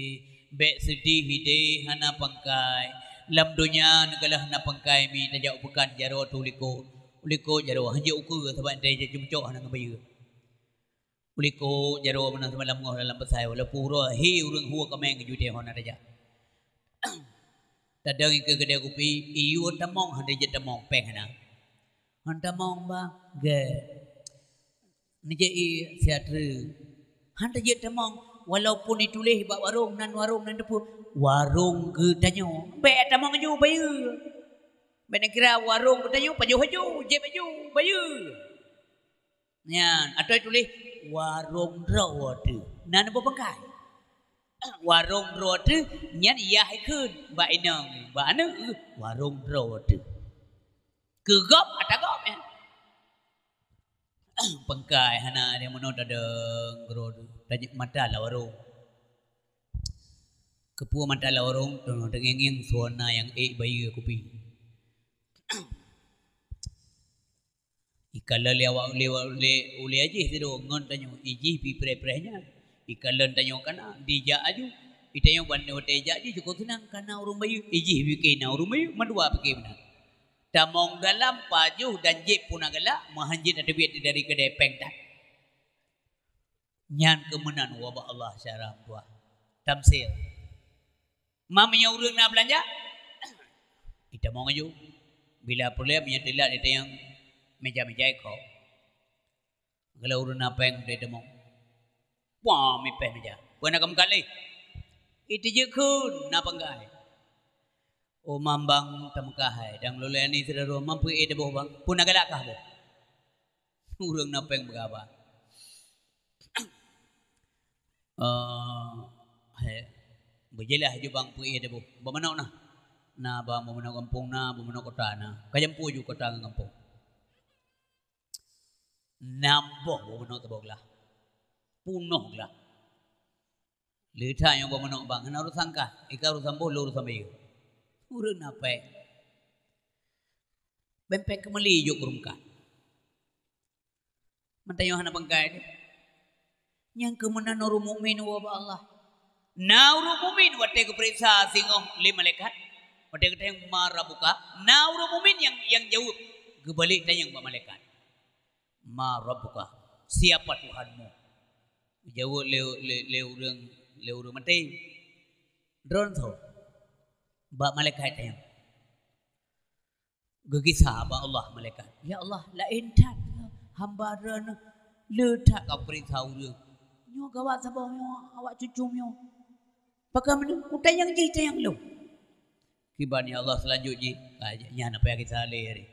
be sedih hide hana pangkai. Lam dunia negalah na pangkai mi tajak bukan jaro tu liko jaro hanya ukur sebab dia jumcok hana ngabayu liko jaro mana semalam ngah dalam pasai wala pura hi urang huwa kameng ju dia hona tajak tadang ke kedai kopi iu tamong hande je tamong peng hana han tamong ba ge ni je i siatre hande je tamong walaupun ditulis bak warung nan depu warung ke tanyo be tamang ju bayu be nak kira warung ke tanyo paju haju je baju bayu nyan atau tulis warung rawatu nan apa pangkai warung rawatu nyan iya haikeun ba inang ba anu warung rawatu kegop atagop ya pangkai hana dia mono dadeng grod tajik mata la warung kepu mata la warung dengeng suana yang bayu kopi ikala lewa ule aja sedo ngon tanyo iji pi pre-prenya ikalan tanyo kana dija aju itanyo ban hote ja di cukup senang kana urung bayu iji bikin urung bayu madua bikin benar tamong dalam pajuh dan jip punagala mahanjit ada biat dari kedai pengtak nyan kemenan wabah Allah syarah buah tamsil mamanya urang nak belanja kita mau ngaju Bila pula punya telat itu yang meja-meja kau. Kalau urun apa yang dia demo. Wah, mipeh meja. Bukan kamu kali. Itu je kun napa enggak? Oh mambang tamkah dan loleh ni sudah mampu boh bang. Pun agak kah boh. Urang napa yang berapa? Berjelah je bang pui boh. Bagaimana nah? Na bang bagaimana kampung na, bagaimana kota na. Kajampu ju kota kampung. Namboh bagaimana taboglah. Punoh lah. Lihat yang bagaimana bang. Hana urus sangka. Ika urus sambo, lu urus sambil. Urang napa? Bempek kemali juk kurungkan. Mantayo hana bangkai dia. Yang kemenan nuru mukmin wa Allah. Nauru mukmin wate ke periksa singoh li malaikat. Wate ke yang marah buka. Nauru mukmin yang jauh kebalik tayang ba malaikat. Marah buka. Siapa Tuhanmu? Jauh le urang mantai. Drone tho. Ba malaikat tayang. Gegisah ba Allah malaikat. Ya Allah, lain tak hamba rana letak kau perintah urang. Nyo gawat sabah nyo awak cucum nyo. Bagaimana utai yang ji tayang lu. Kibani Allah selanjutnya nya apa yang kita saleh hari.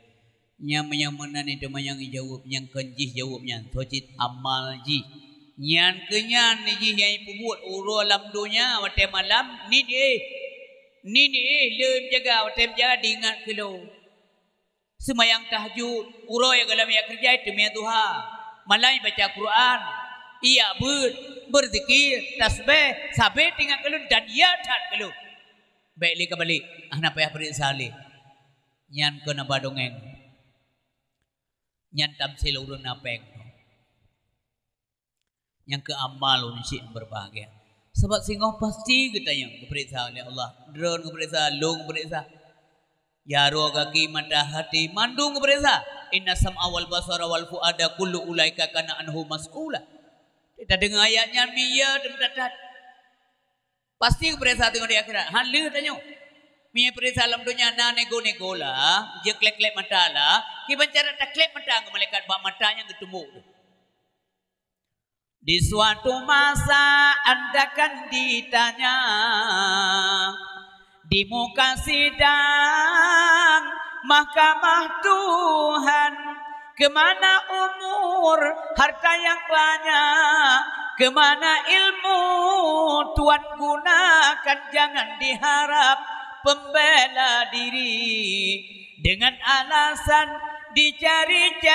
Nya menyamanan itu mayang jawab yang kenjih jawabnya tocit amal ji. Nyan kenyan ni ji yang pubut uro alam dunia wate malam ni le jaga wate jaga diingat kelo. Semayang tahajud uro yang dalam ya kerja itu mia duha. Malai baca Quran. Ia berzikir, tasbih, sampai tinggal kelun dan ia tak kelun. Baiklah kembali, anak payah periksa salih. Nyan kena badongeng. Nyan tamsil urun napeng. Yang ke amal urun syik berbahagia. Sebab singoh pasti kita yang periksa oleh Allah. Drone periksa, long periksa. Ya roh kaki mata hati mandung periksa. Inna sam'a wal basara wal fuada kullu ulaika kana anhu mas'ula. Kita dengar ayatnya Mia dan pasti periksa tengok di akhirat. Halu tanya. Mia periksa alam dunia na nego-nego lah. Dia klek-klek mata lah. Kita cara tak klek mata ke malaikat bak matanya ketemu. Di suatu masa anda kan ditanya di muka sidang mahkamah Tuhan. Kemana umur harta yang banyak, kemana ilmu Tuhan gunakan, jangan diharap pembela diri dengan alasan dicari-cari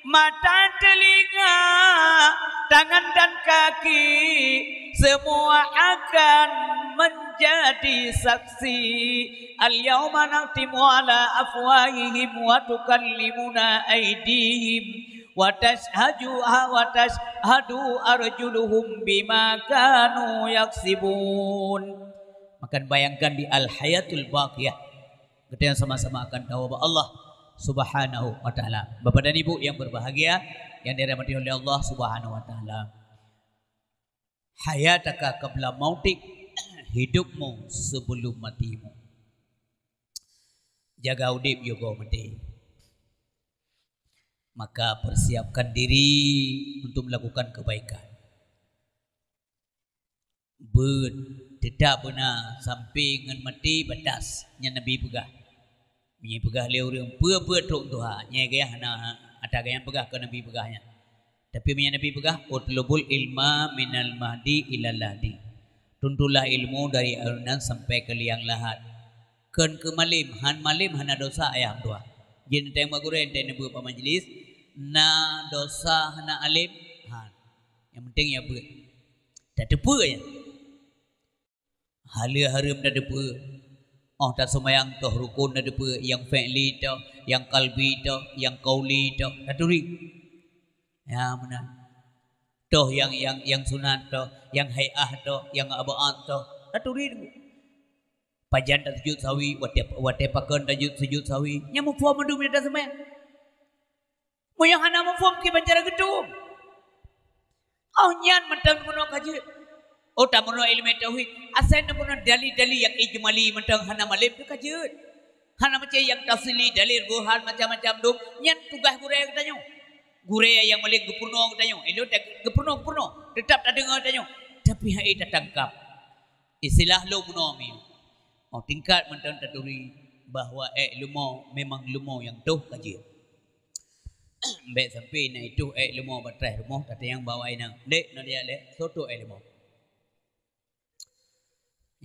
mata, telinga, tangan dan kaki semua akan menjadi saksi. Al-yawma naqtimu ala afwahihim wa tukallimuna aydihim wa tashhadu arjuluhum bima kanu yaksibun. Maka bayangkan di al-hayatul baqiyah kita yang sama-sama akan tahu bahwa Allah Subhanahu wa taala. Bapak dan Ibu yang berbahagia yang dirahmati oleh Allah Subhanahu wa taala. Hayataka qabla mautik, hidupmu sebelum matimu. Jaga udip yoga mati. Maka persiapkan diri untuk melakukan kebaikan. Tidak benar sampai dengan mati batas nya Nabi pegah. Menyi pegah le urang peur tok Tuhan. Nya gaya hana ada gaya pegah ke Nabi pegahnya. Tapi menyi Nabi pegah utlubul ilma minal mahdi ilal lahdi. Tuntulah ilmu dari alunan sampai ke liang lahat. Ken ke malim hana dosa ayah tua. Jin tema guru ente nebu pa majlis na dosa hana alim han. Yang penting ya ber. Tak depu ya. Hala harum dah depu. Oh tak semayang toh rukun dah depu, yang fi'li toh, yang qalbi toh, yang qauli toh. Katuri. Ya mana. Toh yang sunat toh, yang hay'ah toh, yang aba'at toh. Katuri. Pajan tak sujud sawi, wate pakon tak sujud sawi. Nya mu form mandu minta semayang. Mu yang hana mu form ki bancara gedung. Oh nyan mentang kuno kaji. Oh tak kuno ilmu tauhid. Asal nak kuno dali-dali yang ijmali mentang hana malim tu kaji. Hana macam yang tasli dalil burhan macam-macam tu nyan tugas gurau katanya. Gurau yang boleh gepurno katanya. Elo gepurno tetap tak dengar katanya. Tapi hai tak tangkap. Istilah lo munomi. Oh tingkat mentan taturi bahawa lumo memang lumo yang tuh kaji. Mbak sampai na itu lumo batrai lumo kata yang bawa ina. Dek na dia le soto lumo.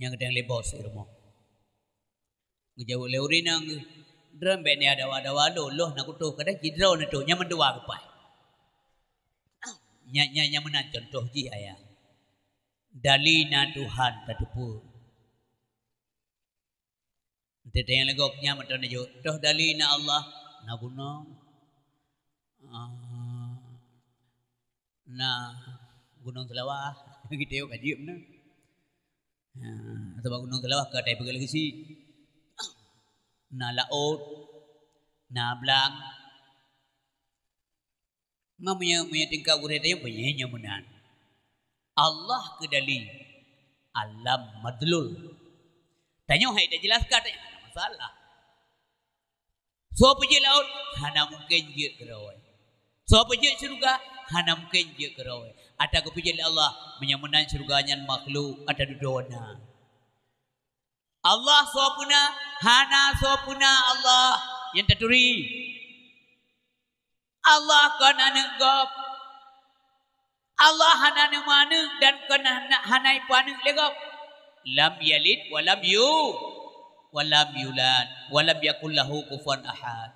Yang kadang lebos lumo. Ngejauh leurinang drum be ni ada wada-wada loh nak kutu kadang jidrau na tu nyaman dua kepai. Nya menan contoh ji ayah. Dalina Tuhan tatupu. Tete yang legok nya matan jo. Toh dalina Allah na guna. Na gunung Selawah gitu kaji mana. Atau gunung Selawah ke tai pergi lagi si. Na laut, na belang, mamanya tingkah gurih dia punya nyamunan. Allah kedali alam madlul. Tanya hai dah jelaskan tanya ada masalah. So pergi laut, hana mungkin je kerawai. So pergi syurga, hana mungkin je kerawai. Ada kepujian Allah menyamunan syurganya makhluk ada dudona. Allah sopuna, hana sopuna Allah yang terturi. Allah kena negap. Allah hana mana dan kena hanai panu legap. Lam yalid walam yulad walam yakul lahu kufuwan ahad.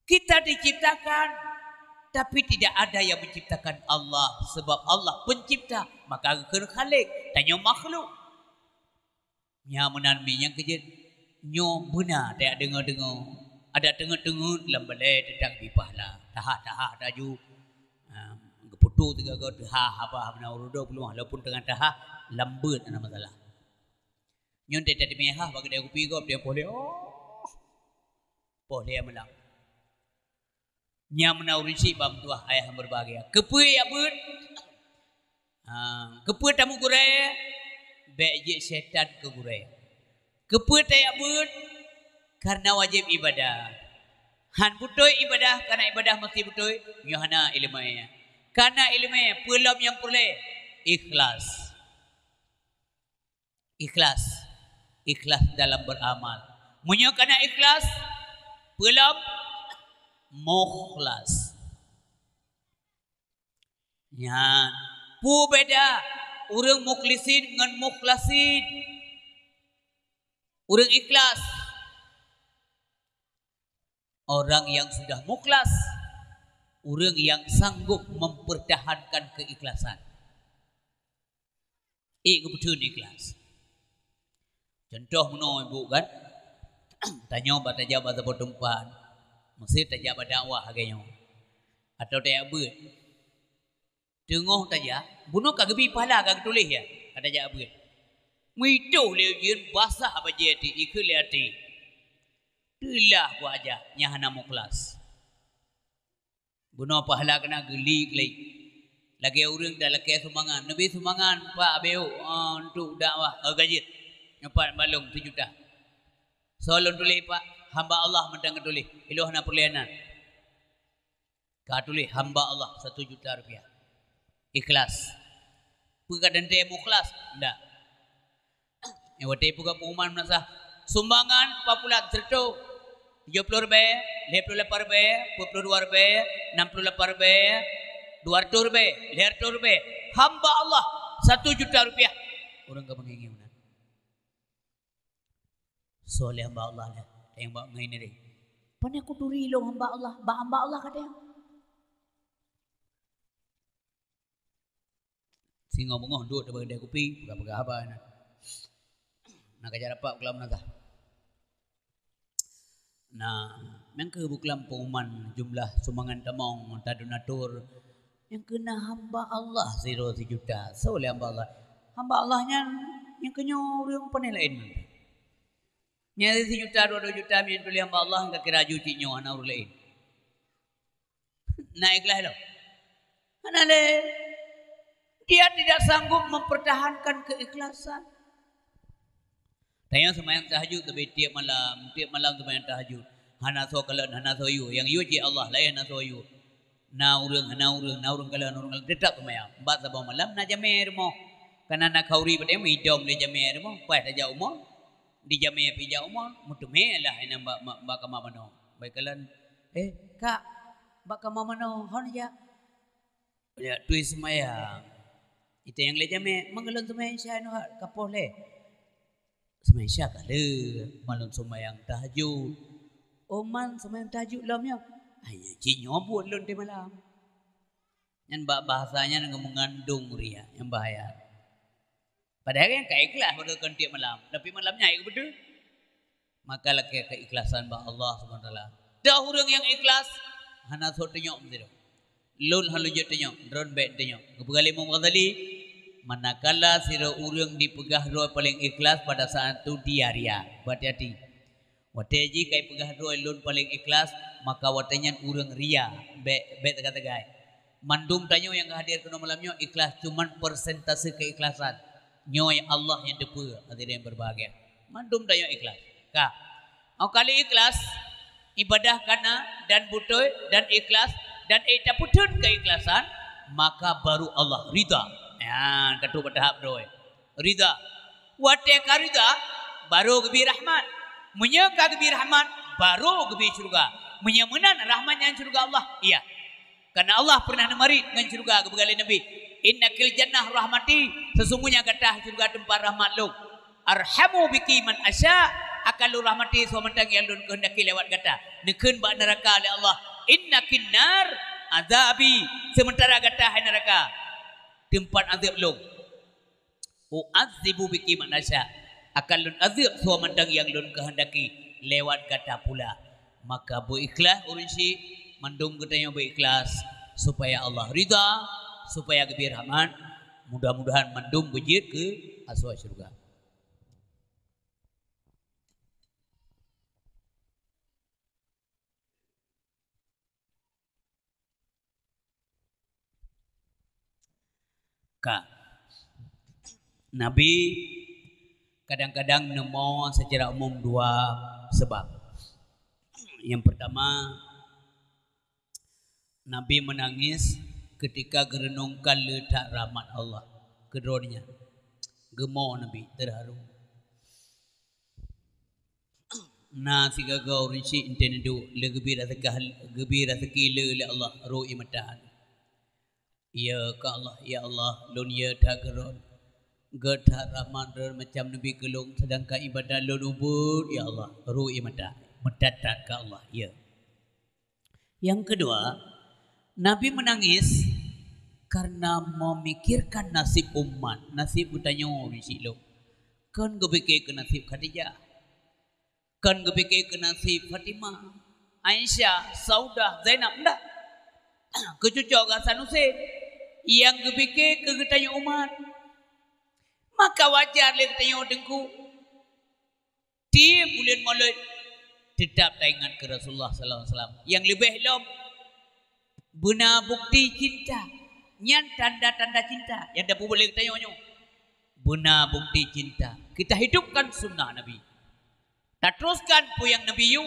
Kita diciptakan tapi tidak ada yang menciptakan Allah sebab Allah pencipta maka kena khalik tanya makhluk. Nya menan mi yang kejut nyo benar tak dengar-dengar ada dengar-dengar dalam balai tetang bipahlah tahah taju geputu tiga go tahah apa bena urudo peluang walaupun tengah tahah lambut ana masalah nyon tak ada mehah bagi dia kopi go dia boleh boleh melang nya menau risi bam tuah ayah berbahagia kepui abut kepui tamu gurai bejik setan ke gurai. Keput tak abut karena wajib ibadah. Han putoi ibadah karena ibadah mesti putoi. Yohana ilmunya. Karena ilmunya pelam yang boleh ikhlas. Ikhlas dalam beramal. Munyo karena ikhlas pelam mukhlas. Ya, pu beda. Orang mukhlisin dengan mukhlasin. Orang ikhlas. Orang yang sudah mukhlas. Orang yang sanggup mempertahankan keikhlasan. Kebetul ikhlas. Contoh menurut ibu kan. Tanya bataja bahasa pertempuran. Mesti tajak berdakwah agaknya. Atau tak abut. Tengok taja, bunuh kagak pala kagak tulis ya, kata jak abut. Muituh leujeun basah apa jadi ikut liati. Telah ku aja nyahana mukhlas. Bunuh pahala kena geli. Lagi orang dah laki sumangan, nabi sumangan Pak Abeu untuk dakwah gajit. Nyapat balung 7 juta. Soalun tulis Pak, hamba Allah mendang tulis, ilohna perlianan. Ka tulis hamba Allah 1 juta rupiah. Ikhlas. Puga dan dia mukhlas. Tidak. Yang waktu puga pengumuman menasah. Sumbangan papulan serta 70 rupiah, 58 rupiah, 42 rupiah, 68 rupiah, 200 rupiah, 100 rupiah. Hamba Allah 1 juta rupiah. Orang ke mengingi mana? Soleh hamba Allah lah. Yang bawa mengingi ni. Pana aku duri lo hamba Allah. Hamba Allah katanya. Singa bengah duduk daripada dia kopi, pegang-pegang apa nak. Nak kajar dapat kelam nak. Nah, yang ke bukelam pengumuman jumlah sumbangan tamong donatur yang kena hamba Allah 1 juta. Soleh hamba Allah. Hamba Allahnya yang kena orang pandai lain. Nya 1 juta 2 juta yang tulis hamba Allah enggak kira juti nyo ana orang lain. Naiklah lo. Mana le? Dia tidak sanggup mempertahankan keikhlasan. Tanya semayang tahajud tapi tiap malam semayang tahajud. Hana so kalan hana so yu yang yu ji Allah lain hana so yu. Na urang kalan tetap semayang. Empat sabah malam na jamer mo. Karena nak kauri pada midom le jamer mo. Pai saja umur. Di jamer pija umur mutume lah ina mbak kama mano. Baik kalan kak mbak kama mano hon ya. Ya tuis semayang. Itu yang le jamer manggalon semayang sya no kapoh le. Semayang sya kale malon semayang tahajud. Oman semayang tahajud lamnya. Hanya cinyo buat lon di malam. Yang bahasanya dengan mengandung ria yang bahaya. Padahal yang ikhlas pada kan tiap malam. Tapi malamnya itu betul. Maka laki keikhlasan bah Allah SWT. Dah orang yang ikhlas. Hana so tenyok betul. Lun halu je tenyok. Drone back tenyok. Kepegali Imam Ghazali. Manakala sira orang dipegah roh paling ikhlas pada saat itu dia ria. Hati-hati. Wateji kai pegah roh lun paling ikhlas. Maka watenya orang ria. Baik tegak-tegak. Mandum tanya yang hadir ke malamnya ikhlas. Cuman persentase keikhlasan. Nyoy Allah yang depa hadirin yang berbahagia. Mandum tanya ikhlas. Kak. Kali ikhlas ibadah kana dan butuh dan ikhlas dan putun keikhlasan maka baru Allah ridha. Ya, katu bertahap doy. Ridha. Wate karida baru gebi rahmat. Munya ka gebi rahmat baru gebi surga. Munya menan rahmatnya surga Allah. Iya. Karena Allah pernah nemari dengan surga kebegali Nabi. Innakil jannah rahmati. Sesungguhnya kata surga tempat rahmat lu. Arhamu biki man asya. Akalu rahmati suamentang yang lu kehendaki lewat kata. Nekun bak neraka oleh Allah. Innakin nar azabi. Sementara kata hai neraka. Tempat azab lu. U'azibu biki man asya. Akalun azab suamentang yang lu kehendaki lewat kata pula. Maka berikhlas urusi. Mandung katanya berikhlas. Supaya Allah ridha. Supaya gebir rahmat. Mudah-mudahan mandum bejit ke aswa syurga. Kak, Nabi kadang-kadang nemo secara umum dua sebab. Yang pertama, Nabi menangis ketika gerenungkan letak rahmat Allah kedornya. Gemo Nabi terharu. Na siga gau rinci intendu legbi rasa kila le Allah ru'i matahan. Ya ka Allah, ya Allah, lun ya tak geron. Gertak rahmat macam Nabi kelung sedangkan ibadah lun ubud, ya Allah, ru'i mata. Matatat ka Allah, ya. Yang kedua, Nabi menangis karena memikirkan nasib umat. Nasib bertanya risi lo. Kan gebeke ke nasib Khadijah. Kan gebeke ke nasib Fatimah, Aisyah, Saudah, Zainab. Enggak. Kecucuk Hasan Hussein. Yang gebeke ke getanya umat. Maka wajar le getanya dengku. Dia bulan Maulid tetap taingan ke Rasulullah sallallahu alaihi wasallam. Yang lebih lom benar bukti cinta. Nyan tanda-tanda cinta. Yang dah boleh tanya-tanya. Benar bukti cinta. Kita hidupkan sunnah Nabi. Tak teruskan apa yang Nabi yu.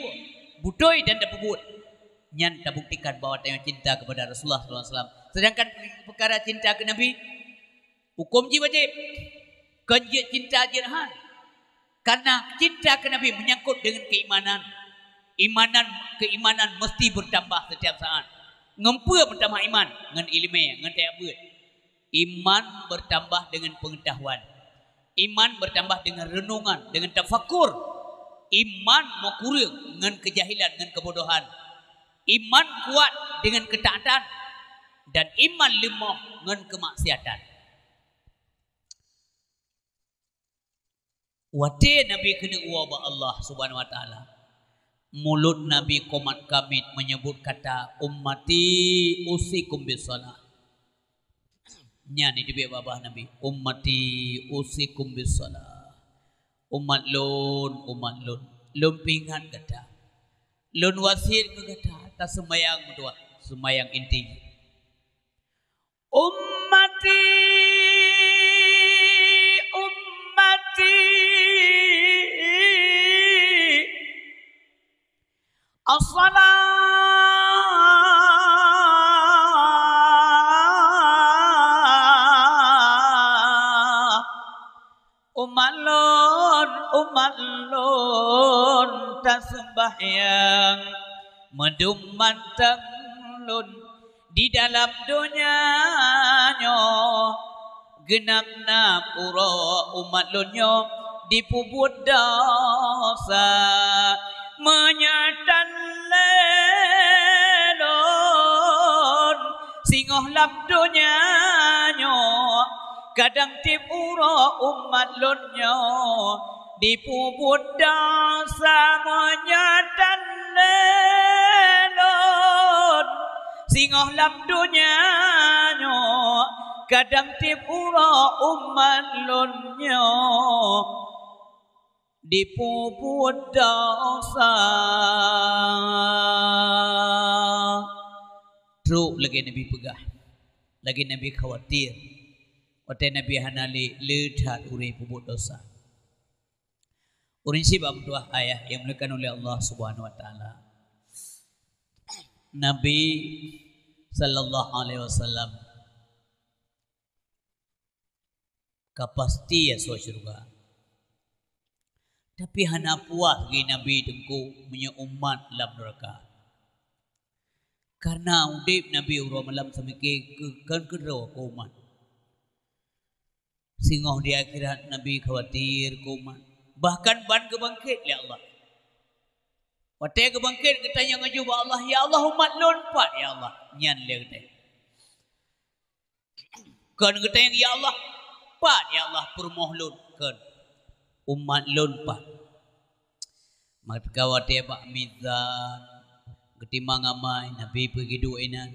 Butoi dan dah buat. Nyan tak buktikan bahawa tanya cinta kepada Rasulullah SAW. Sedangkan perkara cinta ke Nabi. Hukum ji wajib. Kenjit cinta jirahan. Karena cinta ke Nabi menyangkut dengan keimanan. Keimanan mesti bertambah setiap saat. Ngempur bertambah iman dengan ilmu, dengan ta'abud. Iman bertambah dengan pengetahuan. Iman bertambah dengan renungan, dengan tafakur. Iman mau kurang dengan kejahilan, dengan kebodohan. Iman kuat dengan ketaatan. Dan iman lemah dengan kemaksiatan. Wate Nabi kena uwa Allah Subhanahu wa taala. Mulut Nabi komat kamit menyebut kata ummati usikum bisalah. Nya ni dibe babah Nabi. Ummati usikum bisalah. Umat lun. Lun pingan kata. Lun wasit ke kata. Tak sembayang dua. Sembayang inti. Ummati As-salah umat lon tasembahyan medum manteng lun di dalam dunianya genapna pura umat lunyo dipubut dosa menyatan lelon singoh lam dunianya kadang tip ura umat lunyo dipubut dosa menyatan lelon singoh lam dunianya kadang tip ura umat lunyo dipubut dosa. Truk lagi Nabi pegah, lagi Nabi khawatir. Waktu Nabi hanali ledat uri pubut dosa. Urin sibab dua ayat yang dimuliakan oleh Allah Subhanahu Wa Taala. Nabi Sallallahu Alaihi Wasallam kapasti ya so syurga. Tapi hana puas gi Nabi dengku punya umat dalam neraka. Karena udip Nabi urang malam semiki kan kedua ke umat. Singoh di akhirat Nabi khawatir ke umat. Bahkan ban kebangkit ya Allah. Waktu kebangkit katanya ngajub Allah, ya Allah umat lompat ya Allah. Nyan dia kata. Kan katanya ya Allah, pat ya Allah permohlun kan. Umat lompat. Maka waktu bak mizan ketimang amai Nabi pergi duinan.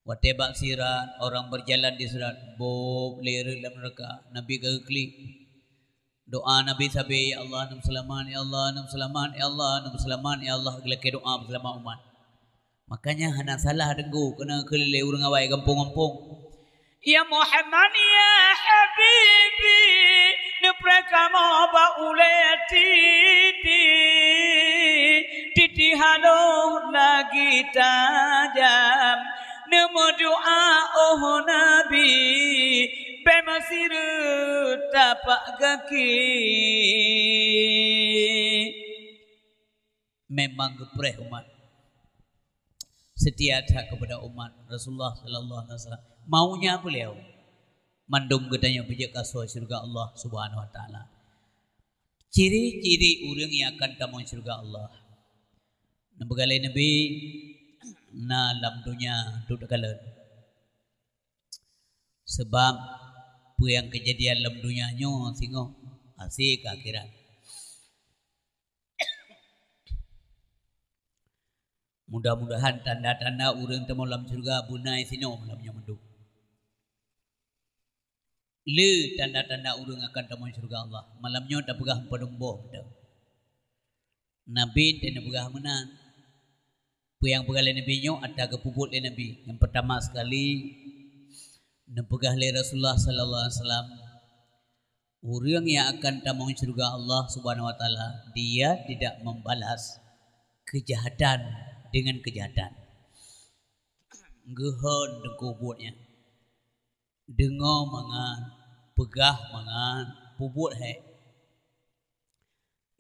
Waktu bak sirat orang berjalan di sirat bob lere dalam neraka. Nabi keklik. Doa Nabi sabi ya Allah nam selamat ya Allah nam selamat ya Allah nam selamat ya Allah gelake doa bersama umat. Makanya hana salah denggu kena kelele urang awai kampung-kampung. Ya Muhammad ya habibi neprekama ba uleti titi halo lagi tajam nemu doa oh Nabi bemasir tapak kaki. Memang gepreh umat setia kepada umat Rasulullah Sallallahu Alaihi Wasallam. Maunya beliau mandum katanya bijak kasih surga Allah Subhanahu Wa Taala. Ciri-ciri orang yang akan tamu surga Allah. Nabi Nabi na dalam dunia duduk kalian. Sebab apa yang kejadian dalam dunia nyo singo asik ke akhirat. Mudah-mudahan tanda-tanda orang temu dalam surga bunai sino malamnya menduk. Le tanda-tanda orang akan temu surga Allah. Malamnya tak pegah padumboh betul. Nabi dan pegah menan. Yang pegah Nabi nyo ada kepuput le Nabi. Yang pertama sekali nepegah le Rasulullah Sallallahu Alaihi Wasallam. Orang yang akan temu surga Allah Subhanahu Wa Taala, dia tidak membalas kejahatan dengan kejahatan. Gehon dengkubutnya. Dengar mangan, pegah mangan, pubut hai.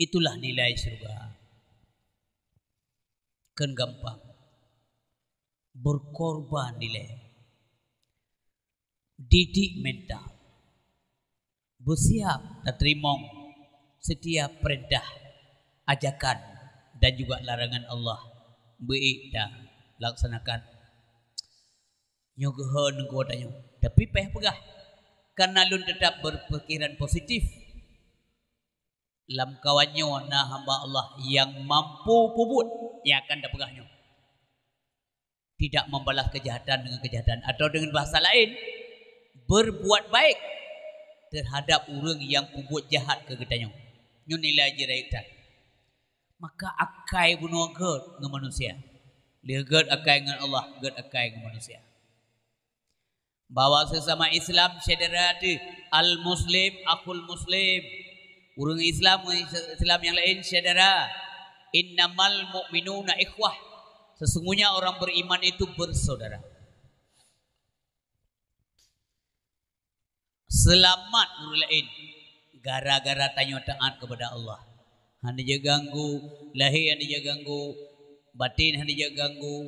Itulah nilai surga. Kan gampang. Berkorban nilai. Didik mental. Bersiap dan terima setiap perintah, ajakan dan juga larangan Allah. Baik dah laksanakan. Nyogohon kuatanya. Tapi pegah. Karena lun tetap berpikiran positif. Lam kawannya na hamba Allah yang mampu pubut yang akan dapegahnya. Tidak membalas kejahatan dengan kejahatan. Atau dengan bahasa lain, berbuat baik terhadap orang yang pubut jahat ke ketanya. Nyo nilai jeraitan. Maka akai bunuh gerd dengan manusia. Dia gerd akai dengan Allah, gerd akai dengan manusia. Bahawa sesama Islam saudara tu al-muslim akul muslim. Orang Islam yang lain saudara. Innamal mu'minuna ikhwah. Sesungguhnya orang beriman itu bersaudara. Selamat nurulain gara-gara tanya taat kepada Allah. Hanya dia ganggu lahir, hanya dia ganggu batin, hanya dia ganggu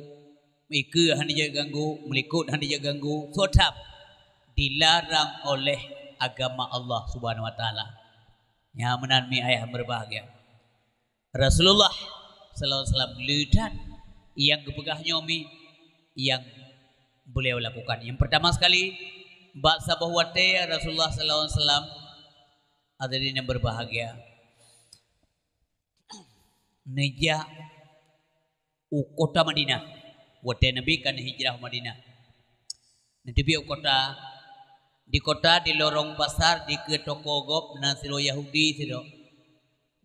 mikir, hanya dia ganggu melikut, hanya dia ganggu. Sotap dilarang oleh agama Allah Subhanahu wa taala. Ya menanmi ayah berbahagia. Rasulullah sallallahu alaihi wasallam lihat yang kepegah nyomi yang beliau lakukan. Yang pertama sekali baksa bahwa Rasulullah sallallahu alaihi wasallam hadirin yang berbahagia. Neja kota Madinah. Wate Nabi kan hijrah Madinah. Nanti biar kota di kota di lorong pasar di ke toko gop Nasiro Yahudi siro.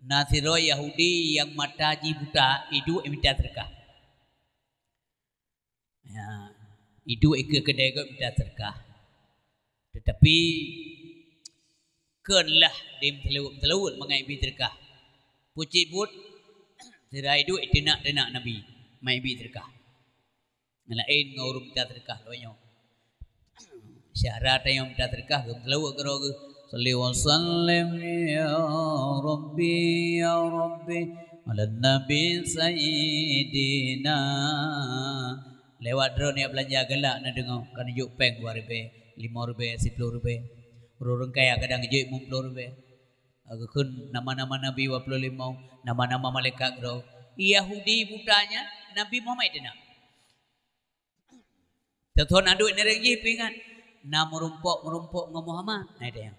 Nasiro Yahudi yang mata buta itu minta sedekah. Ya, itu ke kedai gop minta sedekah. Tetapi kenlah dim telawut mengai sedekah. Puji but sirai itu nak Nabi mai sedekah. Ngalain ngurung minta sedekah loyo. Syarat yang minta sedekah telawut geroge. Salli wa sallim ya Rabbi ala Nabi Sayyidina. Lewat drone ya belanja gelak nak dengar kan juk peng 2 5 10 orang kaya kadang juk 50 agak kun nama-nama Nabi 25 nama-nama malaikat gro Yahudi butanya Nabi Muhammad itu nak teton aduk neregi pingan na merumpok ngom Muhammad nah itu yang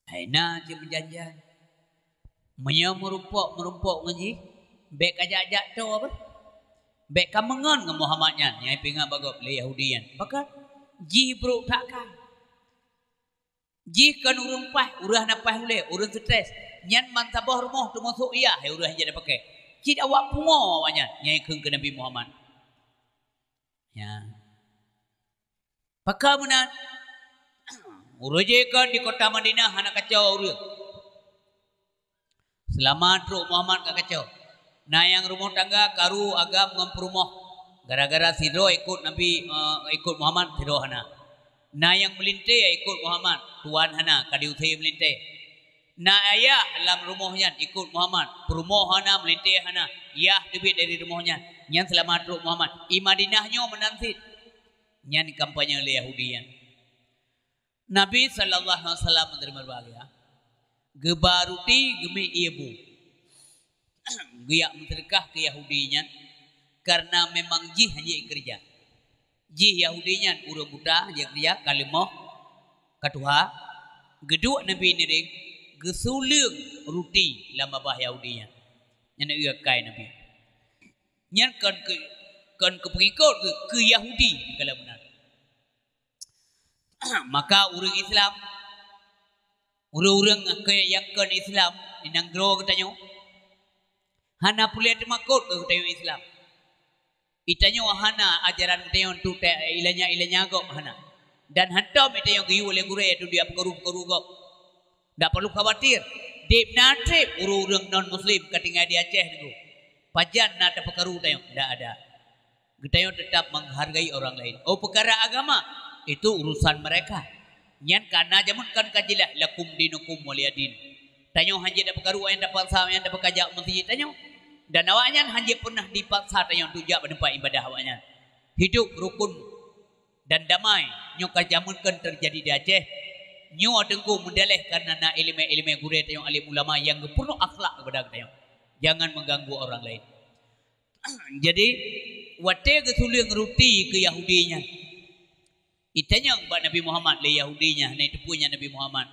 aina je menjanjian menyo merumpok ngaji bek ajak-ajak tu apa bek kamengon ngom Muhammadnya nyai pingan bagop le Yahudian maka ji bro takkan ji kan urang pah urah napah le urang stres nyan man tabah rumah tu masuk iya he urah je pakai cid awak pungo awaknya nyai keung ke Nabi Muhammad ya pakar menan urujekan di kota Madinah anak kacau urang selamat Ruk Muhammad ka kacau nah yang rumah tangga karu agam ngam perumah gara-gara sidro ikut Nabi ikut Muhammad sidro hana nah yang melintai ikut Muhammad tuan hana kadiutai melintai nah ayah dalam rumahnya ikut Muhammad perumah hana melintai hana yah debit dari rumahnya nyan selamat Ruk Muhammad i Madinahnya menansit nyan kampanye le Yahudian Nabi sallallahu alaihi wasallam menerima bahagia gebaruti gemi ibu giyak menterkah ke Yahudinya karena memang jih hanya kerja jih Yahudinya urang buta je kerja kalimah katuha geduk Nabi niring gesuleung ruti lama bah Yahudinya nyana ia kai Nabi nyan kan ke pengikut ke Yahudi kalau benar maka urang Islam urang ke yang kan Islam inang gro katanya hana pulih temakut ke tayo Islam itanyo hana ajaran tayo tu ilanya gop hana dan hantam tayo giu oleh gure itu dia peru gop ndak perlu khawatir dip natrip urang non muslim katinga di Aceh niku pajan na ta pekaru tayo ndak ada tayo tetap menghargai orang lain oh perkara agama itu urusan mereka nyan kana jamun kan kajilah lakum dinukum waliyadin tanyo hanje da perkara yang dapat sama yang dapat kajak mesti tanyo dan awaknya hanya pernah dipaksa yang tujak menempat ibadah awaknya hidup rukun dan damai nyo kajamunkan terjadi di Aceh nyo tengku mendaleh karena na ilmu gure tayong alim ulama yang penuh akhlak kepada tayong jangan mengganggu orang lain jadi wate gesuleung ruti ke Yahudinya itanya mbak Nabi Muhammad le Yahudinya na itu punya Nabi Muhammad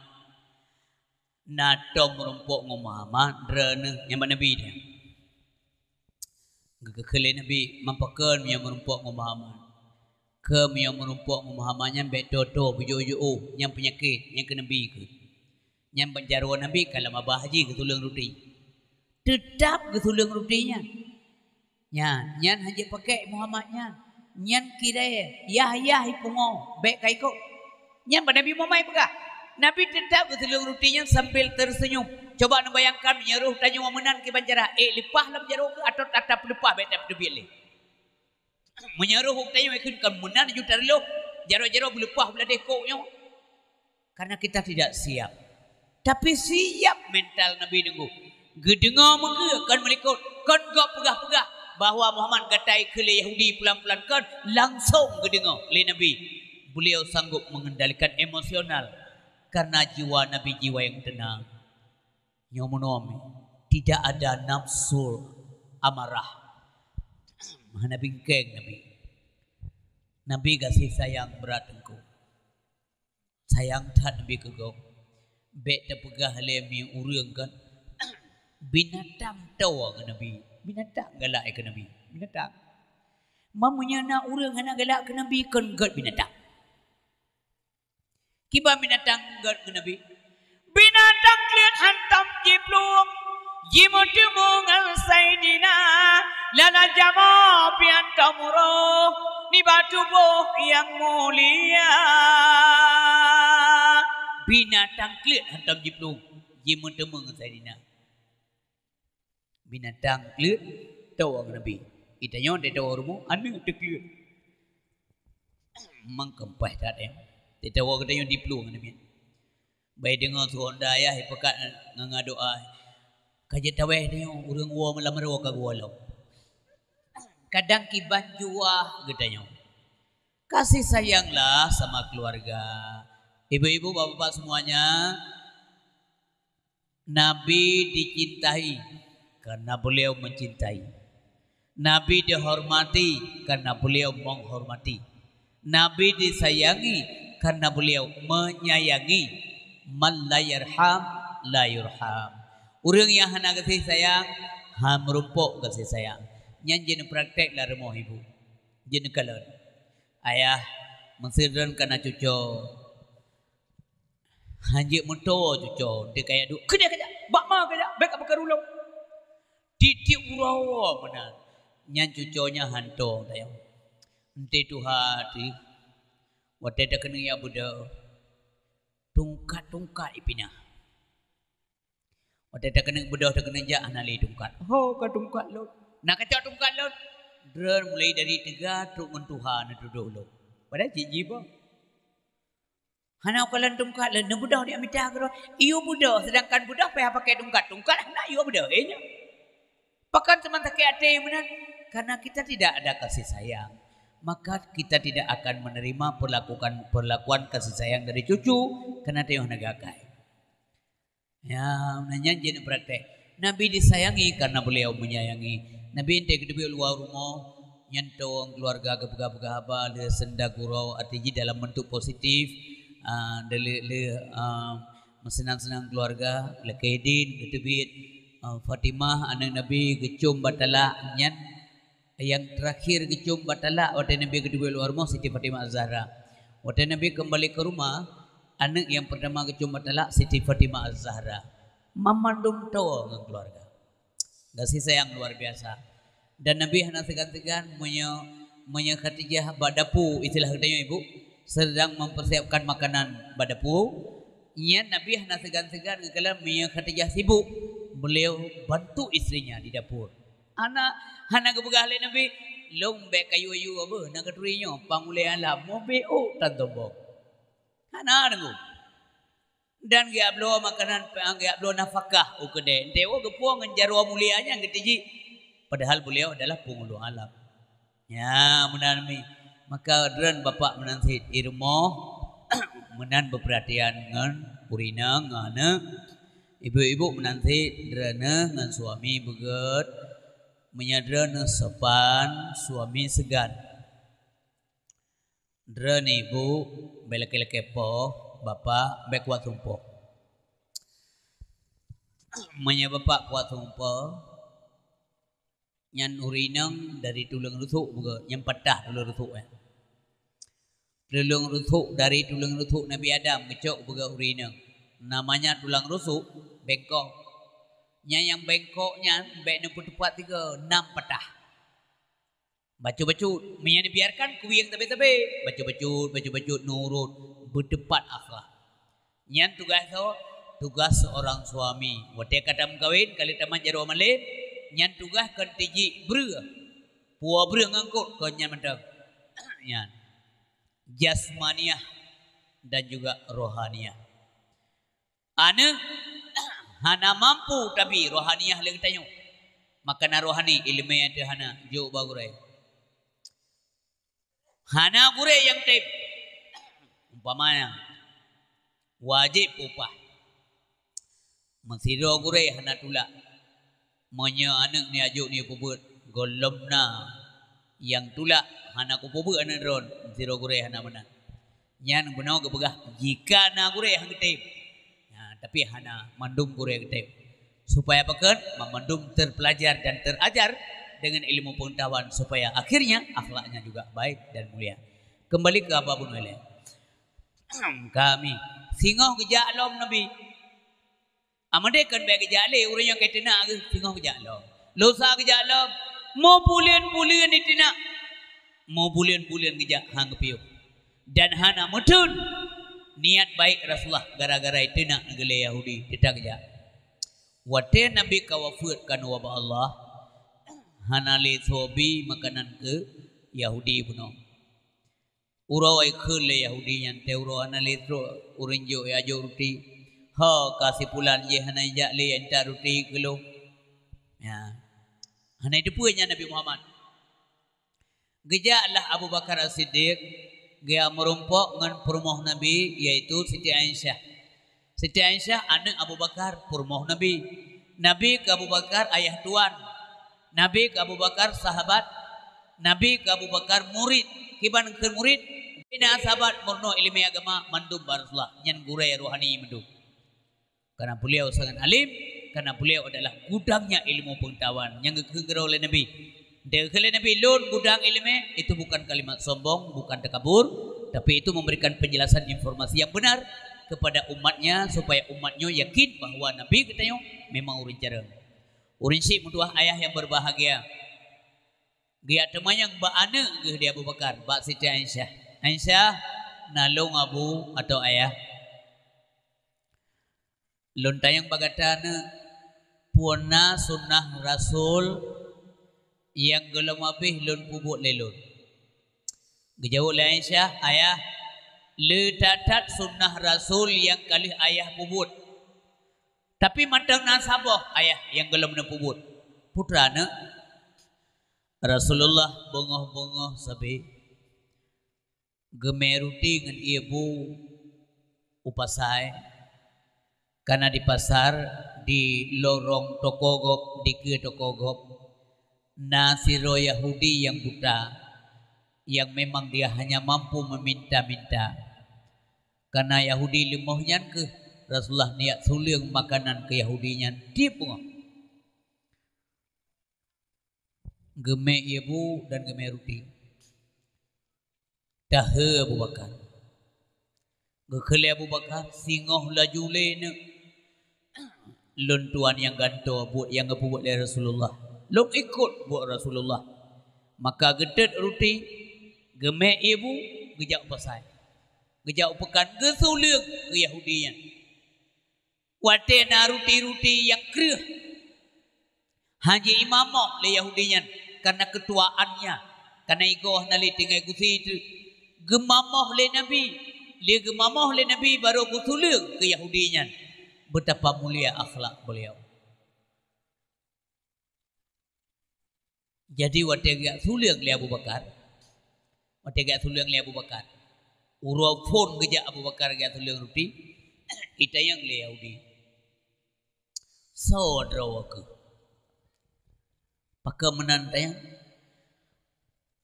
na tong merumpok ngom Muhammad drene nyambak Nabi dia kekele Nabi mampakeun yang merumpok ngom Muhammad ke yang merumpok ngom Muhammadnya bet toto bujo-jo yang penyakit yang ke Nabi ke yang penjarwa Nabi kalau mabah haji gesuleung ruti tetap gesuleung rutinya nya nyan haji pakai Muhammadnya nyan kira yah ipungo baik kaiko nyan Nabi Muhammad pegah Nabi tetap gesuleung rutinya sambil tersenyum Coba nak bayangkan menyeruh tanya wamenan ke banjara. Lipah lah menyeruh ke atau tatap lepah betul betul le. Menyeruh tanya ikut kan menan juta lo. Jaro-jaro belepah belah dekoknya. Karena kita tidak siap. Tapi siap mental Nabi dengu. Gedengar muka kan melikut. Kan gak pegah-pegah. Bahawa Muhammad gatai ke Yahudi pelan-pelan kan. Langsung gedengar oleh Nabi. Beliau sanggup mengendalikan emosional. Karena jiwa Nabi jiwa yang tenang. Yang menome. Tidak ada nafsu amarah. Nabi keng Nabi. Nabi kasih sayang berat engkau. Sayang tak Nabi kegau. Bek terpegah lemi urang kan. Binatang tahu ke Nabi. Binatang galak ke Nabi. Binatang. Mamanya nak urang anak galak ke Nabi kan gad binatang. Kiba binatang gad ke Nabi. Binatang lihat hantam jiplung. Jimutu mungal saidina. Lala jama pian tamuroh. Ni batu boh yang mulia. Binatang klit hantam jiplung. Jimutu mungal saidina. Binatang klit tahu orang Nabi. Itanya dia tahu orang anu teklit. Mangkempah tak em. Dia tahu orang katanya jiplung Nabi. Baik dengar suara ayah pekat nganga doa. Kaje taweh dia urang gua melamar ka gua lo. Kadang kiban jua katanya. Kasih sayanglah sama keluarga. Ibu-ibu, bapak-bapak semuanya. Nabi dicintai karena beliau mencintai. Nabi dihormati karena beliau menghormati. Nabi disayangi karena beliau menyayangi. Man la yarham la yurham. Urang yang hana kasih sayang, ham merumpuk kasih sayang. Nyan jen praktek lah remoh ibu. Jen kalan. Ayah mensirdan kana cucu. Hanjik mentua cucu. Dia kaya duk. Kena bak ma kaya. Baik apa karulau. Titik urawa benar. Nyan cucunya hantu tayo. Ente tu hati. Wate dah kena ya budak. Tungkat-tungkat ipinah. Wate dah kena budak dah kena jak anali tungkat. Ho ka tungkat lot. Nak kacau tungkat lot. Dren mulai dari 3 truk mentuhan duduk lot. Padahal jijik bah. Hana kalan tungkat lah. Nak budak dia minta ke. Iyo budak. Sedangkan budak payah pakai tungkat. Tungkat nak iyo budak. Pakan teman tak ada benar. Karena kita tidak ada kasih sayang. Maka kita tidak akan menerima perlakuan kasih sayang dari cucu. Karena dia yang negakai. Ya, nanya jadi praktek. Nabi disayangi karena beliau menyayangi. Nabi ente kedua luar rumah. Nyantong keluarga kepegah-pegah abah. Le senda gurau. Artinya dalam bentuk positif. Senang-senang keluarga. Le kedin. Ketubit. Fatimah anak Nabi kecum batala nyan yang terakhir kecum batala waktu Nabi kedua luar rumah Siti Fatimah Az-Zahra. Waktu Nabi kembali ke rumah anak yang pertama kecum batala Siti Fatimah Az-Zahra. Memandung tahu dengan keluarga. Kasih sayang luar biasa. Dan Nabi hanya segan-segan punya Khadijah badapu istilah katanya ibu sedang mempersiapkan makanan badapu. Ia Nabi hanya segan-segan kalau punya Khadijah sibuk. Beliau bantu istrinya di dapur. Anak hana kebegah le Nabi lombe kayu-kayu apa nak keturinya pangulian lah mau beo tantobo. Hana dengu. Dan dia belo makanan dia belo nafkah ukede. Dewa kepuang ngejarwa mulianya getiji. Padahal beliau adalah penghulu alam. Ya menanami. Maka dren bapak menansit irmo menan berperhatian ngan purina ngana. Ibu-ibu menanti derana dengan suami beget menyadrana sopan suami segan. Derana ibu belak-belak bapak bekuat tumpo. Menya bapak kuat tumpo. Nyan urinang dari tulang rusuk beget yang patah tulang rusuk Tulang rusuk dari tulang rusuk Nabi Adam kecok beget urinang. Namanya tulang rusuk bengkok. Yang bengkoknya bek 64 3 6 patah. Bacu-bacut, menyan dibiarkan kuing tabe-tabe. Bacu-bacut nurut berdebat akhlak. Yang tugas so tugas seorang suami. Wate kata mengkawin kali taman jaro malin nyan tugas kan tiji ber. Puah ber ngangkut ko nyan mentang. Nyan. Jasmaniah dan juga rohaniah. Ane hana mampu tapi rohaniah lagi tanyo. Makana rohani ilmu yang hana jo bagurai. Hana gure yang tip. Umpamanya wajib upah. Masiro gure hana tula. Monya anak ni ajuk ni pubut golomna yang tula hana ku pubut anak ron masiro gure hana mana. Nyan benau ke begah jika na gure hang tip. Tapi hana mandum gure tip. Supaya pekan memandum terpelajar dan terajar dengan ilmu pengetahuan supaya akhirnya akhlaknya juga baik dan mulia. Kembali ke apa pun oleh kami singoh kejak lom Nabi amade kan bagi kejak le urang yang ketena ke singoh kejak lom losa kejak lom mau bulan-bulan itina mau bulan-bulan kejak hang piu dan hana mutun niat baik Rasulullah gara-gara itina negele Yahudi kita kejak wate Nabi kawafutkan wabah Allah hanali sobi makanan ke Yahudi puno urawai khule Yahudi yang te uro hanali tro urinjo ya jo ruti ha kasih pulan je hanai jak le enta ruti kelo ya hanai depunya Nabi Muhammad gejaklah Abu Bakar As-Siddiq dia merumpok dengan perumoh Nabi yaitu Siti Aisyah. Siti Aisyah anak Abu Bakar perumoh Nabi. Nabi ke Abu Bakar ayah tuan. Nabi ke Abu Bakar sahabat. Nabi ke Abu Bakar murid. Kiban ke murid. Bina sahabat murno ilmu agama mandum Rasulullah. Nyan gurai rohani mandum. Karena beliau sangat alim. Karena beliau adalah gudangnya ilmu pengetahuan. Yang kegerau oleh Nabi. Dekale Nabi lun gudang ilmu itu bukan kalimat sombong, bukan takabur, tapi itu memberikan penjelasan informasi yang benar kepada umatnya supaya umatnya yakin bahwa Nabi katanya memang urin cara. Urin si mutuah ayah yang berbahagia. Dia temannya mbak ane ke dia Abu Bakar, mbak Siti Aisyah. Aisyah nalung abu atau ayah. Lun tayang bagatana puana sunnah Rasul yang gelom habis lun pubuk lelun. Gejauh le Aisyah ayah le tatat sunnah Rasul yang kali ayah pubut. Tapi matang nasabah ayah yang gelom na pubut. Putra na Rasulullah bongoh-bongoh sabi gemeruti dengan ibu upasai karena di pasar di lorong tokogop di ke tokogop Nasiro Yahudi yang buta yang memang dia hanya mampu meminta-minta karena Yahudi lemohnya ke Rasulullah niat suling makanan ke Yahudinya dia pun geme ibu dan geme roti dah Abu Bakar gekele Abu Bakar singoh laju lene lun tuan yang ganto buat yang ngebuat dari Rasulullah Long ikut buat Rasulullah. Maka gedet roti gemek ibu gejak pasai. Gejak pekan gesuliuk ke Yahudinya. Watena roti-roti yang kerah. Haji imamah le Yahudinya karena ketuaannya. Karena igoh nali tinggal gusi itu. Gemamah le Nabi. Le gemamah le Nabi baru gesuliuk ke Yahudinya. Betapa mulia akhlak beliau. Jadi watega suliang le Abu Bakar. Watega suliang le Abu Bakar. Urau phone gejak Abu Bakar gaya suliang roti. Ita yang le Yahudi. Saudara aku. Pakai menantang.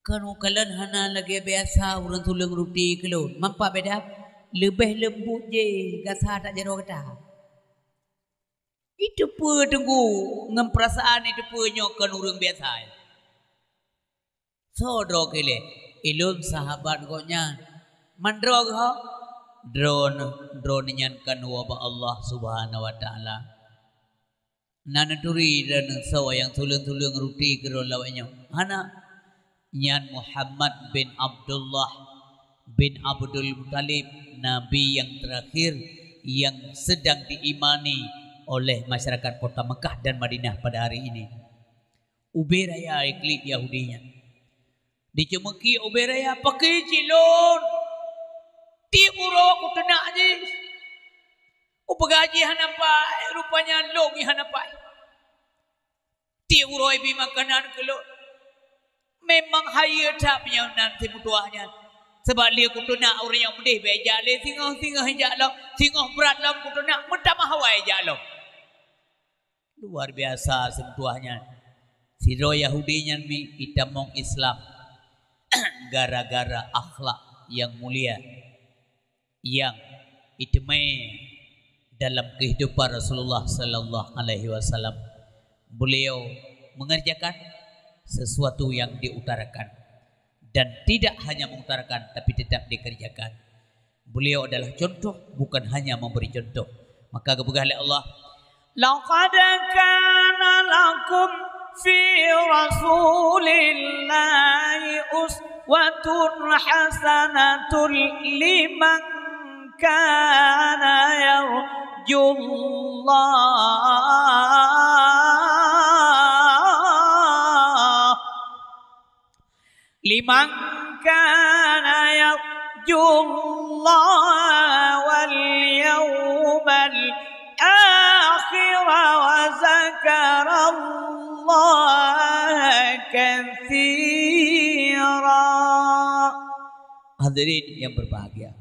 Kan kalian hana lagi biasa urang suliang roti kelon. Mampak beda. Lebih lembut je. Gasa tak jero kata. Itu pun tunggu. Ngam perasaan itu pun nyokan urang biasa. Saudara kile, ilun sahabat koknya, mandrog ha, drone nyankan wabah Allah Subhanahu Wa Taala. Nanaturi dan sawa yang tulung ruti keron lawanya. Hana nyan Muhammad bin Abdullah bin Abdul Muttalib, Nabi yang terakhir yang sedang diimani oleh masyarakat kota Mekah dan Madinah pada hari ini. Uberaya iklik Yahudinya. Dicemeki uberaya pakai cilon. Tiap uro aku tenak je. Upagaji hanapai, rupanya logi hanapai. Tiap uro ibi makanan kelot. Memang haya tak punya nanti mutuahnya. Sebab dia kutu nak orang yang mudih beja le singah hijak lo, singah berat lo kutu nak mentah mahawai hijak lo. Luar biasa semutuahnya. Si roh Yahudinya mi kita mong Islam gara-gara akhlak yang mulia yang itmai dalam kehidupan Rasulullah sallallahu alaihi wasallam. Beliau mengerjakan sesuatu yang diutarakan. Dan tidak hanya mengutarakan tapi tetap dikerjakan. Beliau adalah contoh, bukan hanya memberi contoh. Maka kebegalan Allah, laqad kana lakum fi rasulillahi uswatun hasanatun liman kana yarjullah liman kana yarjullaha wal yawmal akhir wa zakarallaha katsira. Hadirin yang berbahagia,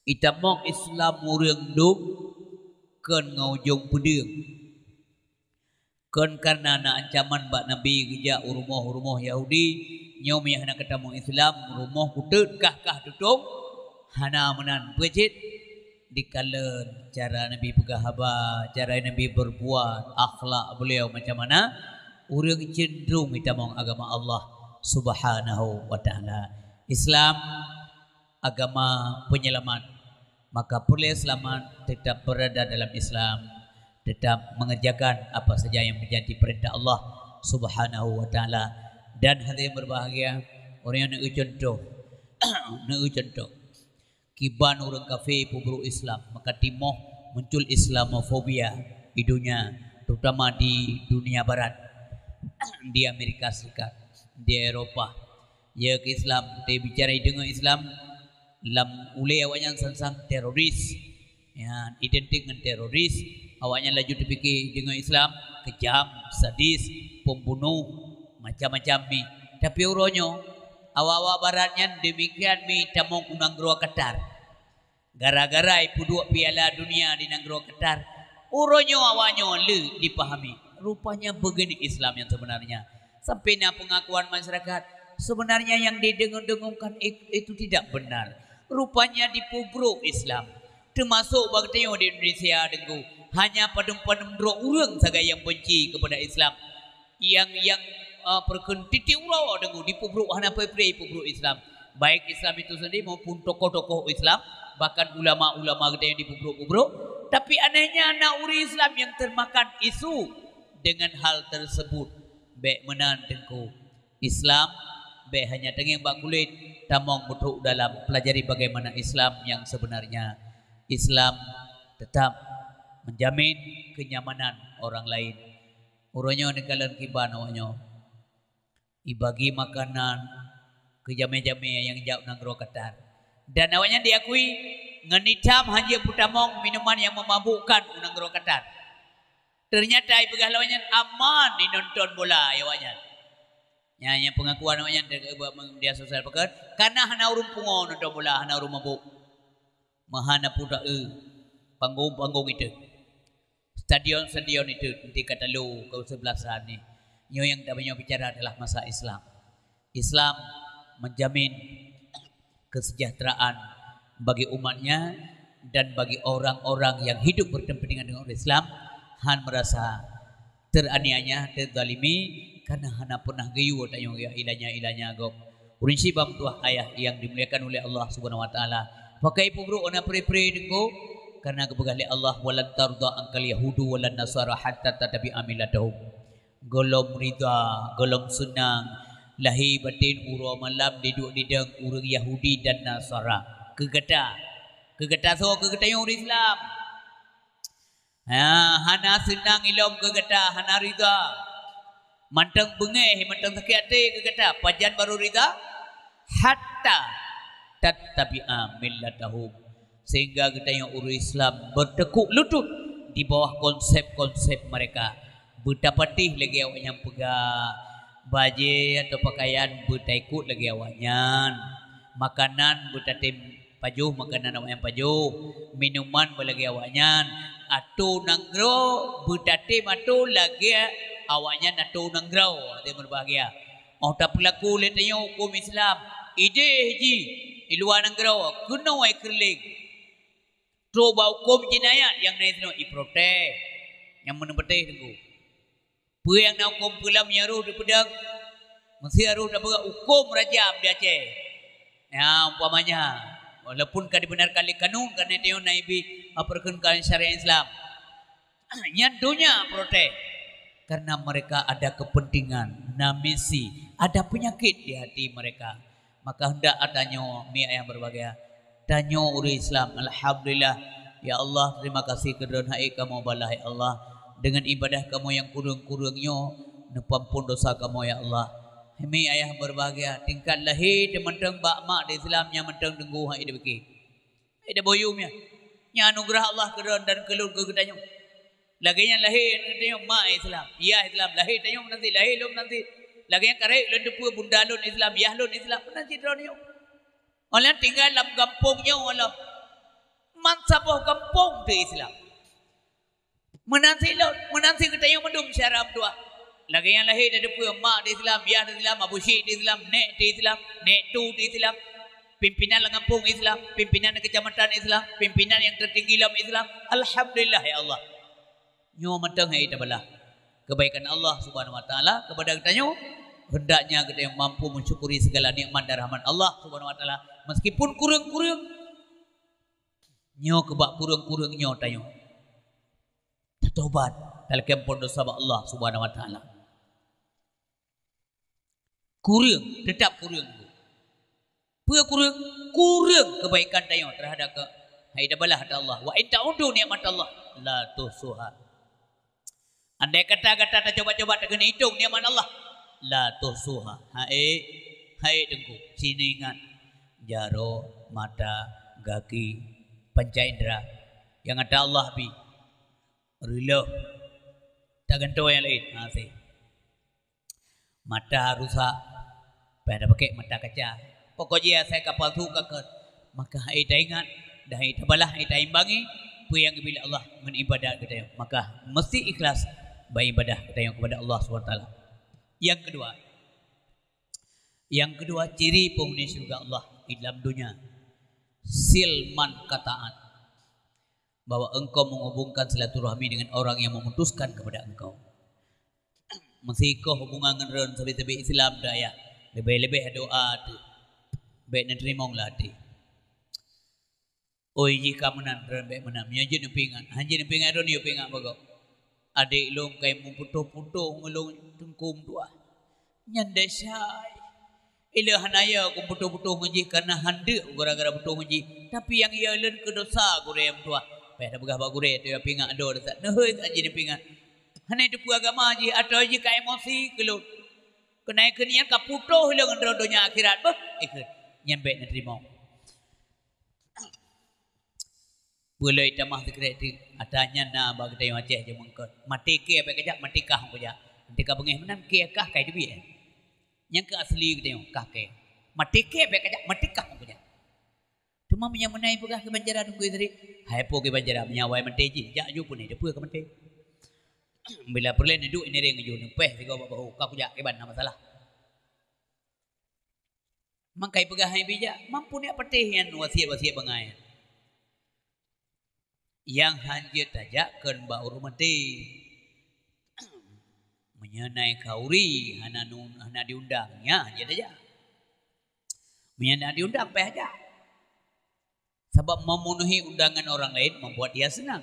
kita mong Islam murang duk ken ngaujung pedeng. Kan karena nak ancaman bak Nabi kerja rumah Yahudi nyom yang nak ketemu Islam rumah kutut kah tutup hana menan pecit dikalen cara Nabi pegahaba, cara Nabi berbuat, akhlak beliau macam mana urang cenderung kita mong agama Allah Subhanahu wa taala. Islam agama penyelamat, maka boleh selamat tetap berada dalam Islam, tetap mengerjakan apa saja yang menjadi perintah Allah Subhanahu wa taala. Dan hadirin berbahagia, orang yang nak contoh kiban orang kafir pubru Islam, maka timoh muncul Islamofobia di dunia, terutama di dunia barat, di Amerika Serikat, di Eropah. Ya ke Islam, dia bicara dengan Islam lam ule awaknya sansang teroris, ya identik dengan teroris. Awaknya laju terfikir dengan Islam kejam, sadis, pembunuh, macam-macam mi. Tapi uronyo awak-awak baratnya demikian mi tamong unang gro Qatar. Gara-gara ipu dua piala dunia di nanggro Qatar, uronyo awaknya le dipahami. Rupanya begini Islam yang sebenarnya. Sampai na pengakuan masyarakat sebenarnya yang didengung-dengungkan itu tidak benar. Rupanya dipubruk Islam. Termasuk bagi di Indonesia dengung. Hanya padum-padum dua orang saja yang benci kepada Islam, yang perkentiti urau dengan dipubruk hana pepre pubruk Islam, baik Islam itu sendiri maupun tokoh-tokoh Islam, bahkan ulama-ulama gede yang dipubruk-pubruk. Tapi anehnya anak uri Islam yang termakan isu dengan hal tersebut. Baik menan dengku Islam, baik hanya dengan bak kulit, tamong mutuk dalam pelajari bagaimana Islam yang sebenarnya. Islam tetap menjamin kenyamanan orang lain. Uronyo nekalan kiban awaknya ibagi makanan ke jame-jame yang jauh nanggro Qatar. Dan awaknya diakui ngenitam hanya putamong minuman yang memabukkan nanggro Qatar. Ternyata ibegah lawanya aman di nonton bola awaknya. Yang pengakuan awaknya dia sosial pekan karena hana urung pungo nonton bola, hana urung mabuk. Mahana pudak panggung itu. Stadion itu di Katalu kau sebelah sana ni. Yang tak banyak bicara adalah masa Islam. Islam menjamin kesejahteraan bagi umatnya dan bagi orang-orang yang hidup berdampingan dengan Islam. Han merasa teraniaya, terzalimi karena hana pernah gayu tanya ilanya gok. Urinsi bam tuah ayah yang dimuliakan oleh Allah Subhanahu wa taala. Pakai pubruk ona pre-pre dengko karena kebegali Allah walan tarda angkal yahudu walan nasara hatta tatabi amilatahum. Golom rida, golom senang, lahir batin uro malam diduk didang urang Yahudi dan Nasara. Kegata Kegeta so kegeta yang Islam. Hana senang ilom kegeta, hana rida. Mantang bengeh, mantang sakit hati kegeta. Pajan baru rida. Hatta tattabi'a millatahum. Sehingga kita yang Islam bertekuk lutut di bawah konsep-konsep mereka. Betapatih lagi awaknya pegang baju atau pakaian betaikut lagi awaknya. Makanan betatim pajuh, makanan awaknya pajuh. Minuman belagi awaknya. Atu nanggro betatim atu lagi awaknya atu nanggro. Dia berbahagia. Oh tak pelaku letanya hukum Islam. Ide ji iluan nanggro kena wai kerling. Coba hukum jinayat yang naik tu iprotek yang menempatih tunggu. Pu yang nak hukum pulam nyaru di pedang mesti harus dapat hukum rajam di Aceh. Ya umpamanya walaupun kan dibenarkan oleh kanun kerana dia naibi perkenkan syariat Islam. Nyandunya protek karena mereka ada kepentingan, misi, ada penyakit di hati mereka. Maka hendak adanya mi yang berbahagia. Tanyo uri Islam, alhamdulillah ya Allah, terima kasih kerana hai kamu balah ya Allah dengan ibadah kamu yang kurang-kurangnya nepampun dosa kamu ya Allah. Hemi ayah berbahagia tingkat lahir tementang bak mak di Islam yang mentang tenggu hai dia beki. Hai dia boyumnya. Nya anugerah Allah kerana dan kelun ke ketanyo. Laginya lahir ketanyo mak Islam. Ya Islam lahir tanyo nanti lahir lum nanti. Laginya karek lun depu bunda lun Islam, ya lun Islam nanti dronyo. Orang tinggal dalam kampungnya orang mansabah kampung di Islam. Menanti kita yang mendum syaram dua. Lagi yang lahir dari punya mak di Islam, ya di Islam, Abu Syekh di Islam, nek di Islam, nek tu di Islam, pimpinan kampung Islam, pimpinan kecamatan Islam, pimpinan yang tertinggi dalam Islam. Alhamdulillah ya Allah. Nyo mentang hai tabalah. Kebaikan Allah Subhanahu wa taala kepada kita nyo. Hendaknya kita yang mampu mensyukuri segala nikmat dan rahmat Allah Subhanahu wa taala meskipun kurang-kurang nyo kebak kurang-kurang nyo tayo taubat dalam kempon dosa Allah Subhanahu wa taala kurang tetap kurang kurang kebaikan tayo terhadap ke haidabalah Allah wa in ta'udu nikmat Allah la tuhsuha. Andai kata-kata tak coba-coba dengan hitung nikmat Allah la tuhsuha. Hai dengku siningan jaro mata gaki panca indera yang ada Allah bi rilo tak ganto yang lain sih mata rusak pada pakai mata kaca pokoknya saya kapal tu kakak maka hai ingat dah hai tabalah hai imbangi pu yang bila Allah menibadah kita maka mesti ikhlas beribadah kita kepada Allah SWT. Yang kedua ciri penghuni surga Allah di dalam dunia silman kataat bahwa engkau menghubungkan silaturahmi dengan orang yang memutuskan kepada engkau. Mesti kau hubungan dengan sahabat-sahabat Islam daya lebih-lebih doa tu baik nak terima lah hati. Oi jika menan baik menam nyajin pingan hanjin pingan ron yo pingan bagau. Adik long kai memputuh-putuh ngelong tengkum tua. Nyandesai. Ila hanaya ku putuh-putuh ngaji karena handek gara-gara putuh ngaji. Tapi yang ia len ke dosa gure yang tua. Peh dah begah bak gure tu pingan ado dak. Neuh tak jadi pingan. Hanai tu agama ji atau ji ka emosi kelut. Kenai kenian ka putuh dengan rodonya akhirat bah. Ikut nyampe nak terima. Boleh tamah sekret atanya na bagi tayo Aceh je mengkot. Mati ke apa kejap mati kah kejap. Nanti ka bengeh menam ke kah kai debi. Yang ke asli kita kah ke. Mati ke apa kejap mati kah kejap. Cuma menai pegah ke banjaran ku isteri. Hai po ke banjaran menyawai mati ji. Jak ju pun ni depu ke mati. Bila perlen duduk ini reng ju nepeh tiga bahu ka kejap ke ban masalah. Mangkai pegah hai bijak mampu ni patih yang wasiat-wasiat bengai. Yang hanjir tajakkan ba urmati menyenai kauri hana diundangnya aja saja menyenai diundang pe aja sebab memenuhi undangan orang lain membuat dia senang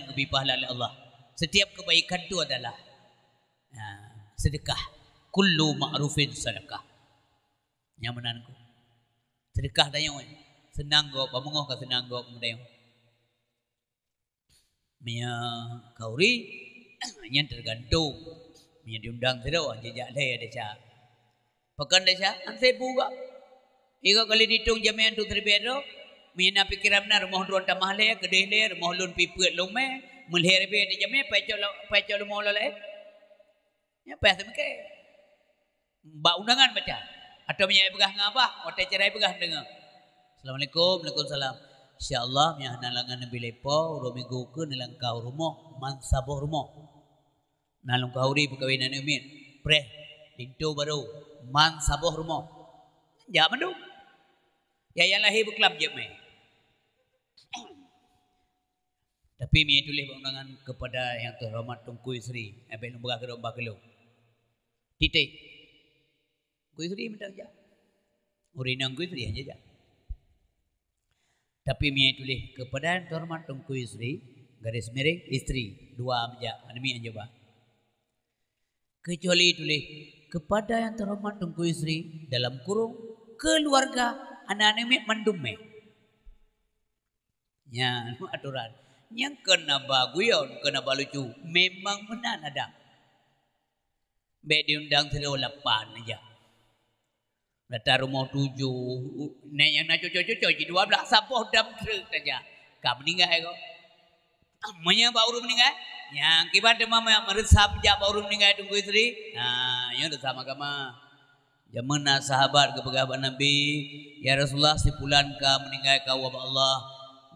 lebih pahala oleh Allah. Setiap kebaikan itu adalah sedekah. Kullu ma'rufin sedekah. Yang menanku sedekah tanya senang go pamungoh ka senang go mudayong mia kauri nyen tergantung mia diundang sedau jejak le ada cha pakan desa anse buga iko kali ditung jamian tu terbero mia na pikiran na rumah ruan tamah le kedeh le rumah lun pipet lome melher be di jamian pecol mo le ya pas meke ba undangan baca atau mia pegah ngapa ote cerai pegah dengar Assalamualaikum Waalaikumsalam insyaallah mia nalangan nabi lepo ro minggu ke nalang kau rumah man saboh rumah nalung kauri perkawinan umin pre lintu baru man saboh rumah ja mandu ya yang lahir berkelab je me tapi mia tulis undangan kepada yang terhormat Tunku Isri abel lembaga keromba kelo titik Ku Isri minta ja urinang Ku Isri aja ja tapi mia tulis kepada yang terhormat Tunku Isri garis miring istri dua aja anemi aja ba kecuali tulis kepada yang terhormat Tunku Isri dalam kurung keluarga anak-anak mendume ya aturan yang kena baguyon kena balucu memang benar ada be diundang selo 8 aja datang rumah 7 nek yang nak cocok-cocok je 12 sapoh dam truk saja ka meninggal kau amanya baru meninggal yang kibat mama meresap jak baru meninggal Tunku Isri nah yang sama kama zaman sahabat kepegaban Nabi ya Rasulullah sepulan ka meninggal ka wa Allah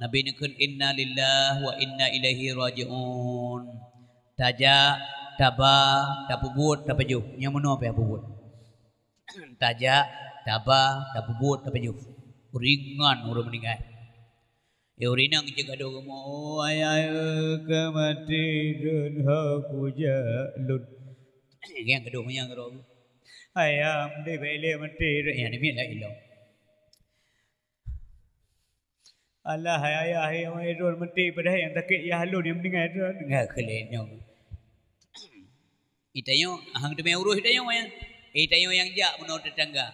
Nabi nikun inna lillahi wa inna ilaihi rajiun taja taba tapubut tapeju yang mana apa pubut taja taba tapubut tapeju ringan urang meninggal urinang jegado mo ayah kemati dun haku jalun yang kedua yang kedua ayam di bele mati yang ni la ilah Allah ayah yang irul mati pada yang takik ya halun yang meninggal tu dengar kelenyo itayo hang tu me urus itayo yang jak menurut tetangga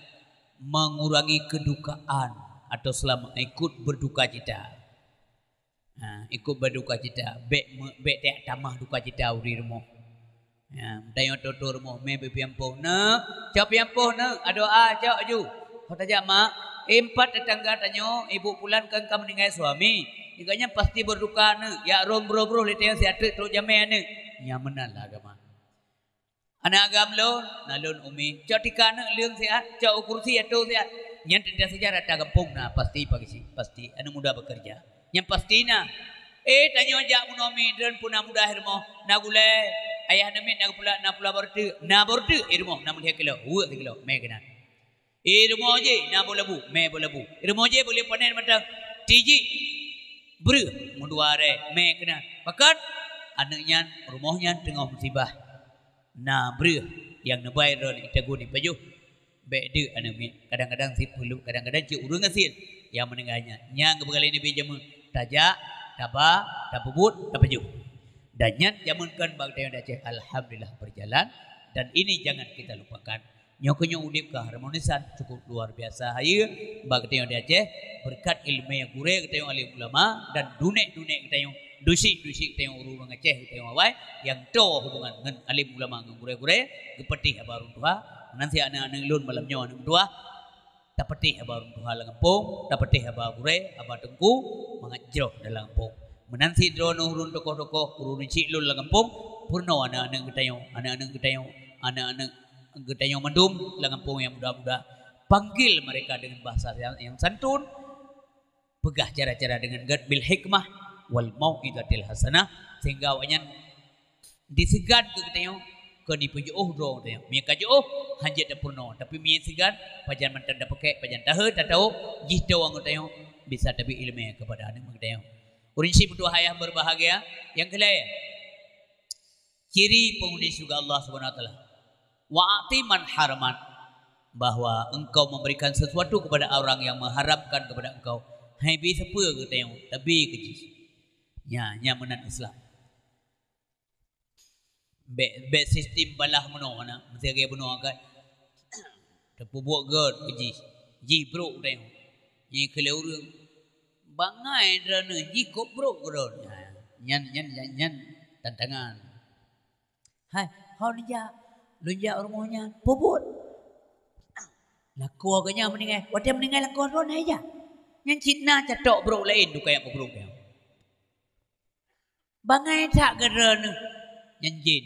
mengurangi kedukaan atau selama ikut berduka cita ikut berduka cita be tak tamah duka cita uri rumah ya tayo tutur rumah me piampo na cap piampo na doa cak ju kata jak mak empat tetangga tanyo ibu pulan kan kamu meninggal suami iganya pasti berduka na ya rom bro letayo siat tu jame na nya menalah agama anak agam lo nalun umi cak tikana leung siat cak kursi atau siat yang tidak sejarah tak kampung na pasti pasti anu muda bekerja yang pastinya tanyo jak munomi dan puna muda hermo nagule ayah nami nagpula na pula bordu irmo na mulih kilo me kena irmo je na bolabu me bolabu irmo je boleh panen matang tiji bru munduare me kena pakat anaknya rumahnya tengah musibah na bru yang nabai ron itagu ni paju bede anami kadang-kadang si pulu kadang-kadang ci urang asin yang meninggalnya nyang begal ini bijam taja taba tapubut tapeju dan nyat jamunkan bagdayan Aceh alhamdulillah berjalan dan ini jangan kita lupakan nyokonyo udip keharmonisan cukup luar biasa hayu bagdayan Aceh berkat ilmu yang gure kita yang alim ulama dan dunek kita yang dusi kita yang uru Aceh kita yang awai yang to hubungan dengan alim ulama dengan gure kepetih abarun tuha nanti anak-anak lun malamnya anak dua tapatih abarun tuha langampung tapatih abar gure abar tengku mengajroh dalam kampung menanti drono urun tokoh-tokoh urun cilul langampung purno anak-anak kita yang mendum langampung yang muda-muda panggil mereka dengan bahasa yang santun pegah cara-cara dengan bil hikmah wal mau'izatil hasanah sehingga awaknya disegan ke kita yang kani pujuh dong dia mi kajuh hanjat purno tapi mi segan pajan mantan dah pakai pajan tahu tak tahu jihto orang tayo bisa tapi ilmu kepada anak tayo prinsip dua hayah berbahagia yang kelima ciri penghuni surga Allah Subhanahu wa taala wa'ati man haraman bahwa engkau memberikan sesuatu kepada orang yang mengharamkan kepada engkau hai bisa apa ke tayo tapi kecil nya menan Islam be sistem balah meno na mesti ge buno akan tepu buat god keji ji bro tayo ni keleur bangai drone ji kobrok drone nyan tantangan hai hau ninja lunja rumahnya puput lakua kanya meninggal wadah meninggal lakua drone aja nyan Cina catok bro lain tu kayak bobrok dia bangai tak drone nyan jin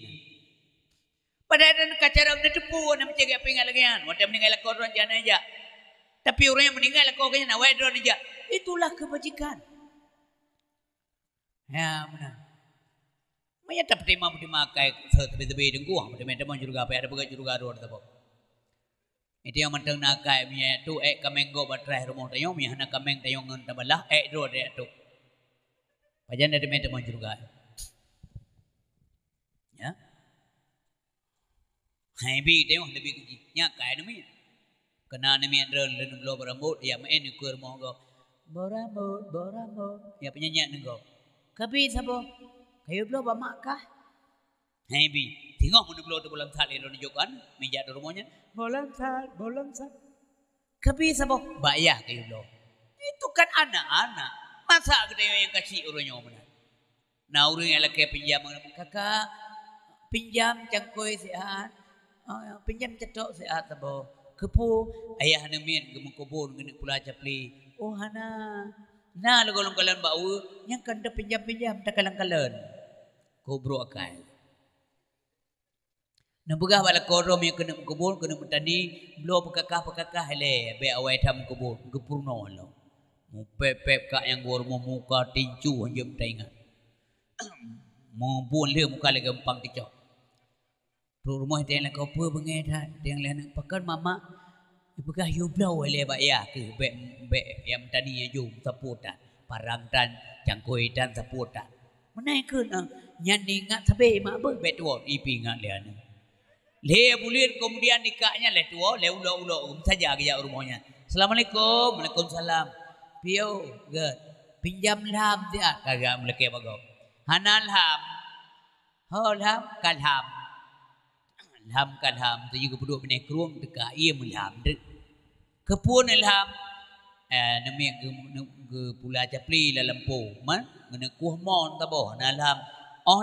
pada ada kacara nak tepu nak mencegah pingat lagi kan wadah meninggal lakua drone jana aja tapi orang yang meninggal lakua kanya nawai drone aja itulah kebajikan. Ya benar. Maya tak terima kai tebi-tebi dengku, teman-teman juga apa ada begat juga road tapo. Itu yang mentang nakai mia tu kamenggo batrai rumah tayong mia nak kameng tayong ngan tabalah road tu. Pajan ada teman-teman juga. Ya. Hai bi tayong lebih keji. Nya kai nami. Kena nami andron lenung lo berambut ya main ukur mau go. Boramut. Ya penyanyi nego. Kabi sabo. Kayu belum bamak kah? Hai bi. Tengok mun belum tu bolam sat lo nunjukkan meja di rumahnya. Bolam sat. Kabi sabo. Bayah kayu belum. Itu kan anak-anak. Masa kita yang kasih urunnya mana? Nah urun yang laki pinjam kakak pinjam cangkoi sehat. Pinjam cetok sehat sabo. Kepu ayah nemin gemuk kubur genek pula capli. Oh hana. Nah golong kalan bau yang kanda pinjam tak kalang-kalan. Kubro akal. Nambugah bala korom yang kena kubur kena mentani belum pekakah le be awai tham kubur gepurno lo. Mu pep kak yang gor mu muka tinju hanjem taingat. Mu bun le muka le gampang ticok. Rumah dia nak apa bengai dah dia lain pakan mama Ipakah you blow oleh ya ke be yang tadi jum saputan parang dan jangkoi dan saputan menai ke nyan ingat sabe mak be betua ipi ingat lian le bulir kemudian nikahnya le tua le ulo saja ke rumahnya assalamualaikum waalaikumsalam pio good pinjam lam dia kagak meleke bago hanal ham hol ham kalham Ilham kalham tu juga berdua benih keruang dekat ia melham kepun ilham nami ke pula capli dalam po man ngene kuh mon ta boh nalham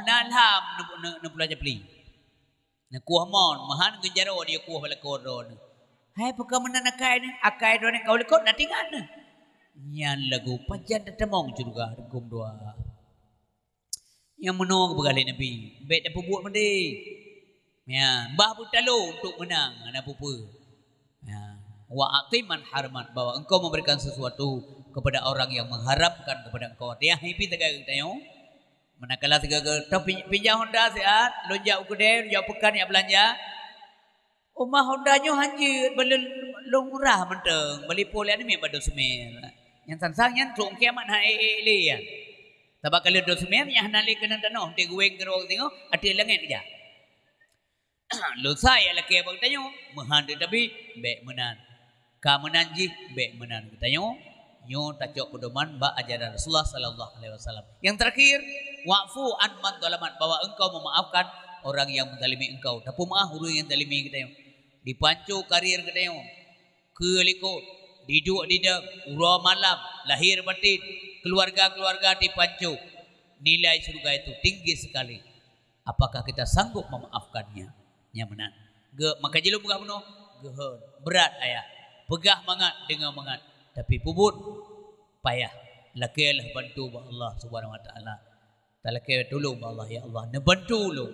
nalham ne pula capli ne kuh mon mahan genjaro dia kuh bala koron hai peka menanakai ni akai do ne kau lekot na tingan ne nyan lagu pajan tetemong juga gum dua yang menong begali nabi bet apa buat mende ya, bah putalo untuk menang anak pupu. Ya, wa aqiman haramat bahwa engkau memberikan sesuatu kepada orang yang mengharapkan kepada engkau. Dia happy tegak tayo. Manakala tegak tapi pinjam Honda sehat, lonjak ukudem, lonjak pekan ya belanja. Rumah Hondanya hanjir, belum murah menteng, beli polian ni bado semer. Yang sansang yang trung kiamat ha ele ya. Tabak kalau do semer yang nali kena tanah, te gueng kero tengok, ada langit aja. Lo saya laki abang tanya mehan tapi be menan ka menanji be menan tanya nyo tacok pedoman ba ajaran Rasulullah sallallahu alaihi wasallam yang terakhir wa'fu an man zalamat bahwa engkau memaafkan orang yang menzalimi engkau tapi maaf orang yang zalimi kita dipancu karir kita keliko diduk didak ura malam lahir batin keluarga dipancu nilai surga itu tinggi sekali apakah kita sanggup memaafkannya nya menang. Maka jelum pegah penuh gehon. Berat ayah. Pegah mangat dengan mangat. Tapi puput payah. Lakilah bantu Allah Subhanahu wa taala. Talakih tolong Allah ya Allah. Ne bantu lu.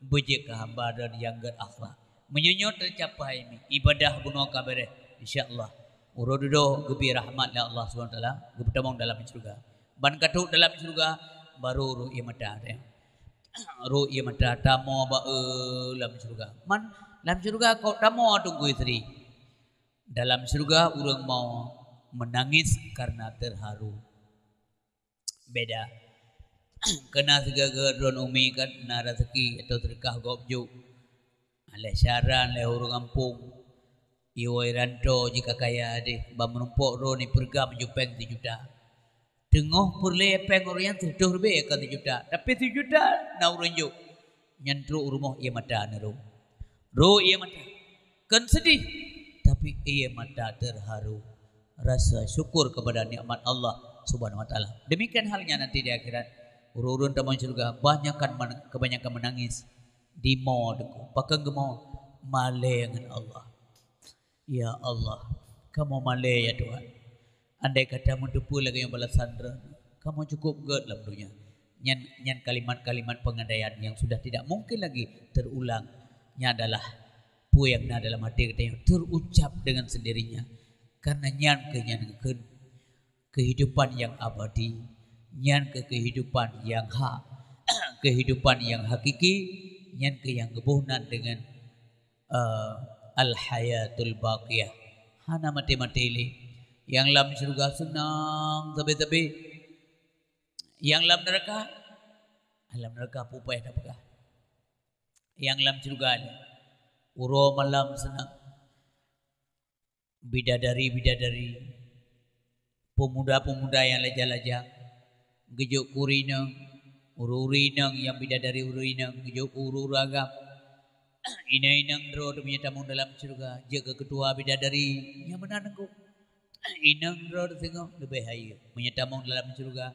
Bejek hamba dan yang akhlak. Menyunyut tercapai ini ibadah bunuh kabare insyaallah. Urodo gebi rahmat ya Allah Subhanahu wa taala. Gebetamong dalam surga. Ban katuk dalam surga baru ru'i mata ya. Ru'ya mata tamo ba dalam surga. Man dalam surga kau tamo tunggu istri. Dalam surga orang mau menangis karena terharu. Beda. Kena segala ron umi kan na rezeki atau terkah gobjuk. Ale syaran le orang kampung. Iwai ranto jika kaya deh ba menumpuk ro ni pergam jupeng 7 juta. Tengok perle peng orang yang tuduh lebih ke 7 juta. Tapi 7 juta na urunjuk. Nyantru rumah ia mata neru. Ro ia mata. Kan sedih. Tapi ia mata terharu. Rasa syukur kepada nikmat Allah Subhanahu wa taala. Demikian halnya nanti di akhirat. Urun taman surga kebanyakan menangis di mau deku. Pakai gemau male dengan Allah. Ya Allah, kamu male ya Tuhan. Andai kata mendepu lagi yang balas sandra, kamu cukup ged dalam dunia. Nyan kalimat-kalimat pengandaian yang sudah tidak mungkin lagi terulang. Nya adalah puyang dalam hati kita yang terucap dengan sendirinya. Karena nyan kehidupan yang abadi, nyan kehidupan yang hak, kehidupan yang hakiki, nyan ke yang gebuhnan dengan al-hayatul baqiyah. Hana mati-mati ini. Yang lam surga senang tapi yang lam neraka pupaya dapkah. Yang lam surga ada uro malam senang. Bidadari pemuda-pemuda yang lajang-lajang gejuk kurinang ururinang yang bidadari ururinang gejuk ururagam inang dro demi tamu dalam surga jaga ketua bidadari yang menanengku inang dro tengok lebih hayu menyetamu dalam surga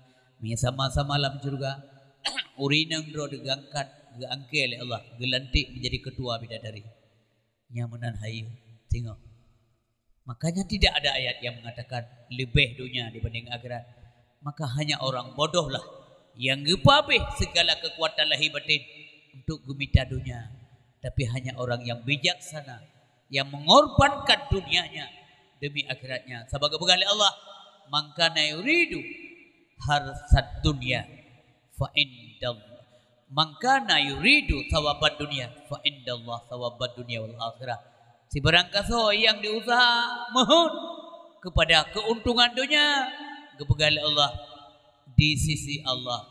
sama-sama dalam surga urinang dro digangkat diangkat oleh Allah gelantik menjadi ketua bidadari yang menan hayu tengok. Makanya tidak ada ayat yang mengatakan lebih dunia dibanding akhirat. Maka hanya orang bodohlah yang gepapih segala kekuatan lahir batin untuk gemita dunia. Tapi hanya orang yang bijaksana yang mengorbankan dunianya demi akhiratnya. Sebagai begali Allah, mangkana yuridu harsad dunia fa indallah. Mangkana yuridu thawabad dunia fa indallah thawabad dunia wal akhirah. Si barangkaso yang diusaha mohon kepada keuntungan dunia kepegali Allah, di sisi Allah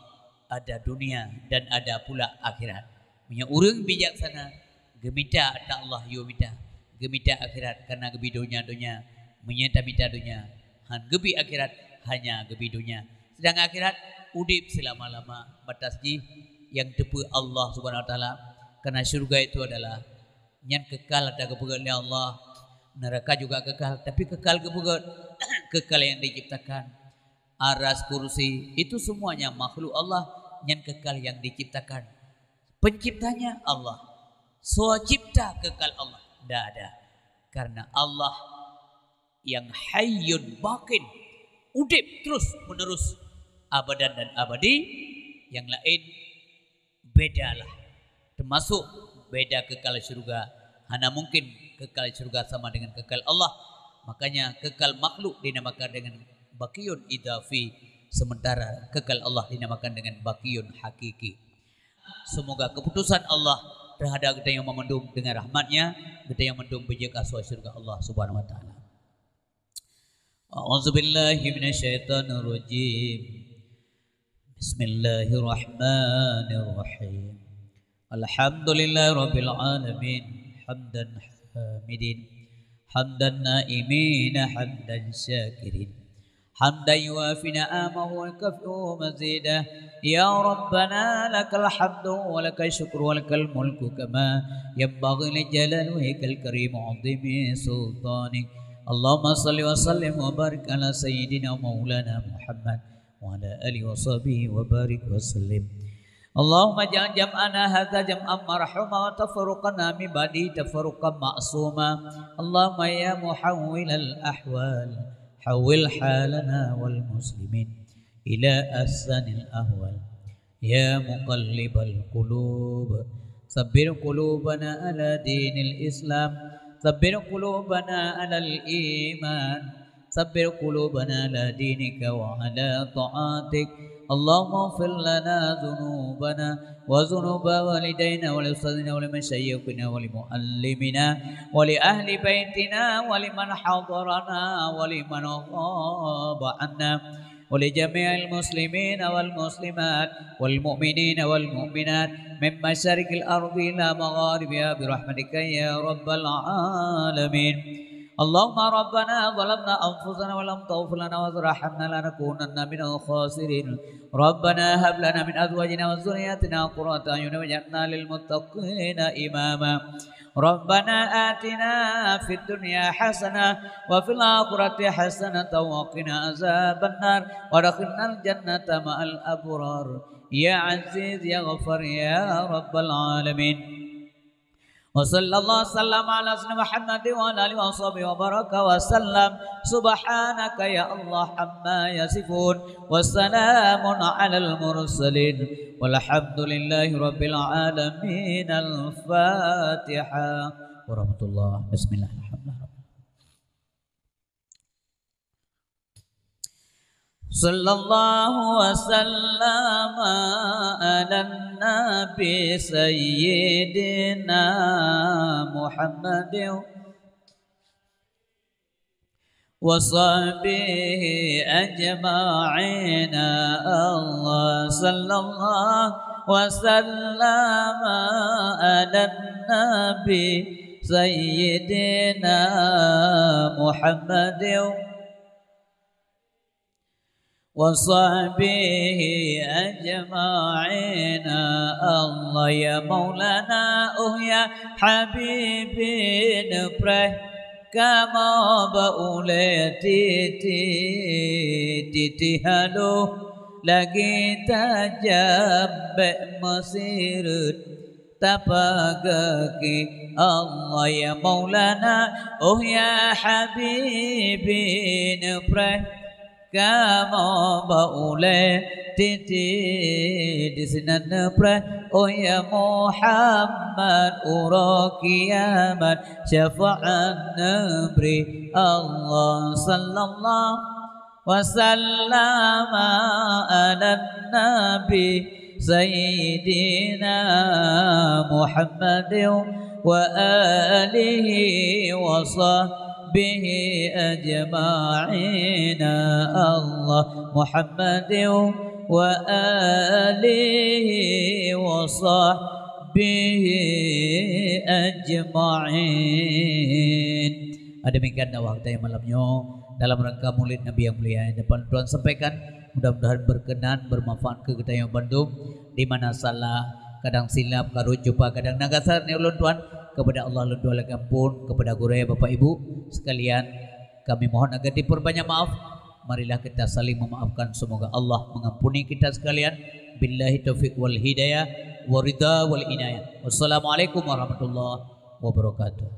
ada dunia dan ada pula akhirat. Punya urang bijaksana gemita tak Allah yo mita gemita akhirat karena gebi dunia menyata mita dunia han gebi akhirat hanya gebi dunia. Sedang akhirat udip selama-lama batasji yang tepu Allah Subhanahu wa taala karena surga itu adalah yang kekal ada kepegang Allah, neraka juga kekal, tapi kekal kepegang kekal yang diciptakan. Aras, kursi itu semuanya makhluk Allah yang kekal yang diciptakan. Penciptanya Allah, swacipta kekal Allah tidak ada, karena Allah yang hayyun baqin udip terus menerus abadan dan abadi. Yang lain bedalah, termasuk beda kekal surga. Hana mungkin kekal surga sama dengan kekal Allah. Makanya kekal makhluk dinamakan dengan baqiyun idafi, sementara kekal Allah dinamakan dengan baqiyun hakiki. Semoga keputusan Allah terhadap kita yang memendung dengan rahmatnya, kita yang mendung berjaga surga Allah Subhanahu wa taala. A'udzubillahi minasyaitonir rajim. Bismillahirrahmanirrahim. Alhamdulillah Rabbil Alamin. Hamdan hamidin, hamdan naimin, hamdan syakirin, hamdan yuafi na'amahu wa kafi'u mazidah. Ya Rabbana lakal hamdu wa lakal syukru wa lakal mulku kama yanbaghi li jalali wajhikal karim wa 'azimi sultanik. Allahumma salli wa sallim wa barik ala sayyidina maulana Muhammad wa ala alihi wa sahbihi wa barik wa sallim. Allahumma ja'al jam'ana hadza jam'an marhuma wa tafarruqana min ba'di tafarruqan ma'suma. Allahumma ya muhawwilal ahwal hawwil halana wal muslimin ila ahsanil ahwal. Ya muqallibal qulub sabbir qulubana ala dinil Islam, sabbir qulubana ala al-iman, sabbir qulubana ala dinika wa ala ta'atik. Allahumma ighfir lana dhunubana wa dhunuba walidayna wa li ustadina wa li masyayikhina wa li muallimina wa li ahli baitina wa liman hadarana wa liman ghaba anna wa li jami'il muslimina wal muslimat wal mu'minina wal mu'minat min masyariqil ardi ila magharibiha bi rahmatika ya rabbal alamin. Allahumma rabbana zalamna anfusana wa lam taghfir lana wa tarhamna lanakunanna minal khasirin. Rabbana hab lana min azwajina wa dhurriyyatina qurrata a'yun waj'alna lil muttaqina imama. ربنا آتنا في الدنيا حسنة وفي الآخرة حسنة وقنا عذاب النار وادخلنا الجنة مع الأبرار يا عزيز يا غفار يا رب العالمين. وصلى الله وسلم على سيدنا محمد وعلى آله وصحبه وبارك وسلم. سبحانك يا الله عما يصفون والسلام على المرسلين والحمد لله رب العالمين. الفاتحة ورحمة الله. بسم الله الرحمن الرحيم. صلى الله وسلم على النبي سيدنا محمد وصحبه أجمعين. الله صلى الله وسلم على النبي سيدنا محمد وصحبه أجمعين. الله يا مولانا يا حبيبي نبره كما بقولي تيتي هلو lagi tajam masir tapagaki. Allah ya Maulana ya Habibi npreh kama baule titi di sinan preh ya Muhammad ura kiamat syafa'an nabri. Allah sallallahu wasallam ala nabi sayyidina Muhammad wa alihi wa به أجمعين. الله محمد وآله وصحبه أجمعين. Demikian dakwah kita yang malamnya dalam rangka Maulid Nabi yang mulia yang depan Tuhan sampaikan. Mudah-mudahan berkenan bermanfaat ke kita yang Bandung. Di mana salah kadang silap karo jumpa kadang nagasar ni ulun Tuhan. Kepada Allah lunduh lagi ampun, kepada guru ya Bapak Ibu sekalian kami mohon agar diperbanyak maaf. Marilah kita saling memaafkan, semoga Allah mengampuni kita sekalian. Billahi taufiq wal hidayah wa ridha wal inayah. Wassalamualaikum warahmatullahi wabarakatuh.